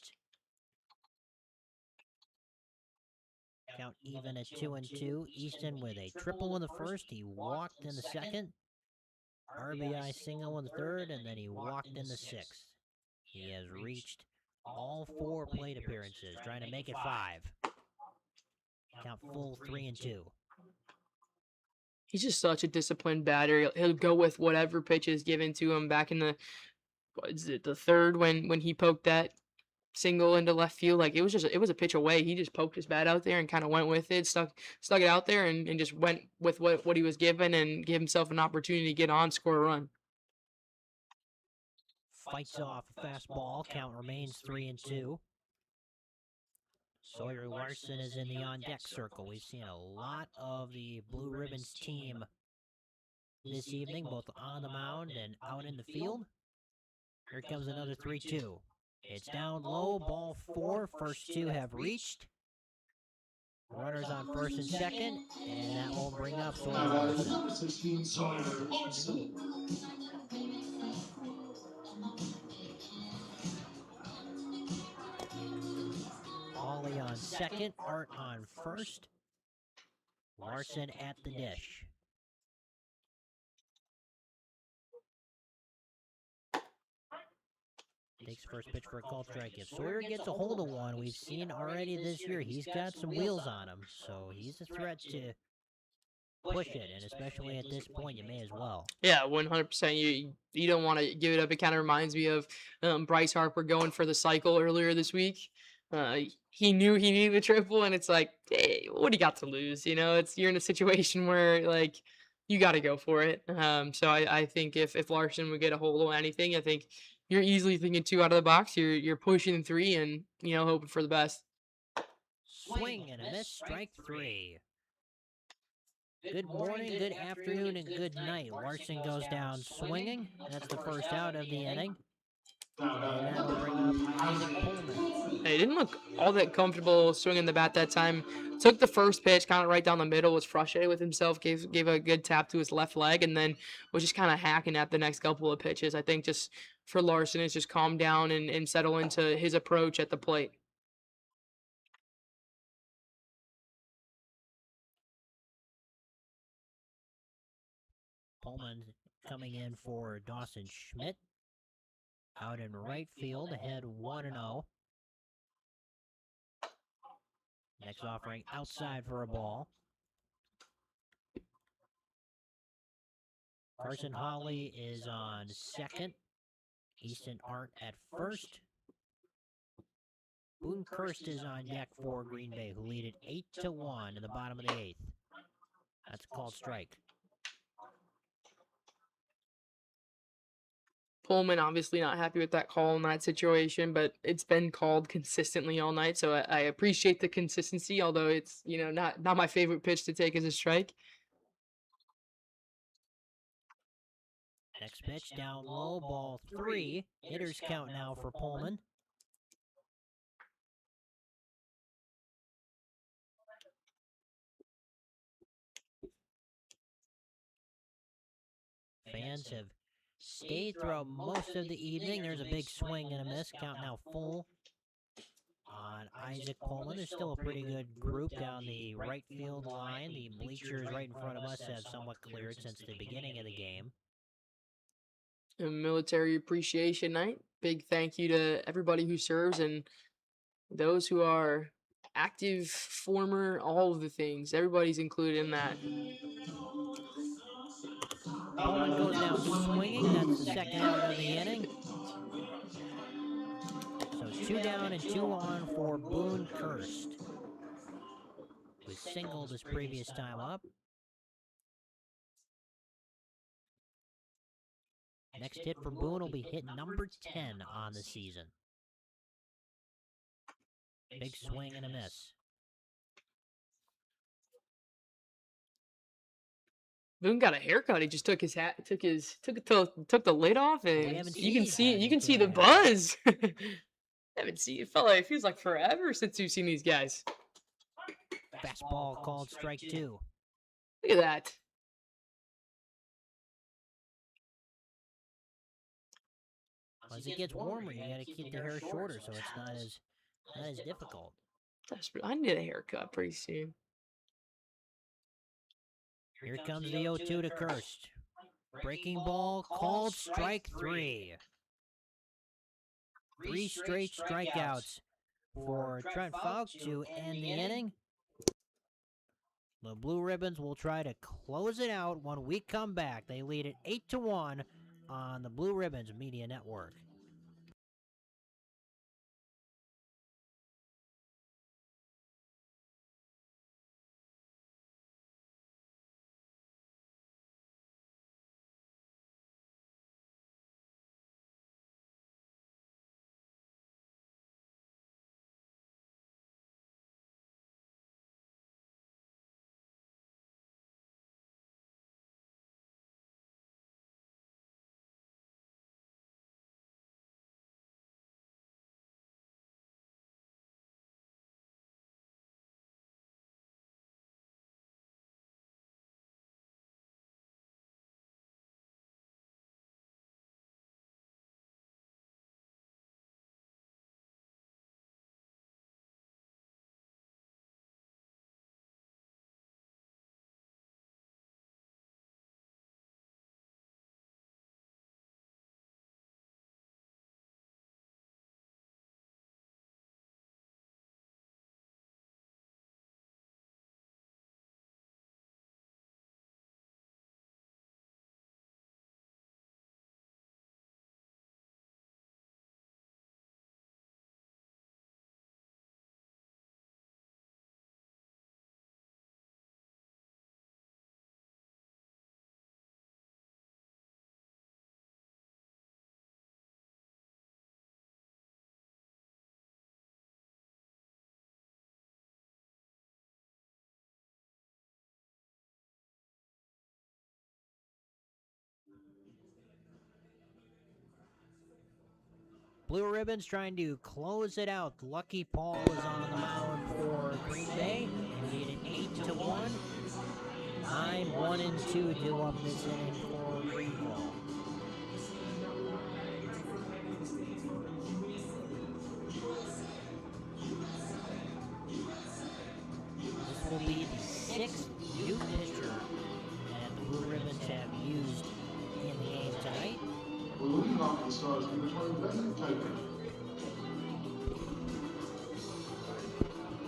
Count even at 2-2. Easton with a triple in the first. He walked in the second. RBI single in the third, and then he walked in the sixth. He has reached all 4 plate appearances, trying to make it 5. Count full 3-2. He's just such a disciplined batter. He'll go with whatever pitch is given to him. Back in the third when he poked that single into left field, like, it was a pitch away. He just poked his bat out there and kind of went with it, stuck it out there, and just went with what he was given and gave himself an opportunity to get on, score a run. Fights off a fastball. Count remains 3-2. Sawyer Larson is in the on-deck circle. We've seen a lot of the Blue Ribbons team this evening, both on the mound and out in the field. Here comes another 3-2. It's down low, ball 4. First 2 have reached. Runners on first and second, and that will bring up Sawyer Larson. Number 16, Sawyer Larson. Hawley on second, Art on first. Larson at the dish. Takes first pitch for a called strike. If Sawyer gets a hold of one, we've seen already this year, he's got some wheels on him, so he's a threat to push it, and especially at this point, you may as well. Yeah, 100%. You don't want to give it up. It kind of reminds me of Bryce Harper going for the cycle earlier this week. He knew he needed a triple, and it's like, hey, what do you got to lose? You're in a situation where, like, you got to go for it. So I think if Larson would get a hold of anything, I think you're easily thinking 2 out of the box. You're pushing 3 and, hoping for the best. Swing and a miss, strike 3. Good morning, good afternoon, and good night. Larson goes down swinging. That's the first out of the inning. And that'll bring up Isaac Pullman. He didn't look all that comfortable swinging the bat that time. Took the first pitch kind of right down the middle, was frustrated with himself, gave a good tap to his left leg, and then was just kind of hacking at the next couple of pitches. I think just for Larson, it's just calm down and settle into his approach at the plate. Pullman coming in for Dawson Schmidt. Out in right field, ahead 1-0. Next offering outside for a ball. Carson Hawley is on second. Easton aren't at first. Boonehurst is on deck for Green Bay, who lead it 8-1 in the bottom of the 8th. That's a called strike. Pullman obviously not happy with that call in that situation, but it's been called consistently all night, so I appreciate the consistency, although it's, you know, not my favorite pitch to take as a strike. Next pitch down low, ball 3. Hitters count now for Pullman. Fans have stayed throughout most of the evening. There's a big swing and a miss. Count now full on Isaac Pullman. There's still a pretty good group down the right field line. The bleachers right in front of us have somewhat cleared since the beginning of the game. A military appreciation night. Big thank you to everybody who serves and those who are active, former, all of the things. Everybody's included in that. Pullman goes down swinging. That's the second out of the inning. So 2 down and 2 on for Boonehurst, who singled his previous time up. Next hit for Boone will be hit number 10 on the season. Big swing and a miss. Boone got a haircut. He just took his hat, took the lid off, and you can see the buzz. Haven't seen it. It feels like forever since you've seen these guys. Fastball called strike 2. Look at that. As it gets warmer, you gotta keep the hair shorter so it's not as difficult. I need a haircut pretty soon. Here comes the 0-2 to Kirst. Breaking ball called strike 3. 3 straight strikeouts for Trent Falk to end the inning. The Blue Ribbons will try to close it out when we come back. They lead it 8-1 on the Blue Ribbons Media Network. Blue Ribbons trying to close it out. Lucky Paul is on the mound for Green Bay. They lead it 8-1. 9-1 and 2 due up this inning for Greenville. This will be the 6th new pitcher that the Blue Ribbons have used in the game tonight. Leading off the Stars, number 20, Keifer.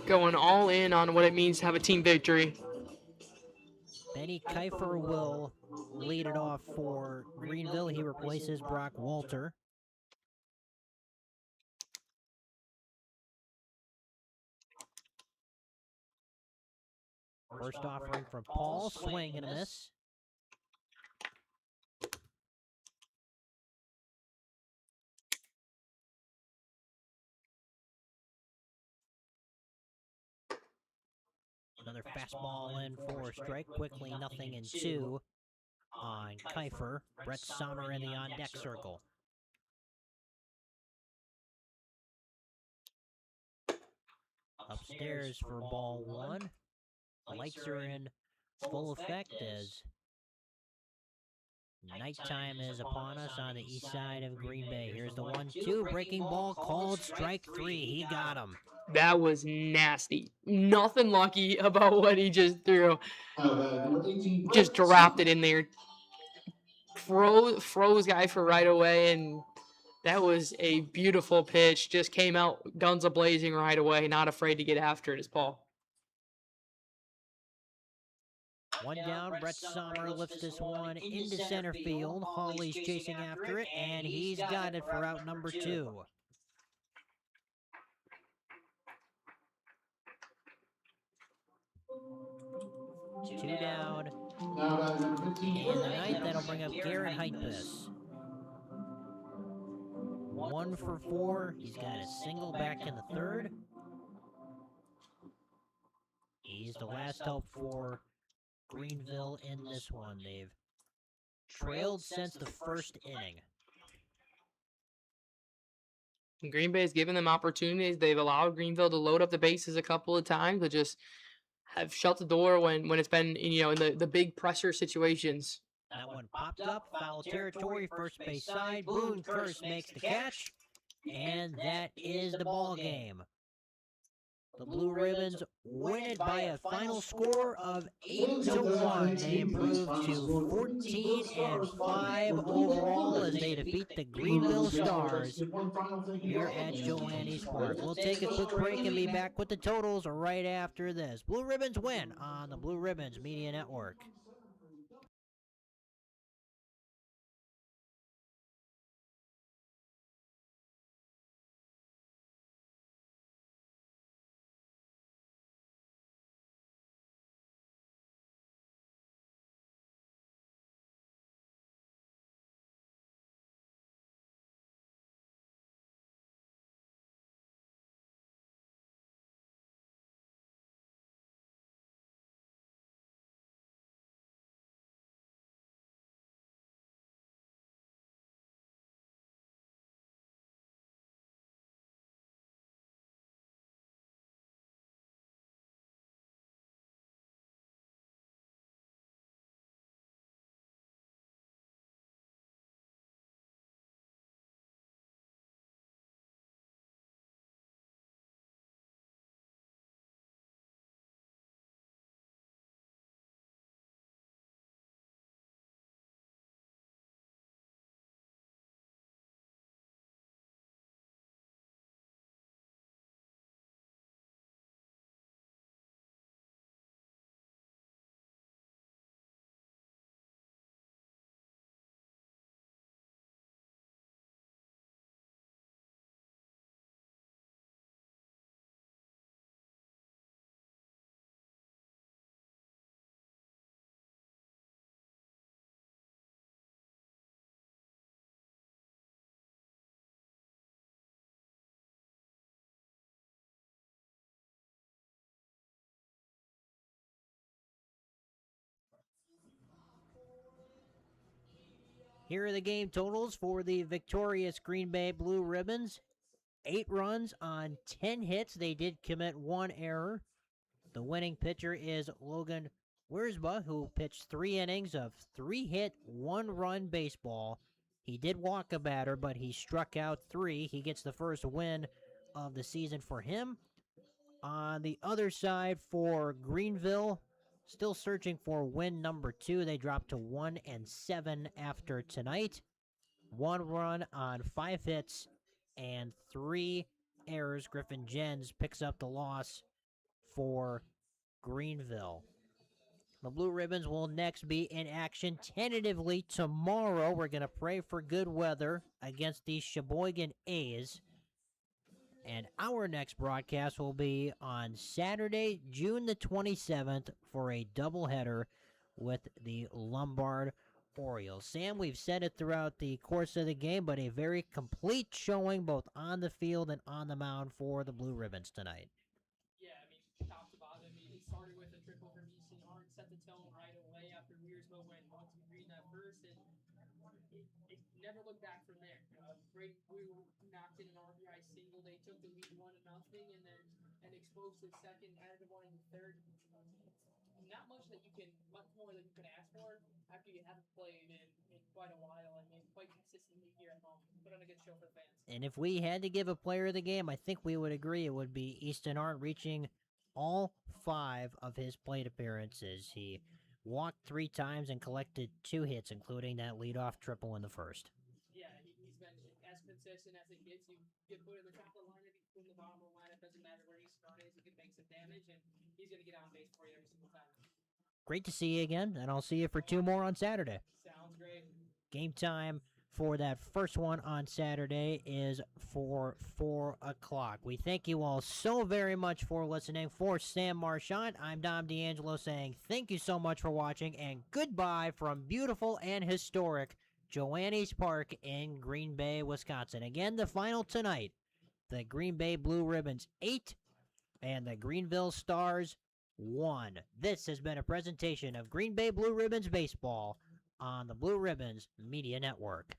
Going all in on what it means to have a team victory. Benny Keifer will lead it off for Greenville. He replaces Brock Walter. First offering from Paul, swing and a miss. Another fastball in for a strike. Quickly, 0-2 on Kiefer. Brett Sommer in the on-deck circle. Upstairs for ball one. Lights are in full effect as nighttime is upon us on the east side of Green Bay. Here's the 1-2. Breaking ball called. Strike three. He got him. That was nasty. Nothing lucky about what he just threw. Just dropped it in there. Froze guy for right away, and that was a beautiful pitch. Just came out guns a-blazing right away. Not afraid to get after it, is Paul. One down, Brett Sommer lifts this one into center field. Hawley's chasing after it, and he's got it for out number 2. Two down. In the ninth, that'll bring up Garrett Heitbus. 1 for 4. He's got a single back in the third. He's the last help for Greenville in this one. They've trailed since the first inning. Green Bay's given them opportunities. They've allowed Greenville to load up the bases a couple of times, but just have shut the door when it's been, in the big pressure situations. That one popped up, foul territory, first base side. Boone Curse makes the catch, and that is the ball game. The Blue Ribbons win it by a final score of 8-1. They improve to 14-5 overall as they defeat the Greenville Stars here at Joannes Park. We'll take a quick break and be back with the totals right after this. Blue Ribbons win on the Blue Ribbons Media Network. Here are the game totals for the victorious Green Bay Blue Ribbons. 8 runs on 10 hits. They did commit 1 error. The winning pitcher is Logan Wiersba, who pitched 3 innings of 3-hit, 1-run baseball. He did walk a batter, but he struck out 3. He gets the first win of the season for him. On the other side for Greenville, still searching for win number 2. They dropped to 1-7 after tonight. 1 run on 5 hits and 3 errors. Griffin Jens picks up the loss for Greenville. The Blue Ribbons will next be in action tentatively tomorrow. We're going to pray for good weather against the Sheboygan A's. And our next broadcast will be on Saturday, June the 27th, for a doubleheader with the Lombard Orioles. Sam, we've said it throughout the course of the game, but a very complete showing both on the field and on the mound for the Blue Ribbons tonight. Yeah, I mean, top to bottom, it started with a triple from Easton Hart, set the tone right away after Weersville went 1-2-3 in that first, and it never looked back from there. Brady Blue knocked in an RBI single. They took the lead 1-0, and exposed to second, added one in the third. Not much more than you can ask for after you haven't played in quite a while. I mean, quite consistently here at home. Put on a good show for the fans. And if we had to give a player of the game, I think we would agree it would be Easton Hart, reaching all 5 of his plate appearances. He walked 3 times and collected 2 hits, including that leadoff triple in the first. Yeah, he's been as consistent as it gets. You get put in the top of the lineup, you put in the bottom of the lineup, doesn't matter where he started, he can make some damage, and he's going to get on base for you every single time. Great to see you again, and I'll see you for 2 more on Saturday. Sounds great. Game time for that first one on Saturday is for 4 o'clock. We thank you all so very much for listening. For Sam Marchand, I'm Dom D'Angelo saying thank you so much for watching, and goodbye from beautiful and historic Joannes Park in Green Bay, Wisconsin. Again, the final tonight, the Green Bay Blue Ribbons 8 and the Greenville Stars 1. This has been a presentation of Green Bay Blue Ribbons Baseball on the Blue Ribbons Media Network.